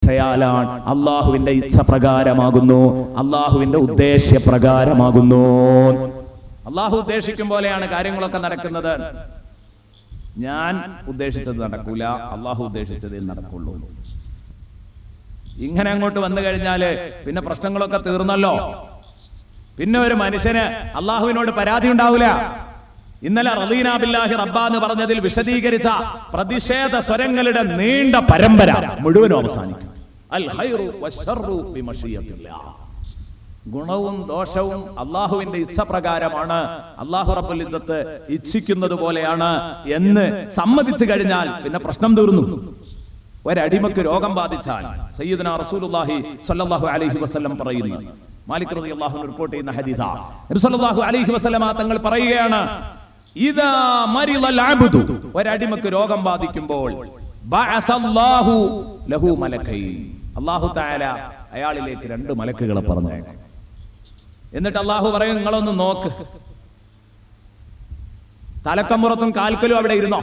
ഇച്ഛയാലാണ്, അള്ളാഹുവിന്റെ ഇച്ഛ പ്രകാരമാകുന്നു, അള്ളാഹുവിന്റെ ഉദ്ദേശ്യപ്രകാരമാകുന്നു. അള്ളാഹു ഉദ്ദേശിക്കും പോലെയാണ് കാര്യങ്ങളൊക്കെ നടക്കുന്നത്. ഞാൻ ഉദ്ദേശിച്ചത് നടക്കൂല, അള്ളാഹു ഉദ്ദേശിച്ചതേ നടക്കുള്ളൂ. ഇങ്ങനെ അങ്ങോട്ട് വന്നു കഴിഞ്ഞാല് പിന്നെ പ്രശ്നങ്ങളൊക്കെ തീർന്നല്ലോ. പിന്നെ ഒരു മനുഷ്യന് അള്ളാഹുവിനോട് പരാതി ഉണ്ടാവില്ല. ഇന്നലെ റളീനാ ബില്ലാഹി റബ്ബാ എന്ന് പറഞ്ഞതിൽ വിശദീകരിച്ച പ്രതിഷേധ സ്വരങ്ങളുടെ നീണ്ട പരമ്പര മുഴുവനും അവസാനിക്കും. അൽ ഖൈറു വശർറു ബിമശിയത്തില്ലാഹ്. ഗുണവും ദോഷവും അള്ളാഹുവിന്റെ ഇച്ഛ പ്രകാരമാണ്, അള്ളാഹു റബ്ബുൽ ഇസ്സത്ത് ഇച്ഛിക്കുന്നത് പോലെയാണ് എന്ന് സമ്മതിച്ചു കഴിഞ്ഞാൽ പിന്നെ പ്രശ്നം തീർന്നു. ഒരടിമക്ക് രോഗം ബാധിച്ചാൽ സയ്യിദുനാ റസൂലുള്ളാഹി സ്വല്ലല്ലാഹു അലൈഹി വസല്ലം പറയുന്നു, മാലിക് റളിയല്ലാഹു അൻഹു റിപ്പോർട്ട് ചെയ്യുന്ന ഹദീസാ, നബി സ്വല്ലല്ലാഹു അലൈഹി വസല്ലം തങ്ങൾ പറയുകയാണ്, ഇദാ മരിളൽ അബ്ദു, ഒരടിമക്ക് രോഗം ബാധിക്കുമ്പോൾ ബഅസല്ലാഹു ലഹു മലക്കൈൻ, അല്ലാഹു തആല അയാളിലേക്ക് 2 മലക്കുകളെ പറഞ്ഞയക്കും. എന്നിട്ട് അല്ലാഹു പറയും, നിങ്ങളൊന്ന് നോക്ക്, തലക്കമ്പുറത്തും കാൽക്കലും അവിടെ ഇരുന്നോ.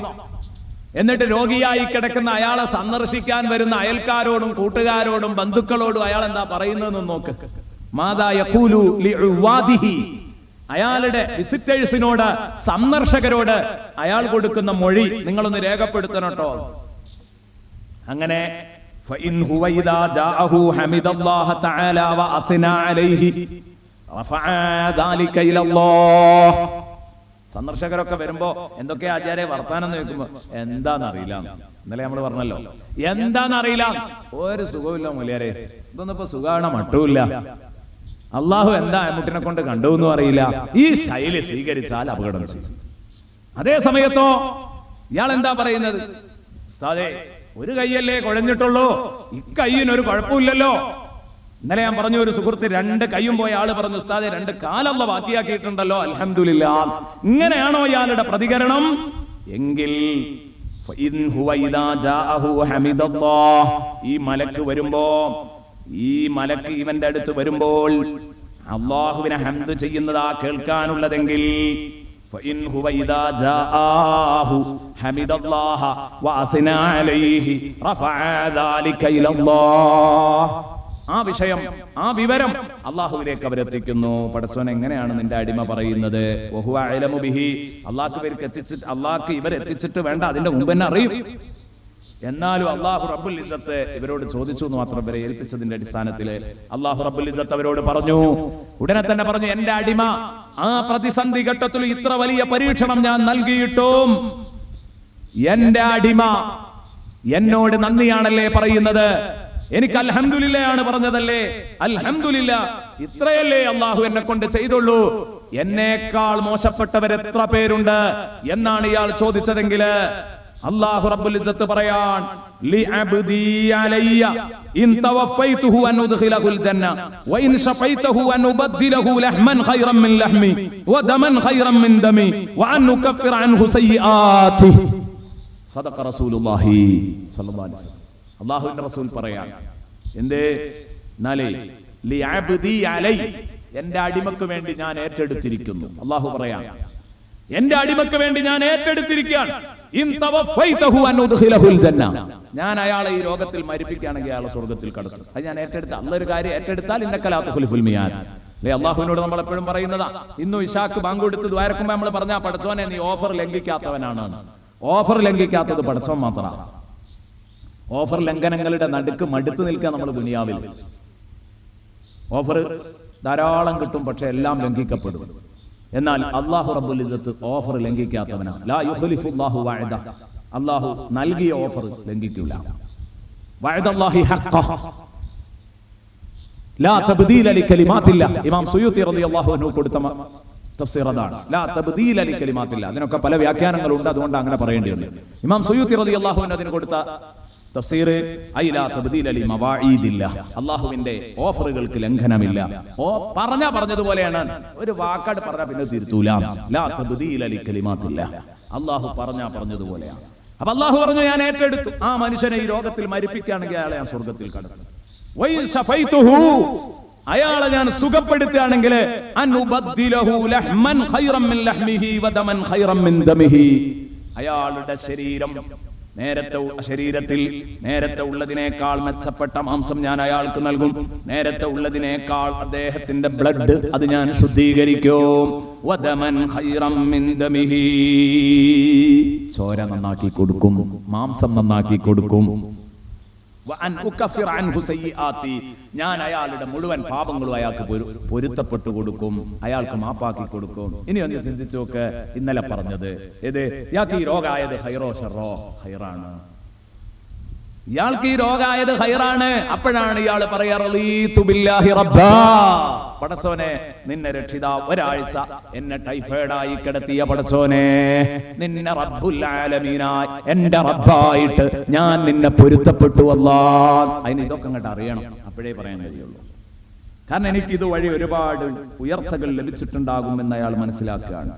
എന്നിട്ട് രോഗിയായി കിടക്കുന്ന അയാളെ സന്ദർശിക്കാൻ വരുന്ന അയൽക്കാരോടും കൂട്ടുകാരോടും ബന്ധുക്കളോടും അയാൾ എന്താ പറയുന്നതെന്ന് നോക്ക്. മാദാ യഖൂലു ലിഉവാദിഹി, അയാളുടെ വിസിറ്റേഴ്സിനോട്, സന്ദർശകരോട് അയാൾ കൊടുക്കുന്ന മൊഴി നിങ്ങളൊന്ന് രേഖപ്പെടുത്തണം കേട്ടോ. അങ്ങനെ ഫഇൻ ഹുവ ഇദാ ജാഅഹു ഹമിദല്ലാഹ തആല വഅസ്നാ അലൈഹി റഫഅ ദാലിക ഇലല്ലാഹ്. സന്ദർശകരൊക്കെ വരുമ്പോ എന്തൊക്കെ ആചാര്യ വർത്താനം ചോദിക്കുമ്പോ എന്താന്നറിയില്ല, ഇന്നലെ നമ്മൾ പറഞ്ഞല്ലോ, എന്താന്നറിയില്ല, ഒരു സുഖമില്ല മൂല്യാരെ, ഇതൊന്നും ഇപ്പൊ സുഖാണ് മട്ടുമില്ല, അള്ളാഹു എന്താ മുട്ടിനെ കൊണ്ട് കണ്ടുവെന്നും അറിയില്ല. ഈ ശൈലി സ്വീകരിച്ചാൽ അപകടം ചെയ്യും. അതേ സമയത്തോ ഇയാൾ എന്താ പറയുന്നത്, ഉസ്താദേ ഒരു കൈയല്ലേ കുഴഞ്ഞിട്ടുള്ളൂ, ഇക്കയ്യിനൊരു കുഴപ്പമില്ലല്ലോ. ഇന്നലെ ഞാൻ പറഞ്ഞു, ഒരു സുഹൃത്ത് 2 കൈയും പോയ ആള് പറഞ്ഞു, ഉസ്താദെ 2 കാലല്ല ബാക്കിയാക്കിയിട്ടുണ്ടല്ലോ, അൽഹംദുലില്ലാഹ്. ഇങ്ങനെയാണോ ഇയാളുടെ പ്രതികരണം എങ്കിൽ ഈ മലക്ക് വരുമ്പോ, ഈ മലക്ക് ഇവന്റെ അടുത്ത് വരുമ്പോൾ അല്ലാഹുവിനെ ഹംദ് ചെയ്യുന്നതാ കേൾക്കാനുള്ളതെങ്കിൽ ആ വിഷയം, ആ വിവരം അള്ളാഹുവിലേക്ക് അവരെത്തിക്കുന്നു. പടച്ചോൻ എങ്ങനെയാണ് നിന്റെ അടിമ പറയുന്നത്, അള്ളാഹ്ക്ക് ഇവരെത്തിച്ചിട്ട് വേണ്ട, അതിന്റെ മുമ്പ് തന്നെ അറിയും. എന്നാലും അള്ളാഹു റബ്ബുൽ ഇസ്സത്ത് ഇവരോട് ചോദിച്ചു എന്ന് മാത്രം, ഇവരെ ഏൽപ്പിച്ചതിന്റെ അടിസ്ഥാനത്തില് അള്ളാഹു റബ്ബുൽ ഇസ്സത്ത് അവരോട് പറഞ്ഞു, ഉടനെ തന്നെ പറഞ്ഞു, എന്റെ അടിമ ആ പ്രതിസന്ധി ഘട്ടത്തിൽ ഇത്ര വലിയ പരീക്ഷണം ഞാൻ നൽകിയിട്ടും എന്റെ അടിമ എന്നോട് നന്ദിയാണല്ലേ പറയുന്നത്, എനിക്ക് അൽഹംദുലില്ലാഹ് പറഞ്ഞതല്ലേ, അൽഹംദുലില്ലാഹ് ഇത്രയല്ലേ അള്ളാഹു എന്നെ കൊണ്ട് ചെയ്തുള്ളൂ, എന്നേക്കാൾ മോശപ്പെട്ടവർ എത്ര പേരുണ്ട് എന്നാണ് ഇയാൾ ചോദിച്ചതെങ്കിൽ അല്ലാഹു റബ്ബുൽ ഇസ്സത്ത് പറയാൻ, ലിഅബ്ദി അലയ്യ ഇൻ തവഫൈതുഹു അൻ ഉദ്ഖിലഹുൽ ജന്ന വഇൻ ശഫൈതുഹു അൻ ഉബദ്ദിലഹു ലഹ്മൻ ഖൈറൻ മിൻ ലഹ്മി വദമൻ ഖൈറൻ മിൻ ദമി വഅൻ ഉകഫിറ അൻഹു സയ്യിആതിഹി. സദഖ റസൂലുള്ളാഹി സ്വല്ലല്ലാഹു അലൈഹി വസല്ലം. അല്ലാഹുവിന്റെ റസൂൽ പറയാൻ, എന്തേ നാലേ ലിഅബ്ദി അലൈ, എന്റെ അടിമക്ക് വേണ്ടി ഞാൻ ഏറ്റെടുത്തിരിക്കുന്നു. അല്ലാഹു പറയാൻ, എന്റെ അടിമക്ക് വേണ്ടി ഞാൻ ഏറ്റെടുത്തിരിക്കുകയാണ്. ഞാൻ അയാളെ ഈ രോഗത്തിൽ മരിപ്പിക്കുകയാണെങ്കിൽ അയാളെ സ്വർഗത്തിൽ കടത്തും. അത് ഞാൻ ഏറ്റെടുത്ത, അള്ളൊരു കാര്യം ഏറ്റെടുത്താൽ അള്ളാഹുവിനോട് നമ്മൾ എപ്പോഴും പറയുന്നതാ. ഇന്നു ഇശാക്ക് ബാങ്ക് കൊടുത്ത് ദ്വാരക്കുമ്പോ നമ്മൾ പറഞ്ഞാ, പടച്ചോനെ നീ ഓഫർ ലംഘിക്കാത്തവനാണ്. ഓഫർ ലംഘിക്കാത്തത് പടച്ചോൻ മാത്രമാണ്. ഓഫർ ലംഘനങ്ങളുടെ നടുക്ക് മടുത്തു നിൽക്കാൻ നമ്മൾ ദുനിയാവിൽ. ഓഫർ ധാരാളം കിട്ടും, പക്ഷെ എല്ലാം ലംഘിക്കപ്പെടും. എന്നാൽ അല്ലാഹു റബ്ബുൽ ഇസ്സത്ത് ഓഫർ ലംഘിക്കാത്തവനാണ്. ലാ യുഖ്ലിഫുല്ലാഹു വഅദ, അല്ലാഹു നൽകിയ ഓഫർ ലംഘിക്കില്ല. വഅദല്ലാഹി ഹഖ്ഖ ലാ തബ്ദീല ലികലിമാത്തില്ലാ. ഇമാം സുയൂത്തി റളിയല്ലാഹു അൻഹു കൊടുത്ത തഫ്സീർ അതാണ്. ലാ തബ്ദീല ലികലിമാത്തില്ലാ. അതിനൊക്കെ പല വ്യാഖ്യാനങ്ങളുണ്ട്, അതുകൊണ്ട് അങ്ങനെ പറയേണ്ടി വന്നു. ഇമാം സുയൂത്തി റളിയല്ലാഹു അൻഹു അതിന് കൊടുത്ത തഫ്സീർ ഐ ലാ തബ്ദീല ലിമവാഈദില്ലാ, അല്ലാഹുവിന്റെ ഓഫറുകൾക്ക് ലംഘനമില്ല. പറഞ്ഞതുപോലെയാണ്, ഒരു വാക്കാട് പറഞ്ഞാൽ പിന്നെ തിരുത്തൂല. ലാ തബ്ദീല ലികലിമാത്തില്ലാ, അല്ലാഹു പറഞ്ഞതുപോലെയാണ്. അപ്പൊ അല്ലാഹു പറഞ്ഞു, ഞാൻ ഏറ്റെടുത്തു. ആ മനുഷ്യനെ ഈ രോഗത്തിൽ മരിപ്പിക്കുകയാണെങ്കിൽ അയാളെ ഞാൻ സ്വർഗത്തിൽ കടത്തും. വഇൻ ശഫൈതുഹു, അയാളെ ഞാൻ സുഖപ്പെടുത്തുകയാണെങ്കിൽ അൻ ഉബദ്ദിലഹു ലഹ്മൻ ഖൈറൻ മിൻ ലഹ്മിഹി വദമൻ ഖൈറൻ മിൻ ദമിഹി, അയാളുടെ ശരീരം നേരത്തെ ശരീരത്തിൽ നേരത്തെ ഉള്ളതിനേക്കാൾ മെച്ചപ്പെട്ട മാംസം ഞാൻ അയാൾക്ക് നൽകും. നേരത്തെ ഉള്ളതിനേക്കാൾ അദ്ദേഹത്തിന്റെ ബ്ലഡ് അത് ഞാൻ ശുദ്ധീകരിക്കും. വദമൻ ഖൈറം മിൻ ദമിഹി, ചോര നന്നാക്കി കൊടുക്കും, മാംസം നന്നാക്കി കൊടുക്കും. ഞാൻ അയാളുടെ മുഴുവൻ പാപങ്ങളും അയാൾക്ക് പൊരുത്തപ്പെട്ടു കൊടുക്കും, അയാൾക്ക് മാപ്പാക്കി കൊടുക്കും. ഇനി ഒന്ന് ചിന്തിച്ചു നോക്ക്, ഇന്നലെ പറഞ്ഞത് ഇത് ഇയാൾക്ക് ഈ രോഗായത് ഹൈറോ ഷറോ? ഹൈറാണ്. ഇയാൾക്ക് ഈ രോഗായത് ഹൈറാണ്. അപ്പോഴാണ് ഇയാൾ പറയാ റളീതു ബില്ലാഹി റബ്ബാ, പടച്ചോനെ നിന്നെ രക്ഷിതാവ്, ഒരാഴ്ച എന്നെ ടൈഫോയിഡായി കിടത്തിയ പടച്ചോനെ, നിന്നെ റബ്ബുൽ ആലമീനായി എന്റെ റബ്ബായിട്ട് ഞാൻ നിന്നെ പൊരുത്തപ്പെട്ടു അല്ലാഹ്. അതിന് ഇതൊക്കെ അങ്ങോട്ട് അറിയണം, അപ്പോഴേ പറയാൻ കഴിയുള്ളൂ. കാരണം എനിക്കിത് വഴി ഒരുപാട് ഉയർച്ചകൾ ലഭിച്ചിട്ടുണ്ടാകുമെന്ന് അയാൾ മനസ്സിലാക്കുകയാണ്.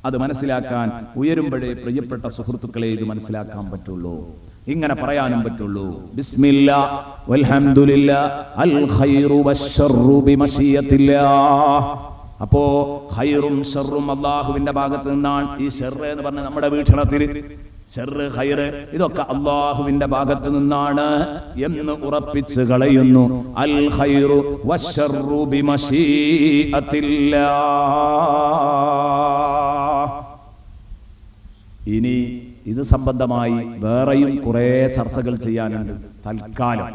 അത് മനസ്സിലാക്കാൻ ഉയരുമ്പോഴേ പ്രിയപ്പെട്ട സുഹൃത്തുക്കളെ ഇത് മനസ്സിലാക്കാൻ പറ്റുള്ളൂ, ഇങ്ങനെ പറയാനും പറ്റുള്ളൂ. ബിസ്മില്ലാ വൽഹംദുലില്ലാ അൽ ഖൈറു വശ്ശർറു ബിമശിയത്തില്ലാഹ്. അപ്പോ ഖൈറും ഷർറും അല്ലാഹുവിന്റെ ഭാഗത്ത് നിന്നാണ്. ഈ ഷർറ് എന്ന് പറഞ്ഞ നമ്മുടെ വീക്ഷണത്തിൽ ഷർറ് ഖൈറ് ഇതൊക്കെ അല്ലാഹുവിന്റെ ഭാഗത്ത് നിന്നാണ് എന്ന് ഉറപ്പിച്ച് കളയുന്നു. അൽ ഖൈറു വശ്ശർറു ബിമശിയത്തില്ലാഹ്. ഇനി ഇത് സംബന്ധമായി വേറെയും കുറെ ചർച്ചകൾ ചെയ്യാനുണ്ട്. തൽക്കാലം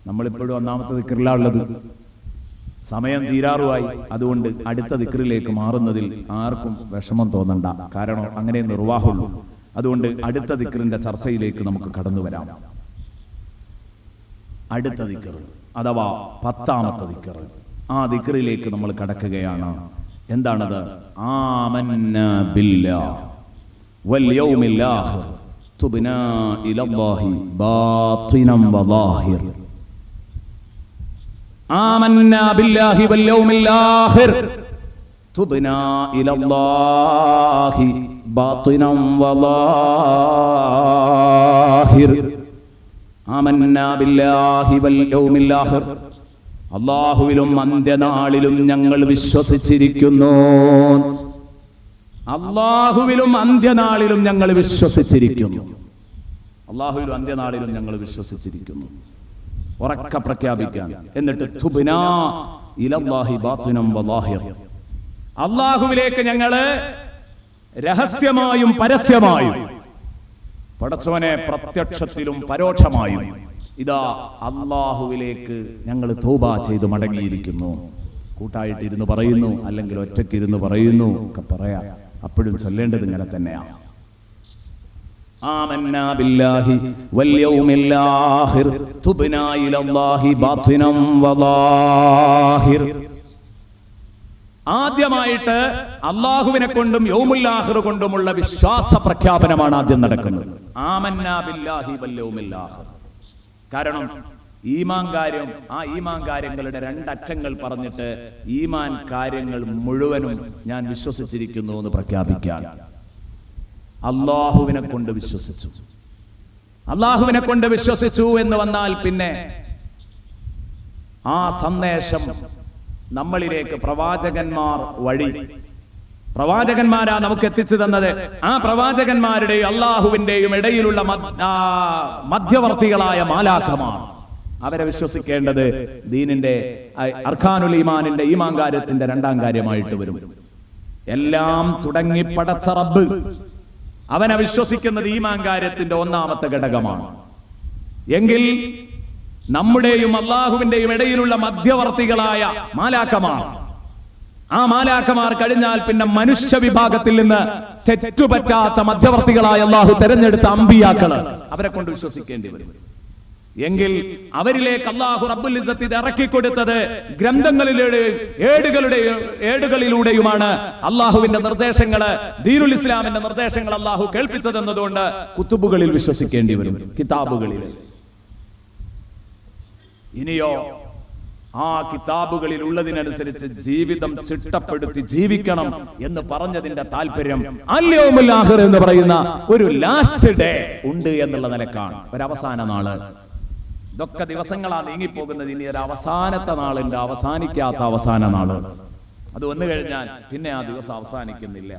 നമ്മളിപ്പോഴും ഒന്നാമത്തെ ദിക്റിലാ ഉള്ളത്. സമയം തീരാറുമായി. അതുകൊണ്ട് അടുത്ത ദിക്റിലേക്ക് മാറുന്നതിൽ ആർക്കും വിഷമം തോന്നണ്ട, കാരണം അങ്ങനെ നിർവാഹമുള്ളൂ. അതുകൊണ്ട് അടുത്ത ദിക്റിന്റെ ചർച്ചയിലേക്ക് നമുക്ക് കടന്നു വരാം. അടുത്ത ദിക്ർ അഥവാ 10ാമത്തെ ദിക്ർ, ആ ദിക്റിലേക്ക് നമ്മൾ കടക്കുകയാണ്. എന്താണത്? ആമന്നാ ബില്ലാഹ് واليوم الآخر تبنا إلى الله باطنا وظاهر. آمنا بالله واليوم الآخر تبنا إلى الله باطنا وظاهر. آمنا بالله واليوم الآخر, അല്ലാഹുവിലും അന്ത്യനാളിലും ഞങ്ങൾ വിശ്വസിച്ചിരിക്കുന്നു. അല്ലാഹുവിലും അന്ത്യനാളിലും ഞങ്ങൾ വിശ്വസിച്ചിരിക്കുന്നു. അല്ലാഹുവിലും അന്ത്യനാളിലും ഞങ്ങൾ വിശ്വസിച്ചിരിക്കുന്നു. ഉറക്കെ പ്രഖ്യാപിക്കാൻ. എന്നിട്ട് തുബ്നാ ഇലല്ലാഹി ബാത്തിനം വലാഹിർ, അല്ലാഹുവിലേക്ക് ഞങ്ങള് രഹസ്യമായും പരസ്യമായും, പടച്ചവനെ പ്രത്യക്ഷത്തിലും പരോക്ഷമായും ഇതാ അല്ലാഹുവിലേക്ക് ഞങ്ങൾ തൗബ ചെയ്ത് മടങ്ങിയിരിക്കുന്നു. കൂട്ടായിട്ടിരുന്ന് പറയുന്നു, അല്ലെങ്കിൽ ഒറ്റയ്ക്കിരുന്ന് പറയുന്നു, ഒക്കെ പറയാം. അപ്പോഴും ചൊല്ലേണ്ടത് ഇങ്ങനെ തന്നെയാണ്. ആമന്നാ ബില്ലാഹി വൽ യൗമിൽ ആഖിർ തുബ്നാ ഇലല്ലാഹി ബാത്തിനം വലാഹിർ. ആദ്യമായിട്ട് അല്ലാഹുവിനെ കൊണ്ടും യൗമുൽ ആഖിർ കൊണ്ടുമുള്ള വിശ്വാസ പ്രഖ്യാപനമാണ് ആദ്യം നടക്കുന്നത്. ആമന്നാ ബില്ലാഹി വൽ യൗമിൽ ആഖിർ. കാരണം ഈമാൻ കാര്യം, ആ ഈമാൻ കാര്യങ്ങളുടെ രണ്ടറ്റങ്ങൾ പറഞ്ഞിട്ട് ഈമാൻ കാര്യങ്ങൾ മുഴുവനും ഞാൻ വിശ്വസിച്ചിരിക്കുന്നു എന്ന് പ്രഖ്യാപിക്കാൻ. അല്ലാഹുവിനെ കൊണ്ട് വിശ്വസിച്ചു. അല്ലാഹുവിനെ കൊണ്ട് വിശ്വസിച്ചു എന്ന് വന്നാൽ പിന്നെ ആ സന്ദേശം നമ്മളിലേക്ക് പ്രവാചകന്മാർ വഴി, പ്രവാചകന്മാരാ നമുക്ക് എത്തിച്ചു തന്നത്. ആ പ്രവാചകന്മാരുടെയും അല്ലാഹുവിന്റെയും ഇടയിലുള്ള മധ്യവർത്തികളായ മാലാഖമാർ, അവരെ വിശ്വസിക്കേണ്ടത് ദീനിന്റെ അർക്കാനുൽ ഈമാനിന്റെ ഈമാൻ കാര്യത്തിന്റെ രണ്ടാം കാര്യമായിട്ട് വരും. എല്ലാം തുടങ്ങി പടച്ച റബ്ബ്, അവനെ വിശ്വസിക്കുന്നത് ഈമാൻ കാര്യത്തിന്റെ ഒന്നാമത്തെ ഘടകമാണ്. എങ്കിൽ നമ്മുടെയും അല്ലാഹുവിന്റെയും ഇടയിലുള്ള മധ്യവർത്തികളായ മാലാഖമാർ, ആ മാലാഖമാർ കഴിഞ്ഞാൽ പിന്നെ മനുഷ്യ വിഭാഗത്തിൽ നിന്ന് തെറ്റുപറ്റാത്ത മധ്യവർത്തികളായ അല്ലാഹു തെരഞ്ഞെടുത്ത അമ്പിയാക്കള്, അവരെ കൊണ്ട് വിശ്വസിക്കേണ്ടി വരും. എങ്കിൽ അവരിലേക്ക് അല്ലാഹു റബ്ബുൽ ഇസ്സത്ത് ഇത് ഇറക്കിക്കൊടുത്തത് ഏടുകളിലൂടെയുമാണ്. അല്ലാഹുവിന്റെ നിർദ്ദേശങ്ങള്, ദീനുൽ ഇസ്ലാമിന്റെ നിർദ്ദേശങ്ങൾ അല്ലാഹു കേൾപ്പിച്ചതെന്നതുകൊണ്ട് കുത്തുബുകളിൽ വിശ്വസിക്കേണ്ടി വരും, കിതാബുകളിൽ. ഇനിയോ ആ കിതാബുകളിൽ ഉള്ളതിനനുസരിച്ച് ജീവിതം ചിട്ടപ്പെടുത്തി ജീവിക്കണം എന്ന് പറഞ്ഞതിന്റെ താല്പര്യം അൽ യൗമുൽ ആഖിർ എന്ന് പറയുന്ന ഒരു ലാസ്റ്റ് ഡേ ഉണ്ട് എന്നുള്ള നിലക്കാണ്. ഒരു അവസാന നാള്. ഇതൊക്കെ ദിവസങ്ങളാ നീങ്ങിപ്പോകുന്നത്. ഇനി ഒരു അവസാനത്തെ നാളുണ്ട്, അവസാനിക്കാത്ത അവസാന നാള്. അത് വന്നു കഴിഞ്ഞാൽ പിന്നെ ആ ദിവസം അവസാനിക്കുന്നില്ല.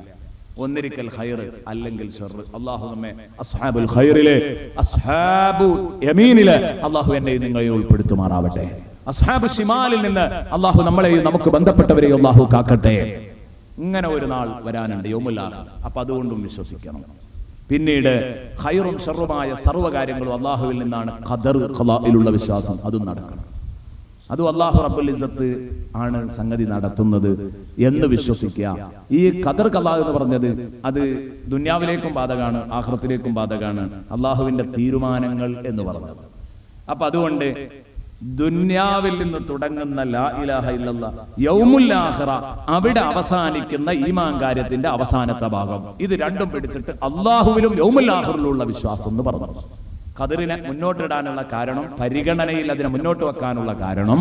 ഒന്നിരിക്കൽ ഖൈർ അല്ലെങ്കിൽ ഷർർ. അല്ലാഹു നമ്മെ അസ്ഹാബുൽ ഖൈറിലെ അസ്ഹാബു യമീനിലെ അല്ലാഹു എന്നെയും നിങ്ങളെയും ഉൾപ്പെടുത്തുമാറാവട്ടെ. അസ്ഹാബു ശിമാലിൽ നിന്ന് അല്ലാഹു നമ്മളെയും നമുക്ക് ബന്ധപ്പെട്ടവരെയും അല്ലാഹു കാക്കട്ടെ. ഇങ്ങനെ ഒരു നാൾ വരാനുണ്ട്, യൗമുൽ ആഖിർ. അപ്പൊ അതുകൊണ്ടും വിശ്വസിക്കണം. പിന്നീട് ഖൈറും ഷർറുമായ സർവ്വകാര്യങ്ങളും അല്ലാഹുവിൽ നിന്നാണ്. ഖദർ ഖലായിലുള്ള വിശ്വാസം അതും നടക്കണം. അതും അല്ലാഹു റബ്ബുൽ ഇസ്സത്ത് ആണ് സംഗതി നടത്തുന്നത് എന്ന് വിശ്വസിക്കുക. ഈ ഖദർ ഖലാ എന്ന് പറഞ്ഞത് അത് ദുനിയാവിലേക്കും ബാധകമാണ്, ആഖിറത്തിലേക്കും ബാധകമാണ്. അല്ലാഹുവിന്റെ തീരുമാനങ്ങൾ എന്ന് പറഞ്ഞത്. അപ്പൊ അതുകൊണ്ട് ദുനിയാവിൽ നിന്ന് തുടങ്ങുന്ന ലാ ഇലാഹ ഇല്ലല്ലാഹ്, യൗമുൽ ആഖിറ അവിടെ അവസാനിക്കുന്ന ഈമാൻ കാര്യത്തിന്റെ അവസാനത്തെ ഭാഗം, ഇത് രണ്ടും പിടിച്ചിട്ട് അല്ലാഹുവിലും യൗമുൽ ആഖിറിലുള്ള വിശ്വാസം എന്ന് പറഞ്ഞു. ഖദറിനെ മുന്നോട്ടിടാനുള്ള കാരണം, പരിഗണനയിൽ അതിനെ മുന്നോട്ട് വെക്കാനുള്ള കാരണം,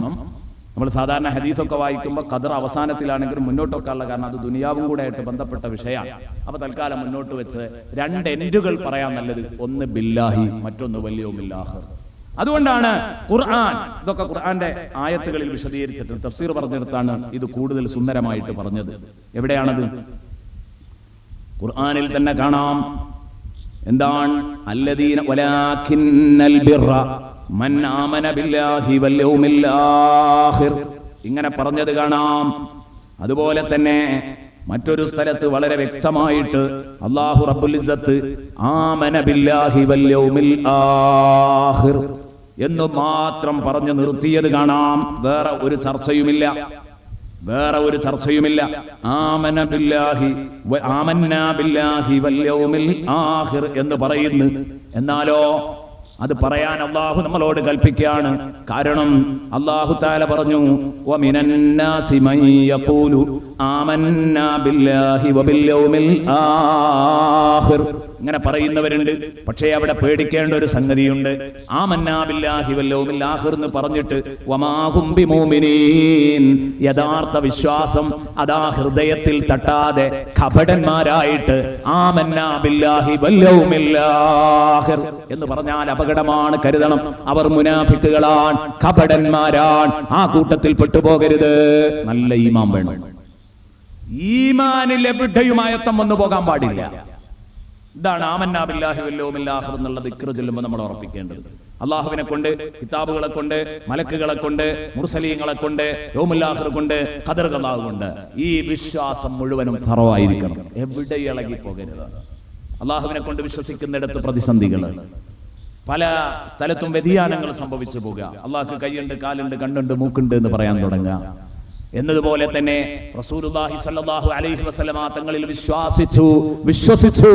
നമ്മൾ സാധാരണ ഹദീസൊക്കെ വായിക്കുമ്പോൾ ഖദർ അവസാനത്തിലാണെങ്കിലും മുന്നോട്ട് വെക്കാനുള്ള കാരണം അത് ദുനിയാവും കൂടെ ആയിട്ട് ബന്ധപ്പെട്ട വിഷയമാണ്. അപ്പൊ തൽക്കാലം മുന്നോട്ട് വെച്ച് രണ്ട് എൻഡുകൾ പറയാൻ നല്ലത്, ഒന്ന് ബില്ലാഹി, മറ്റൊന്ന് വൽ യൗമിൽ ആഖിർ. അതുകൊണ്ടാണ് ഖുർആൻ ഇതൊക്കെ ഖുർആന്റെ ആയത്തുകളിൽ വിശദീകരിച്ചിട്ട് തഫ്സീർ പറഞ്ഞെടുത്താണ് ഇത് കൂടുതൽ സുന്ദരമായിട്ട് പറഞ്ഞത്. എവിടെയാണത്? ഖുർആനിൽ തന്നെ കാണാം. എന്താണ്? അല്ലദീന വലാകിന്നൽ ബിർറ മൻ ആമന ബില്ലാഹി വൽ യൗമിൽ ആഖിർ, ഇങ്ങനെ പറഞ്ഞത് കാണാം. അതുപോലെ തന്നെ മറ്റൊരു സ്ഥലത്ത് വളരെ വ്യക്തമായിട്ട് അല്ലാഹു റബ്ബുൽ ഇസ്സത്ത് ആമന ബില്ലാഹി വൽ യൗമിൽ ആഖിർ എന്ന് മാത്രം പറഞ്ഞു നിർത്തിയത് കാണാം. വേറെ ഒരു ചർച്ചയുമില്ല. ആമന്ന ബില്ലാഹി വൽ യൗമിൽ ആഖിർ എന്ന് പറയുന്നു. എന്നാലോ അത് പറയാൻ അല്ലാഹു നമ്മളോട് കൽപ്പിക്കുകയാണ്. കാരണം അല്ലാഹു തആല പറഞ്ഞു, വമിനന്നാസി മൻ യഖൂലു ആമന്നാ ബില്ലാഹി വബിൽ യൗമിൽ ആഖിർ. ഇങ്ങനെ പറയുന്നവരുണ്ട്. പക്ഷേ അവിടെ പേടിക്കേണ്ട ഒരു സംഗതിയുണ്ട്. ആമന്നാ ബില്ലാഹി വൽ യൗമിൽ ആഖിർ എന്ന് പറഞ്ഞിട്ട് വമാ ഹും ബിമുഅ്മിനീൻ, യഥാർത്ഥ വിശ്വാസം അതാ ഹൃദയത്തിൽ തട്ടാതെ കപടന്മാരായിട്ട് ആമന്നാ ബില്ലാഹി വൽ യൗമിൽ ആഖിർ എന്ന് പറഞ്ഞാൽ അപകടമാണ്, കരുതണം. അവർ മുനാഫിക്കുകളാണ്, കപടന്മാരാണ്. ആ കൂട്ടത്തിൽ പെട്ടുപോകരുത്. നല്ല ഈമാൻ വേണം. ഈമാനിൽ എവിടെയും അയത്തം വന്നു പോകാൻ പാടില്ല. ഇതാണ് ആമന്നാ ബില്ലാഹി വൽ യൗമിൽ ആഖിർ എന്നുള്ള ദിക്ർ ചൊല്ലുമ്പോൾ നമ്മൾ ഉറപ്പിക്കേണ്ടത്. അല്ലാഹുവിനെ കൊണ്ട്, കിതാബുകളെ കൊണ്ട്, മലക്കുകളെ കൊണ്ട്, മുർസലീങ്ങളെ കൊണ്ട്, യൗമുൽ ആഖിർ കൊണ്ട്, ഖദർ ഖലാ കൊണ്ട് ഈ വിശ്വാസം മുഴുവനും തറവായിരിക്കണം. എവിടെ ഇളകി പോകരുത്. അല്ലാഹുവിനെ കൊണ്ട് വിശ്വസിക്കുന്നിടത്ത് പ്രതിസന്ധികൾ, പല സ്ഥലത്തും വ്യതിയാനങ്ങൾ സംഭവിച്ചു പോകുക. അല്ലാഹുക്ക് കൈയുണ്ട്, കാലുണ്ട്, കണ്ണുണ്ട്, മൂക്കുണ്ട് എന്ന് പറയാൻ തുടങ്ങുക. എന്നതുപോലെ തന്നെ റസൂലുള്ളാഹി സ്വല്ലല്ലാഹു അലൈഹി വസല്ലമ തങ്ങളിൽ വിശ്വസിച്ചു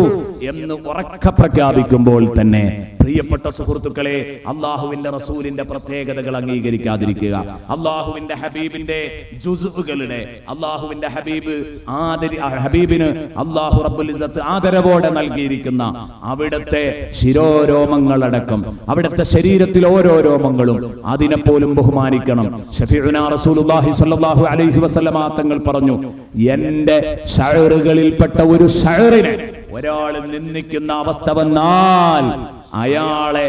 എന്ന് ഉറക്കെ പ്രഖ്യാപിക്കുമ്പോൾ തന്നെ പ്രിയപ്പെട്ട സുഹൃത്തുക്കളെ, അല്ലാഹുവിന്റെ റസൂലിന്റെ പ്രത്യേകതകൾ അംഗീകരിക്കാതിരിക്കുക. അല്ലാഹുവിന്റെ ഹബീബിന്റെ ജുസുകളുടെ, അല്ലാഹുവിന്റെ ഹബീബിന് അല്ലാഹു റബ്ബുൽ ഇസ്സത്ത് ആദരവോടെ നൽകിയിരിക്കുന്ന അവിടുത്തെ ശിരോരോമങ്ങളടക്കം, അവിടുത്തെ ശരീരത്തിൽ ഓരോ രോമങ്ങളും, അതിനെപ്പോലും ബഹുമാനിക്കണം. ഷഫീഉനാ റസൂലുള്ളാഹി സ്വല്ലല്ലാഹു അലൈഹി വസല്ലമ തങ്ങൾ പറഞ്ഞു, എന്റെ ശഅറുകളിൽപ്പെട്ട ഒരു ശഅറിനെ ഒരാൾ നിന്ദിക്കുന്ന അവസ്ഥ വന്നാൽ അയാളെ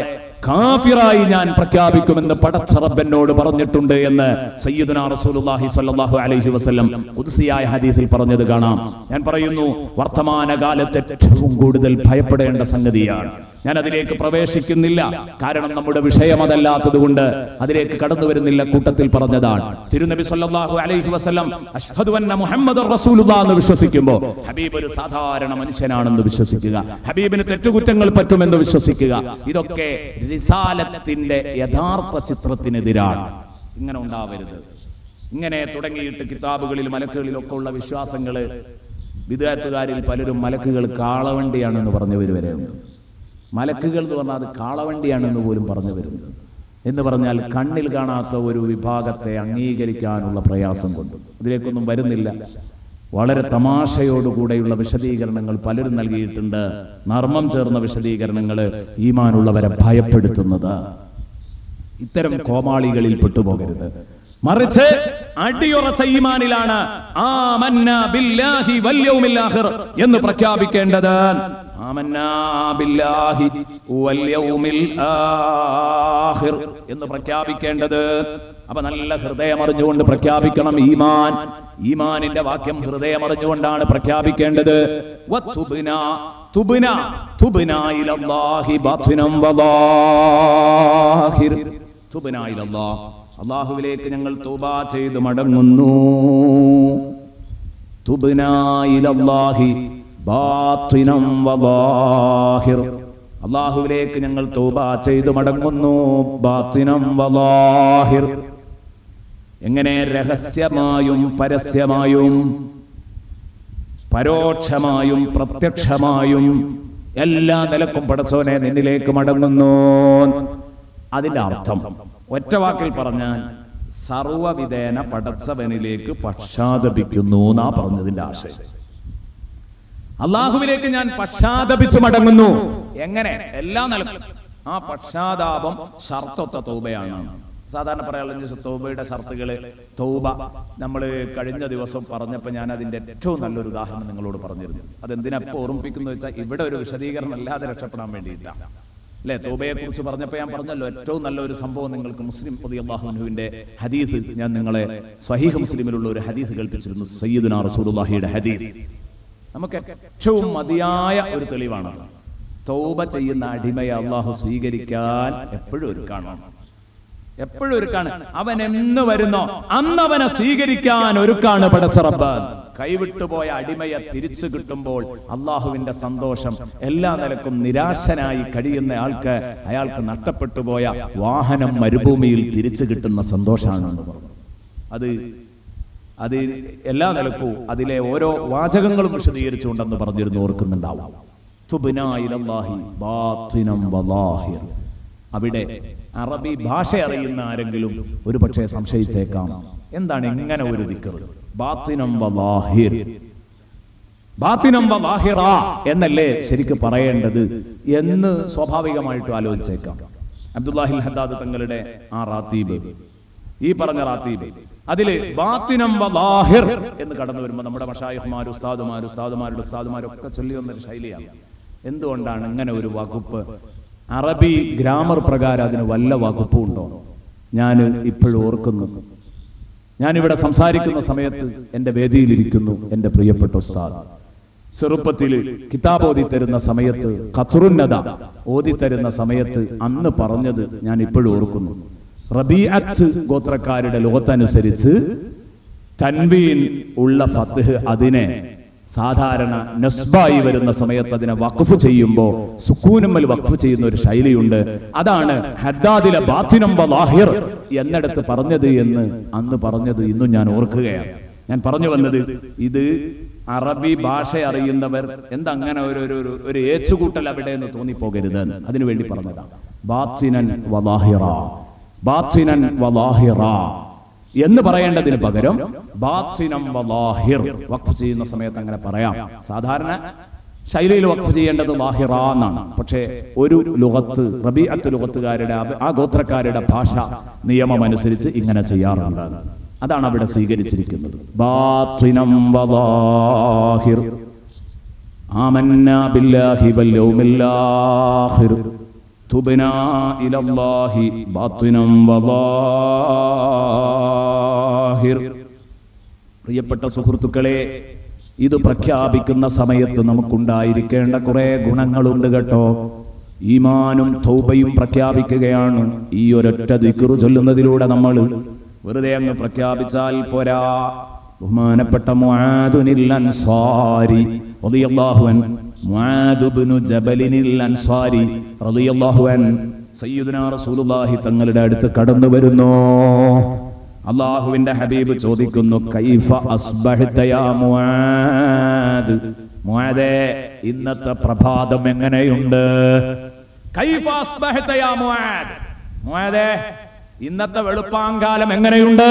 കാഫിറായി ഞാൻ പ്രഖ്യാപിക്കുമെന്ന് പടച്ച റബ്ബനോട് പറഞ്ഞിട്ടുണ്ട് എന്ന് സയ്യിദുനാ റസൂലുള്ളാഹി സ്വല്ലല്ലാഹു അലൈഹി വസല്ലം ഖുദ്സിയായ ഹദീസിൽ പറഞ്ഞത് കാണാം. ഞാൻ പറയുന്നു, വർത്തമാനകാലത്ത് ഏറ്റവും കൂടുതൽ ഭയപ്പെടേണ്ട സംഗതിയാണ്. ഞാൻ അതിലേക്ക് പ്രവേശിക്കുന്നില്ല, കാരണം നമ്മുടെ വിഷയം അതല്ലാത്തത് കൊണ്ട് അതിലേക്ക് കടന്നു വരുന്നില്ല. കൂട്ടത്തിൽ പറഞ്ഞതാണ് തിരുനബി സല്ലല്ലാഹു അലൈഹി വസല്ലം അഷ്ഹദു അന്ന മുഹമ്മദുർ റസൂലുള്ളാഹ് എന്ന് വിശ്വസിക്കുമ്പോൾ ഹബീബ് ഒരു സാധാരണ മനുഷ്യനാണെന്ന് വിശ്വസിക്കുക, ഹബീബിന് തെറ്റുകുറ്റങ്ങൾ പറ്റുമെന്ന് വിശ്വസിക്കുക. ഇതൊക്കെ റിസാലത്തിന്റെ യഥാർത്ഥ ചിത്രത്തിനെതിരാണ്. ഇങ്ങനെ ഉണ്ടാവരുത്. ഇങ്ങനെ തുടങ്ങിയിട്ട് കിതാബുകളിൽ മലക്കുകളിലൊക്കെ ഉള്ള വിശ്വാസങ്ങള് ബിദ്അത്തുകാരിൽ പലരും മലക്കുകൾ കാളവണ്ടിയാണെന്ന് പറഞ്ഞവർ വരെയുണ്ട്. മലക്കുകൾ എന്ന് പറഞ്ഞാൽ അത് കാളവണ്ടിയാണെന്ന് പോലും പറഞ്ഞു വരുന്നത്. എന്ന് പറഞ്ഞാൽ കണ്ണിൽ കാണാത്ത ഒരു വിഭാഗത്തെ അംഗീകരിക്കാനുള്ള പ്രയാസം കൊണ്ട്. ഇതിലേക്കൊന്നും വരുന്നില്ല. വളരെ തമാശയോടുകൂടെയുള്ള വിശദീകരണങ്ങൾ പലരും നൽകിയിട്ടുണ്ട്. നർമ്മം ചേർന്ന വിശദീകരണങ്ങൾ ഈമാനുള്ളവരെ ഭയപ്പെടുത്തുന്നത്. ഇത്തരം കോമാളികളിൽ പെട്ടുപോകരുത്. മറിച്ച് അടിയുറച്ച ഈമാനിലാണ് ആമന്ന ബില്ലാഹി വൽ യൗമിൽ ആഖിർ എന്ന് പ്രഖ്യാപിക്കേണ്ടത്. ആമന്നാ ബില്ലാഹി വൽ യൗമിൽ ആഖിർ എന്ന് പ്രഖ്യാപിക്കേണ്ടത്. അപ്പൊ നല്ല ഹൃദയമറിഞ്ഞുകൊണ്ട് പ്രഖ്യാപിക്കണം. ഈമാനിന്റെ വാക്യം ഹൃദയമറിഞ്ഞുകൊണ്ടാണ് പ്രഖ്യാപിക്കേണ്ടത്. തുബ്നാ ഇലല്ലാഹി ബാത്തിനം വദാഹിർ. തുബ്നാ ഇലല്ലാഹ്, അല്ലാഹുവിലേക്ക് ഞങ്ങൾ തൗബ ചെയ്ത് മടങ്ങുന്നു. തുബ്നാ ഇലല്ലാഹി ബാത്തിനം വദാഹിർ, അല്ലാഹുവിലേക്ക് ഞങ്ങൾ തൗബ ചെയ്ത് മടങ്ങുന്നു. ബാത്തിനം വദാഹിർ, എങ്ങനെ? രഹസ്യമായും പരസ്യമായും, പരോക്ഷമായും പ്രത്യക്ഷമായും എല്ലാ നിലക്കും പടച്ചോനെ നിന്നിലേക്ക് മടങ്ങുന്നു. അതിന്റെ അർത്ഥം ഒറ്റ വാക്കിൽ പറഞ്ഞാൽ സർവവിധേന പടച്ചവനിലേക്ക് പശ്ചാത്തപിക്കുന്നു എന്നാ പറഞ്ഞതിന്റെ ആശയം. അള്ളാഹുവിലേക്ക് ഞാൻ പശ്ചാത്തപിച്ചു മടങ്ങുന്നു. എങ്ങനെ? എല്ലാ നിലക്കും. ആ പശ്ചാത്താപം ഷർത്തൊത്ത തൗബയാണ്. സാധാരണ പറയാനുള്ള തൗബയുടെ ഷർത്തുകള്. തൗബ നമ്മൾ കഴിഞ്ഞ ദിവസം പറഞ്ഞപ്പോൾ ഞാൻ അതിന്റെ ഏറ്റവും നല്ലൊരു ഉദാഹരണം നിങ്ങളോട് പറഞ്ഞിരുന്നു. അതെന്തിനപ്പോ ഓർമ്മിപ്പിക്കുന്നു വെച്ചാൽ ഇവിടെ ഒരു വിശദീകരണം അല്ലാതെ രക്ഷപ്പെടാൻ വേണ്ടിയിട്ടാണ് അല്ലെ. തൗബയെ കുറിച്ച് പറഞ്ഞപ്പോൾ ഞാൻ പറഞ്ഞല്ലോ, ഏറ്റവും നല്ലൊരു സംഭവം നിങ്ങൾക്ക് മുസ്ലിം റളിയല്ലാഹു അൻഹുവിന്റെ ഹദീസ് ഞാൻ നിങ്ങളെ സ്വഹീഹ് മുസ്ലിമിലുള്ള ഒരു ഹദീസ് കേൾപ്പിച്ചിരുന്നു. സയ്യിദുനാ റസൂലുള്ളാഹിയുടെ ഹദീസ് നമുക്ക് ഏറ്റവും മതിയായ ഒരു തെളിവാണ്. തൗബ ചെയ്യുന്ന അടിമയെ അള്ളാഹു സ്വീകരിക്കാൻ എപ്പോഴും ഒരുക്കാണ്. എപ്പോഴും ഒരുക്കാണ്. അവൻ എന്ന് വരുന്നോ അന്ന് അവനെ സ്വീകരിക്കാൻ ഒരുക്കാണ് പടച്ച റബ്ബ്. കൈവിട്ടുപോയ അടിമയെ തിരിച്ചു കിട്ടുമ്പോൾ അള്ളാഹുവിന്റെ സന്തോഷം എല്ലാ നിലക്കും. നിരാശനായി കഴിയുന്ന ആൾക്ക് അയാൾക്ക് നഷ്ടപ്പെട്ടു പോയ വാഹനം മരുഭൂമിയിൽ തിരിച്ചു കിട്ടുന്ന സന്തോഷമാണെന്ന് പറഞ്ഞു. അത് എല്ലാ നിലക്കും അതിലെ ഓരോ വാചകങ്ങളും വിശദീകരിച്ചുകൊണ്ടെന്ന് പറഞ്ഞിരുന്നു, ഓർക്കുന്നുണ്ടാവും. തുബ്നാ ഇലല്ലാഹി ബാത്തിനം വദാഹിർ. അവിടെ അറബി ഭാഷ അറിയുന്ന ആരെങ്കിലും ഒരു പക്ഷേ സംശയിച്ചേക്കാം, എന്താണ് ഇങ്ങനെ ഒരു ദിക്ർ ബാത്തിനം വദാഹിർ, ബാത്തിനം വദാഹിറ എന്നല്ലേ ശരിക്ക് പറയേണ്ടത് എന്ന് സ്വാഭാവികമായിട്ടും ആലോചിച്ചേക്കാം. അബ്ദുല്ലാഹിൽ ഹദ്ദാദ് തങ്ങളുടെ ആ റാത്തീബ്, ഈ പറഞ്ഞ റാത്തീബ്, അതില് ബാത്തിനം വദാഹിർ എന്ന് കടന്നു വരുമ്പോൾ നമ്മുടെ മശായിഖ്മാരും ഉസ്താദുമാരുടെ ഉസ്താദുമാരൊക്കെ ചൊല്ലി വന്നൊരു ശൈലിയാണ്. എന്തുകൊണ്ടാണ് ഇങ്ങനെ ഒരു വകുപ്പ്? അറബി ഗ്രാമർ പ്രകാരം അതിന് വല്ല വകുപ്പും ഉണ്ടോ? ഞാൻ ഇപ്പോഴും ഓർക്കുന്നു, ഞാനിവിടെ സംസാരിക്കുന്ന സമയത്ത് എൻ്റെ വേദിയിലിരിക്കുന്നു എൻ്റെ പ്രിയപ്പെട്ട ഉസ്താദ്. ചെറുപ്പത്തിൽ കിതാബ് ഓതിത്തരുന്ന സമയത്ത്, ഖത്റുന്നദ ഓതിത്തരുന്ന സമയത്ത് അന്ന് പറഞ്ഞത് ഞാൻ ഇപ്പോഴും ഓർക്കുന്നു. റബീഅത്ത് ഗോത്രക്കാരുടെ ലോകത്തനുസരിച്ച് തൻവീൻ ഉള്ള ഫത്ഹ് അതിനെ സാധാരണ നസ്ബായി വരുന്ന സമയത്ത് അതിനെ വഖഫ് ചെയ്യുമ്പോൾ സുക്കൂനുമ്മൽ വഖഫ് ചെയ്യുന്ന ഒരു ശൈലിയുണ്ട്. അതാണ് ഹദ്ദാദിലെ ബാത്തിനം വദാഹിർ എന്നിടത്ത് പറഞ്ഞത് എന്ന് അന്ന് പറഞ്ഞത് ഇന്നും ഞാൻ ഓർക്കുകയാണ്. ഞാൻ പറഞ്ഞു വന്നത്, ഇത് അറബി ഭാഷ അറിയുന്നവർ എന്തങ്ങനെ ഒരു ഏച്ചുകൂട്ടൽ അവിടെ എന്ന് തോന്നിപ്പോകരുത്, അതിനുവേണ്ടി പറഞ്ഞതാണ്. ബാത്തിനൻ വദാഹിറ, ബാത്തിനൻ വദാഹിറ എന്ന് പറയേണ്ടതിന് പകരം ബാത്തിനം വദാഹിർ വഖഫ് ചെയ്യുന്ന സമയത്ത് അങ്ങനെ പറയാം. സാധാരണ ശൈലിയിൽ വഖഫ് ചെയ്യേണ്ടത് ലാഹിറ എന്നാണ്. പക്ഷേ ഒരു ലുഗത്ത്, റബീഅത്ത് ലുഗത്തുകാരുടെ ആ ഗോത്രക്കാരുടെ ഭാഷ നിയമം അനുസരിച്ച് ഇങ്ങനെ ചെയ്യാറുണ്ട്. അതാണ് അവിടെ സ്വീകരിച്ചിരിക്കുന്നത്. ബാത്തിനം വദാഹിർ ആമന്നാ ബില്ലാഹി വൽ യൗമിൽ ആഖിർ തുബ്നാ ഇലല്ലാഹി ബാത്തിനം വദാഹിർ. പ്രിയപ്പെട്ട സുഹൃത്തുക്കളെ, ഇത് പ്രഖ്യാപിക്കുന്ന സമയത്ത് നമുക്കുണ്ടായിരിക്കേണ്ട കുറെ ഗുണങ്ങളുണ്ട് കേട്ടോ. ഈമാനും തൗബയും പ്രഖ്യാപിക്കുകയാണ്. ഈ ഒരൊറ്റ ദിക്ർ ചൊല്ലുന്നതിലൂടെ നമ്മൾ വെറുതെ അങ്ങ് പ്രഖ്യാപിച്ചാൽ പോരാ. ബഹുമാനപ്പെട്ട മുആദുനിൽ അൻസാരി റളിയല്ലാഹു അൻഹു, മുആദ് ഇബ്നു ജബലിനിൽ അൻസാരി റളിയല്ലാഹു അൻഹു സയ്യിദുനാ റസൂലുള്ളാഹി തങ്ങളുടെ അടുത്ത് കടന്നു വരുന്നു. അല്ലാഹുവിന്റെ ഹബീബ് ചോദിക്കുന്നു, കൈഫ അസ്ബഹത യാ മുആദ്, മുആദേ ഇന്നത്തെ പ്രഭാതം എങ്ങനെയുണ്ട്? കൈഫ അസ്ബഹത യാ മുആദ്, മുആദേ ഇന്നത്തെ വെളുപ്പാങ്കാലം എങ്ങനെയുണ്ട്?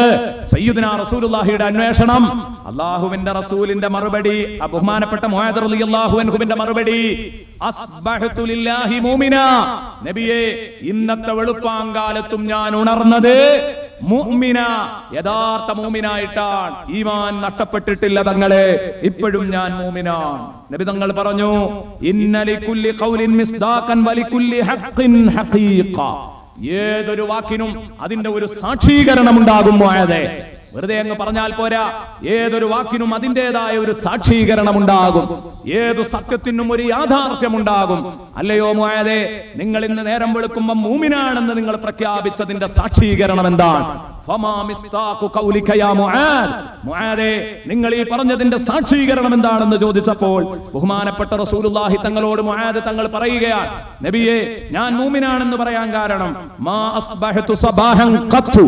സയ്യിദുനാ റസൂലുള്ളാഹിയുടെ അന്വേഷണം, അല്ലാഹുവിന്റെ റസൂലിന്റെ മറുപടി, ബഹുമാനപ്പെട്ട മുആദ് റളിയല്ലാഹു അൻഹുവിന്റെ മറുപടി, അസ്ബഹതു ലില്ലാഹി മുഅ്മിനാ, നബിയേ ഇന്നത്തെ വെളുപ്പാങ്കാലത്തും ഞാൻ ഉണർന്നത് മുഅ്മിന, യഥാർത്ഥ മുഅ്മിനായിട്ടാണ്. ഈമാൻ നഷ്ടപ്പെട്ടിട്ടില്ല തങ്ങളെ, ഇപ്പോഴും ഞാൻ മുഅ്മിനാണ്. നബി തങ്ങൾ പറഞ്ഞു, ഇന്ന ലികുല്ലി ഖൗലിൻ മിസ്ദാഖൻ വലികുല്ലി ഹഖ്ഖിൻ ഹഖീഖ. ഏതൊരു വാക്കിനും അതിന്റെ ഒരു സാക്ഷീകരണം ഉണ്ടാകും മുആദേ. വെറുതെ അങ്ങ് പറഞ്ഞാൽ പോരാ, ഏതൊരു വാക്കിനും അതിൻ്റെതായ ഒരു സാക്ഷീകരണം ഉണ്ടാകും, ഏതു സത്യത്തിനും ഒരു യാഥാർത്ഥ്യം ഉണ്ടാകും. അല്ലയോ മുആദേ, നിങ്ങൾ ഇന്ന് നേരം വെളുക്കുമ്പോൾ മൂമിനാണെന്ന് നിങ്ങൾ പ്രഖ്യാപിച്ചതിന്റെ സാക്ഷീകരണം എന്താണ്? ഫമാ മിസ്താഖു ഖൗലിക യാ മുആദ്. മുആദേ, നിങ്ങൾ ഈ പറഞ്ഞതിന്റെ സാക്ഷീകരണം എന്താണെന്ന് ചോദിച്ചപ്പോൾ ബഹുമാനപ്പെട്ട റസൂലുള്ളാഹി തങ്ങളോട് മുആദ് തങ്ങൾ പറയുകയാണ്, നബിയേ, ഞാൻ മൂമിനാണെന്ന് പറയാൻ കാരണം മാ അസ്ബഹതു സബാഹൻ ഖത്തു,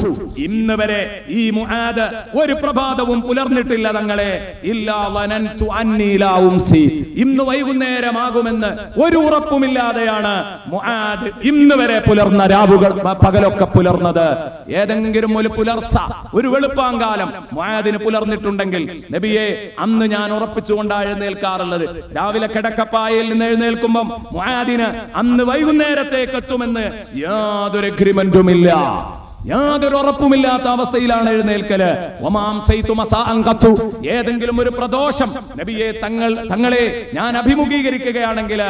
ഇന്ന് വരെ ഈ മുആദ് ഒരു പ്രഭാതവും പുലർന്നിട്ടില്ല തങ്ങളെ, ഇല്ലാ വനൻതു അന്നി ലാ ഉംസി, ഇന്ന് വൈകുന്നേരമാകുമെന്ന് ഒരു ഉറപ്പുമില്ലാതെയാണ് മുആദ് ഇന്ന് വരെ പുലർന്ന രാവുകൾ പകലൊക്കെ പുലർന്നത്. ഏതെങ്കിലും ഒരു പുലർച്ച, ഒരു വെളുപ്പാങ്കാലം മുആദിന് പുലർന്നിട്ടുണ്ടെങ്കിൽ നബിയെ, അന്ന് ഞാൻ ഉറപ്പിച്ചുകൊണ്ടാണ് എഴുന്നേൽക്കാറുള്ളത്. രാവിലെ കിടക്കപ്പായയിൽ നിന്ന് എഴുന്നേൽക്കുമ്പം മുആദിന് അന്ന് വൈകുന്നേരത്തേക്ക് എത്തുമെന്ന് യാതൊരു എഗ്രിമെന്റുമില്ല, യാതൊരു ഉറപ്പുമില്ലാത്ത അവസ്ഥയിലാണ് എഴുന്നേൽക്കല്. ഏതെങ്കിലും ഒരു പ്രദോഷം നബിയെ തങ്ങളെ ഞാൻ അഭിമുഖീകരിക്കുകയാണെങ്കിൽ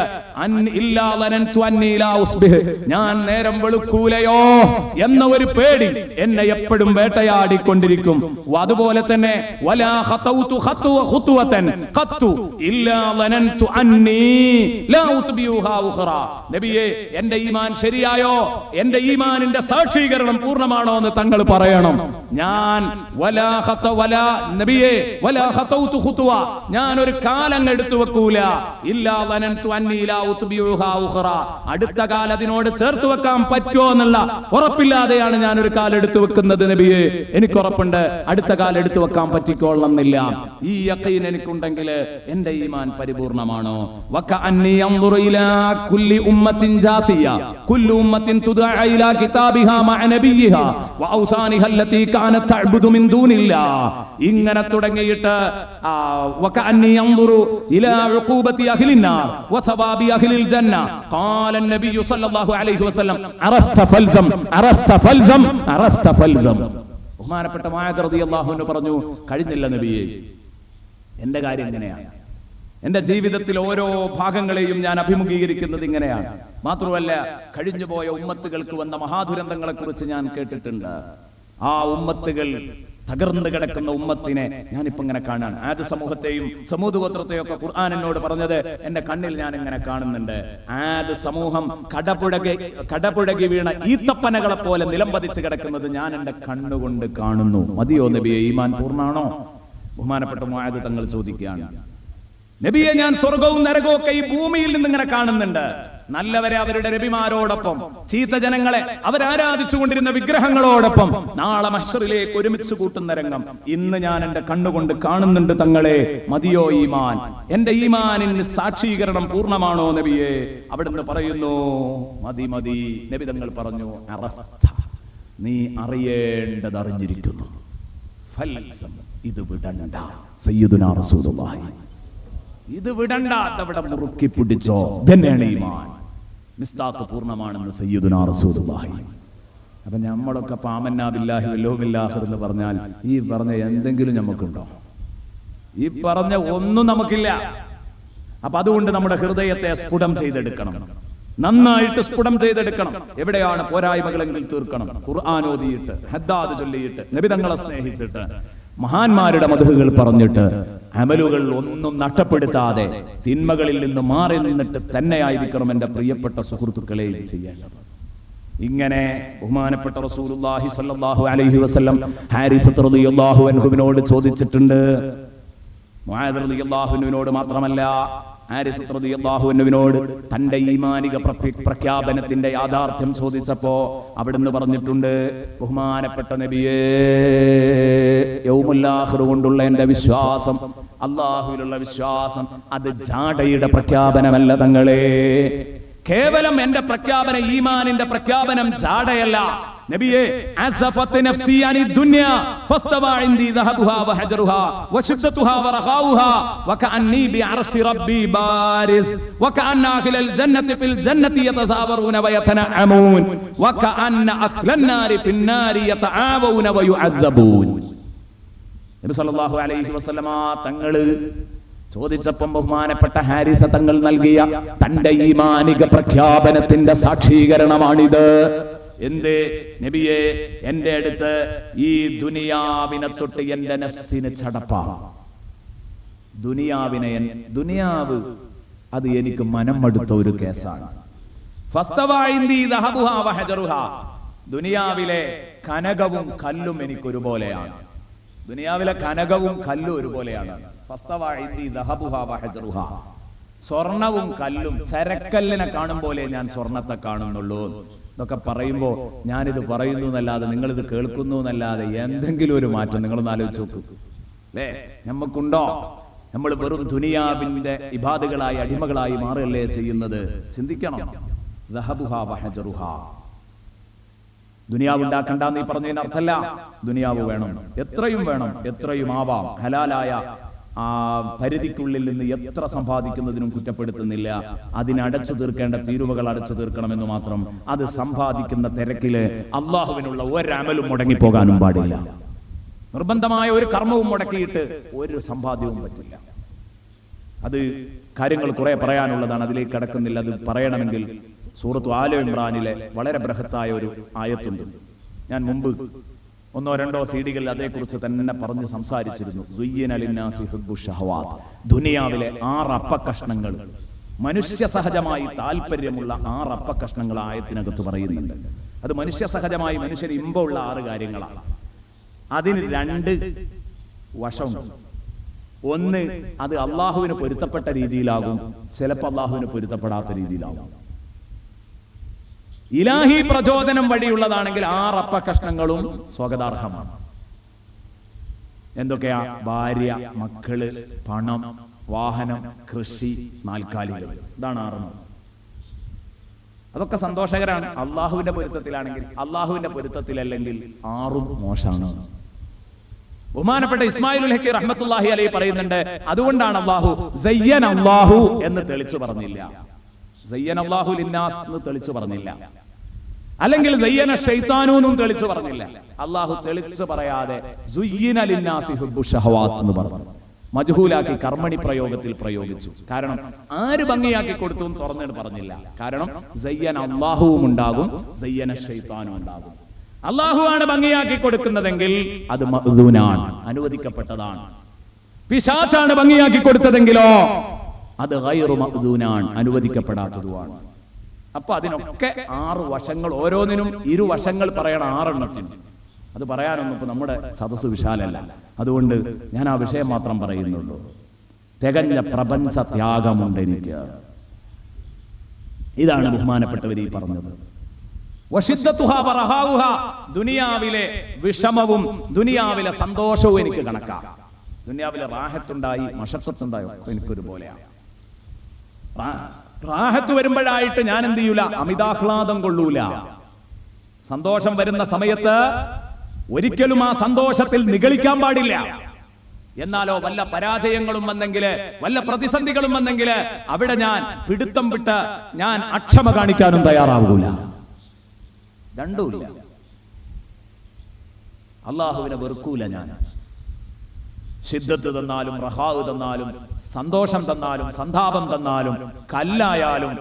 ഞാൻ നേരം വെളുക്കൂലയോ എന്ന ഒരു പേടി എന്നെ എപ്പോഴും വേട്ടയാടിക്കൊണ്ടിരിക്കും. അതുപോലെ തന്നെ നബിയെ, എന്റെ ഈമാൻ ശരിയായോ, എന്റെ ഈമാനിന്റെ സാക്ഷീകരണം പൂർണ്ണമാണോ എന്ന് തങ്ങൾ പറയണം. ഞാൻ ഞാൻ ഒരു കാലം എടുത്തു വെക്കൂല, അടുത്ത കാലം അതിനോട് ചേർത്ത് വെക്കാൻ പറ്റുമോ എന്നുള്ള ഉറപ്പില്ലാതെയാണ് ഞാൻ ഒരു കാലം എടുത്തു വെക്കുന്നത്. നബിയെ, എനിക്ക് ഉറപ്പുണ്ട് അടുത്ത കാലം എടുത്തു വെക്കാൻ പറ്റിക്കൊള്ളുന്നില്ല. ഈ യഖീൻ എനിക്കുണ്ടെങ്കിൽ എന്റെ ഈമാൻ പരിപൂർണമാണോ? വകഅന്നി അൻദുറു ഇലാ കുല്ലി ഉമ്മത്തിൻ ജാതിയ കുല്ലു ഉമ്മത്തിൻ തുദഅ ഇലാ കിതാബിഹാ മഅ നബിയിഹാ വഔസാനിഹാ അല്ലതി കാനത് തഅബുദു മിൻ ദൂനില്ലാഹ്. ഇങ്ങനെ തുടങ്ങിയിട്ട് വകഅന്നി അൻദുറു ഇലാ ഉഖൂബതി അഹ്ലിന്നാർ വസവാബി അഹ്ലിൽ ജന്ന ഖാല നബി സല്ലല്ലാഹു അലൈഹി വസല്ലം അറഫ്ത ഫൽസം അറഫ്ത ഫൽസം അറഫ്ത ഫൽസം. ബഹുമാനപ്പെട്ട മുആദ് റളിയല്ലാഹു അൻഹു പറഞ്ഞു, കഴിഞ്ഞില്ല നബിയേ, എന്റെ കാര്യം ഇങ്ങനെയാണ്. എന്റെ ജീവിതത്തിൽ ഓരോ ഭാഗങ്ങളെയും ഞാൻ അഭിമുഖീകരിക്കുന്നത് ഇങ്ങനെയാണ്. മാത്രമല്ല, കഴിഞ്ഞുപോയ ഉമ്മത്തുകൾക്ക് വന്ന മഹാദുരന്തങ്ങളെ കുറിച്ച് ഞാൻ കേട്ടിട്ടുണ്ട്. ആ ഉമ്മത്തുകൾ, തകർന്നു കിടക്കുന്ന ഉമ്മത്തിനെ ഞാനിപ്പോ ഇങ്ങനെ കാണാൻ, ആദ് സമൂഹത്തെയും സമൂദ് ഗോത്രത്തെയും ഒക്കെ ഖുർആൻ എന്നോട് പറഞ്ഞത് എന്റെ കണ്ണിൽ ഞാൻ ഇങ്ങനെ കാണുന്നുണ്ട്. ആദ് സമൂഹം കടപുഴകി വീണ ഈത്തപ്പനകളെ പോലെ നിലംപതിച്ച് കിടക്കുന്നത് ഞാൻ എന്റെ കണ്ണുകൊണ്ട് കാണുന്നു. മതിയോ നബിയെ, ഈമാൻ പൂർണ്ണാണോ? ബഹുമാനപ്പെട്ട മുആദ് തങ്ങൾ ചോദിക്കുകയാണ്, നബിയെ, ഞാൻ സ്വർഗവും നരകവും ഒക്കെ ഈ ഭൂമിയിൽ നിന്ന് ഇങ്ങനെ കാണുന്നുണ്ട്. നല്ലവരെ അവരുടെ നബിമാരോടൊപ്പം, ചീത്ത ജനങ്ങളെ അവരാരാധിച്ചുകൊണ്ടിരുന്ന വിഗ്രഹങ്ങളോടൊപ്പം നാളെ മഹ്ശറിലേക്ക് ഒരുമിച്ച് കൂട്ടുന്ന രംഗം ഇന്ന് ഞാൻ എന്റെ കണ്ണുകൊണ്ട് കാണുന്നുണ്ട് തങ്ങളെ. മതിയോ ഈമാൻ? എന്റെ ഈമാനിന് സാക്ഷീകരണം പൂർണ്ണമാണോ നബിയെ? അവിടുന്ന് പറയുന്നു, മതി മതി. നബി തങ്ങൾ പറഞ്ഞു, അറഫ്ത, നീ അറിയേണ്ടത് അറിഞ്ഞിരിക്കുന്നു. ഫൽസം, ഇത് വിടണ്ട. സയ്യിദുനാ റസൂലുള്ളാഹി, ഇത് വിടണ്ട, അതവിടെ മുറുക്കി പിടിച്ചോ. ഇതന്നെയാണ് ഈമാൻ. മിസ്താഖ് പൂർണ്ണമാണെന്ന് സയ്യിദുനാ റസൂലുള്ളാഹി. അപ്പൊ നമ്മളൊക്കെ ആമന്നാ ബില്ലാഹി വൽ യൗമിൽ ആഖിർ എന്ന് പറഞ്ഞാൽ ഈ പറഞ്ഞ എന്തെങ്കിലും നമുക്കുണ്ടോ? ഈ പറഞ്ഞ ഒന്നും നമുക്കില്ല. അപ്പൊ അതുകൊണ്ട് നമ്മുടെ ഹൃദയത്തെ സ്ഫുടം ചെയ്തെടുക്കണം, നന്നായിട്ട് സ്ഫുടം ചെയ്തെടുക്കണം. എവിടെയാണ് പോരായ്മകളെങ്കിൽ തീർക്കണം. ഖുർആൻ ഓതിയിട്ട്, ഹദ്ദാദ് ചൊല്ലിയിട്ട്, നബി തങ്ങളെ സ്നേഹിച്ചിട്ട്, മഹാന്മാരുടെ മദ്ഹുകൾ പറഞ്ഞിട്ട്, അമലുകൾ ഒന്നും നഷ്ടപ്പെടുത്താതെ തിന്മകളിൽ നിന്ന് മാറി നിന്നിട്ട് തന്നെയായിരിക്കണം എന്റെ പ്രിയപ്പെട്ട സുഹൃത്തുക്കളെ ചെയ്യേണ്ടത്. ഇങ്ങനെ ബഹുമാനപ്പെട്ട റസൂലുള്ളാഹി സ്വല്ലല്ലാഹു അലൈഹി വസല്ലം ഹാരിസ റളിയല്ലാഹു അൻഹുവിനോട് ചോദിച്ചിട്ടുണ്ട്. മുആദ് റളിയല്ലാഹു അൻഹുവിനോട് മാത്രമല്ല, ഹാരിസ റളിയല്ലാഹു അൻഹുവിനോട് തന്റെ ഈമാനിക പ്രഖ്യാപനത്തിന്റെ യാഥാർത്ഥ്യം ചോദിച്ചപ്പോ അവിടുന്ന് പറഞ്ഞിട്ടുണ്ട്, ബഹുമാനപ്പെട്ട നബിയേ, യൗമുൽ ആഖിർ കൊണ്ടുള്ള എന്റെ വിശ്വാസം, അല്ലാഹുവിലുള്ള വിശ്വാസം, അത് ജാടയുടെ പ്രഖ്യാപനമല്ല തങ്ങളെ. കേവലം എന്റെ പ്രഖ്യാപനം, ഈമാനിന്റെ പ്രഖ്യാപനം ജാടയല്ല. നബിയേ അസഫത് നഫ്സി അനി ദുനിയ ഫസ്തവ ഇൻദി ദഹബുഹാ വഹജറുഹാ വശിദ്ദതുഹാ വറഖാഉഹാ വകഅന്നി ബിഅർശി റബ്ബി ബാരിസ് വകഅന്ന അഹ്ലൽ ജന്നതി ഫിൽ ജന്നതി യതസാവറൂന വയതനഅമൂൻ വകഅന്ന അഹ്ലൻ നാരി ഫിൻ നാരി യതആവൂന വയുഅദ്ദബൂൻ. നബി സല്ലല്ലാഹു അലൈഹി വസല്ലമ തങ്ങൾ ചോദിച്ചപ്പം ബഹുമാനപ്പെട്ട ഹാരിസ തങ്ങൾ നൽകിയ തന്റെ ഈമാനിക പ്രഖ്യാപനത്തിന്റെ സാക്ഷീകരണമാണിത്. എന്തേ നബിയെ, എന്റെ അടുത്ത് ഈ ദുനിയാവിനെ തൊട്ട് എന്റെ നഫ്സിന് ചടപ്പാ. ദുനിയാവ് അത് എനിക്ക് മനം മടുത്ത ഒരു കേസാണ്. ദുനിയാവിലെ കനകവും കല്ലും എനിക്കൊരുപോലെയാണ്. ദുനിയാവിലെ കനകവും കല്ലും ഒരുപോലെയാണ്. സ്വർണവും കല്ലും ചരക്കല്ലിനെ കാണും പോലെ ഞാൻ സ്വർണത്തെ കാണുന്നുള്ളൂ. ഇതൊക്കെ പറയുമ്പോ ഞാനിത് പറയുന്നു എന്നല്ലാതെ നിങ്ങളിത് കേൾക്കുന്നു എന്നല്ലാതെ എന്തെങ്കിലും ഒരു മാറ്റം നിങ്ങളൊന്ന് ആലോചിച്ച് നോക്കൂ അല്ലേ? നമുക്കുണ്ടോ? നമ്മൾ വെറും ദുനിയാവിന്റെ ഇബാദുകളായി അടിമകളായി മാറുകയല്ലേ ചെയ്യുന്നത്? ചിന്തിക്കണം. ദുനിയാവ് ഉണ്ടാക്കണ്ടെന്ന് ഈ പറഞ്ഞതിന് അർത്ഥമല്ല. ദുനിയാവ് വേണം, എത്രയും വേണം, എത്രയും ആവാം. ഹലാലായ ആ പരിധിക്കുള്ളിൽ നിന്ന് എത്ര സമ്പാദിക്കുന്നതിനും കുറ്റപ്പെടുത്തുന്നില്ല. അതിനടച്ചു തീർക്കേണ്ട തീരുവകൾ അടച്ചു തീർക്കണമെന്ന് മാത്രം. അത് സമ്പാദിക്കുന്ന തിരക്കില് അള്ളാഹുവിനുള്ള ഒരമലും മുടങ്ങിപ്പോകാനും പാടില്ല. നിർബന്ധമായ ഒരു കർമ്മവും മുടക്കിയിട്ട് ഒരു സമ്പാദ്യവും പറ്റില്ല. അത് കാര്യങ്ങൾ കുറെ പറയാനുള്ളതാണ്, അതിലേക്ക് കടക്കുന്നില്ല. അത് പറയണമെങ്കിൽ സൂറത്ത് ആല ഇമ്രാനിലെ വളരെ ബൃഹത്തായ ഒരു ആയത്തുണ്ട്. ഞാൻ മുമ്പ് 1-2 സീഡികളിൽ അതേക്കുറിച്ച് തന്നെ പറഞ്ഞ് സംസാരിച്ചിരുന്നു. ദുനിയാവിലെ 6 അപ്പക്കഷ്ണങ്ങൾ, മനുഷ്യ സഹജമായി താല്പര്യമുള്ള 6 അപ്പക്കഷ്ണങ്ങൾ ആയത്തിനകത്ത് പറയുന്നുണ്ട്. അത് മനുഷ്യ സഹജമായി മനുഷ്യന് ഇമ്പമുള്ള 6 കാര്യങ്ങളാണ്. അതിന് 2 വശമുണ്ട്. ഒന്ന്, അത് അള്ളാഹുവിന് പൊരുത്തപ്പെട്ട രീതിയിലാകും, ചിലപ്പോൾ അള്ളാഹുവിന് പൊരുത്തപ്പെടാത്ത രീതിയിലാകും. ഇലാഹി പ്രചോദനം വഴിയുള്ളതാണെങ്കിൽ 6 അപ്പക്കഷ്ണങ്ങളും സ്വാഗതാർഹമാണ്. എന്തൊക്കെയാ? ഭാര്യ, മക്കള്, പണം, വാഹനം, കൃഷി, നാൽക്കാലികൾ. ഇതാണ് 6. അതൊക്കെ സന്തോഷകരാണ് അള്ളാഹുവിന്റെ പൊരുത്തത്തിലാണെങ്കിൽ. അള്ളാഹുവിന്റെ പൊരുത്തത്തിലല്ലെങ്കിൽ 6 മോശമാണ്. ബഹുമാനപ്പെട്ട ഇസ്മായിലുൽ ഹഖി റഹ്മത്തുള്ളാഹി അലൈഹി പറയുന്നുണ്ട്, അതുകൊണ്ടാണ് അല്ലാഹു എന്ന് തെളിച്ചു പറഞ്ഞില്ല, സയ്യനല്ലാഹു ലിന്നാസ് എന്ന് തെളിച്ചു പറഞ്ഞില്ല, അല്ലെങ്കിൽ സയ്യന ശൈത്താനു എന്നും തെളിച്ചു പറഞ്ഞില്ല. അല്ലാഹു തെളിച്ചു പറയാതെ സുയ്യിന ലിന്നാസി ഹുബ്ബു ശഹവാത്ത് എന്ന് പറഞ്ഞു. മജ്ഹൂലാക്കി കർമ്മണി പ്രയോഗത്തിൽ പ്രയോഗിച്ചു. കാരണം ആര് ഭംഗിയാക്കി കൊടുത്തു എന്ന് തുറന്നിട്ട് പറഞ്ഞില്ല. കാരണം സയ്യന അല്ലാഹുവും ഉണ്ടാകും, സയ്യന ശൈത്താനും ഉണ്ടാകും. അല്ലാഹു ആണ് ഭംഗിയാക്കി കൊടുക്കുന്നതെങ്കിൽ അത് മഅ്ദൂനാണ്, അനുവദിക്കപ്പെട്ടതാണ്. പിശാചാണ് ഭംഗിയാക്കി കൊടുത്തതെങ്കിലോ അത് ഗൈറു മഅ്ദൂനാണ്, അനുവദിക്കപ്പെടാത്തതുമാണ്. അപ്പൊ അതിനൊക്കെ 6 വശങ്ങൾ, ഓരോന്നിനും 2 വശങ്ങൾ പറയണം 6 എണ്ണത്തിന്. അത് പറയാനൊന്നും ഇപ്പൊ നമ്മുടെ സദസ്സ് വിശാലല്ല. അതുകൊണ്ട് ഞാൻ ആ വിഷയം മാത്രം പറയുന്നുള്ളൂ. തികഞ്ഞ പ്രപഞ്ച ത്യാഗമുണ്ട് എനിക്ക്. ഇതാണ് ബഹുമാനപ്പെട്ടവർ ഈ പറഞ്ഞത്. ദുനിയാവിലെ വിഷമവും ദുനിയാവിലെ സന്തോഷവും എനിക്ക് കണക്കാം. ദുനിയാവിലെ റാഹത്തുണ്ടായി മശഖത്തുണ്ടായോ എനിക്കൊരുപോലെയാണ്. റാഹത്ത് വരുമ്പോഴായിട്ട് ഞാൻ എന്ത് ചെയ്യൂല? അമിതാഹ്ലാദം കൊള്ളൂല. സന്തോഷം വരുന്ന സമയത്ത് ഒരിക്കലും ആ സന്തോഷത്തിൽ നിഗളിക്കാൻ പാടില്ല. എന്നാലോ വല്ല പരാജയങ്ങളും വന്നെങ്കില്, വല്ല പ്രതിസന്ധികളും വന്നെങ്കില് അവിടെ ഞാൻ പിടുത്തം വിട്ട് ഞാൻ അക്ഷമ കാണിക്കാനും തയ്യാറാവൂല. രണ്ടുമില്ല. അള്ളാഹുവിനെ വെറുക്കൂല ഞാൻ. ശിദ്ദത്ത് തന്നാലും റഹാവ് തന്നാലും സന്തോഷം തന്നാലും സന്താപം തന്നാലും കല്ലായാലും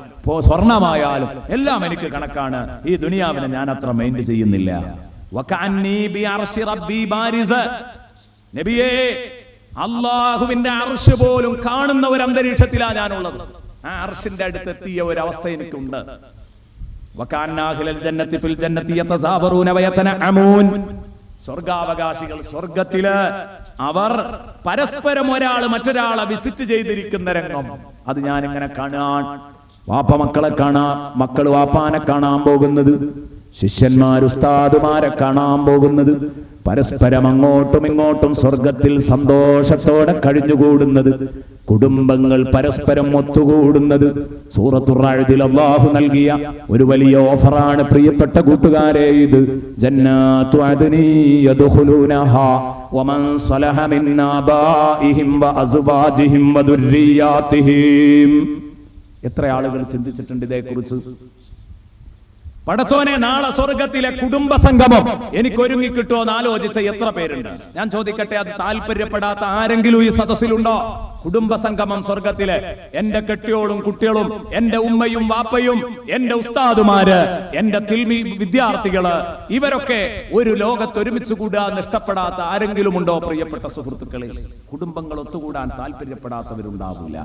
സ്വർണമായാലും എല്ലാം എനിക്ക് കണക്കാണ്. ഈ ദുനിയാവിനെ ഞാൻ അത്ര മൈൻഡ് ചെയ്യുന്നില്ല. നബിയേ, അള്ളാഹുവിന്റെ അർശ് പോലും കാണുന്ന ഒരു അന്തരീക്ഷത്തിലാണ് ഞാനുള്ളത്. ആ അർശിന്റെ അടുത്തെത്തിയ ഒരു അവസ്ഥ എനിക്കുണ്ട്. സ്വർഗാവകാശികൾ സ്വർഗത്തില് അവർ പരസ്പരം ഒരാൾ മറ്റൊരാളെ വിസിറ്റ് ചെയ്തിരിക്കുന്ന രംഗം അത് ഞാൻ ഇങ്ങനെ കാണാൻ. വാപ്പ മക്കളെ കാണാം, മക്കള് വാപ്പാനെ കാണാൻ പോകുന്നത്, ശിഷ്യന്മാർ ഉസ്താദുമാരെ കാണാൻ പോകുന്നത്, പരസ്പരം അങ്ങോട്ടും ഇങ്ങോട്ടും സ്വർഗത്തിൽ സന്തോഷത്തോടെ കഴിഞ്ഞുകൂടുന്നത്, കുടുംബങ്ങൾ പരസ്പരം ഒത്തുകൂടുന്നത്. സൂറത്തുർ റഅദിൽ അല്ലാഹു നൽകിയ ഒരു വലിയ ഓഫറാണ് പ്രിയപ്പെട്ട കൂട്ടുകാരെ ഇത്. ജന്നാത്തു അദ്നി യദ്ഖുലൂനഹാ വമൻ സലഹ മിൻ ആബാഇഹിം വഅസ്വാജിഹിം വദുർരിയാതിഹിം. എത്ര ആളുകൾ ചിന്തിച്ചിട്ടുണ്ട് ഇതേക്കുറിച്ച്? പടച്ചോനെ, നാളെ സ്വർഗത്തിലെ കുടുംബ സംഗമം എനിക്ക് ഒരുങ്ങി കിട്ടുമോ എന്ന് ആലോചിച്ച എത്ര പേരുണ്ട്? ഞാൻ ചോദിക്കട്ടെ, അത് താല്പര്യപ്പെടാത്ത ആരെങ്കിലും ഈ സദസ്സിലുണ്ടോ? കുടുംബ സംഗമം സ്വർഗത്തിലെ എന്റെ കെട്ടിയോളും കുട്ടികളും എന്റെ ഉമ്മയും വാപ്പയും എന്റെ ഉസ്താദുമാര് എന്റെ തിൽമി വിദ്യാർത്ഥികള് ഇവരൊക്കെ ഒരു ലോകത്ത് ഒരുമിച്ച് കൂടാൻ ഇഷ്ടപ്പെടാത്ത ആരെങ്കിലും ഉണ്ടോ? പ്രിയപ്പെട്ട സുഹൃത്തുക്കളെ, കുടുംബങ്ങൾ ഒത്തുകൂടാൻ താല്പര്യപ്പെടാത്തവരുണ്ടാവില്ല.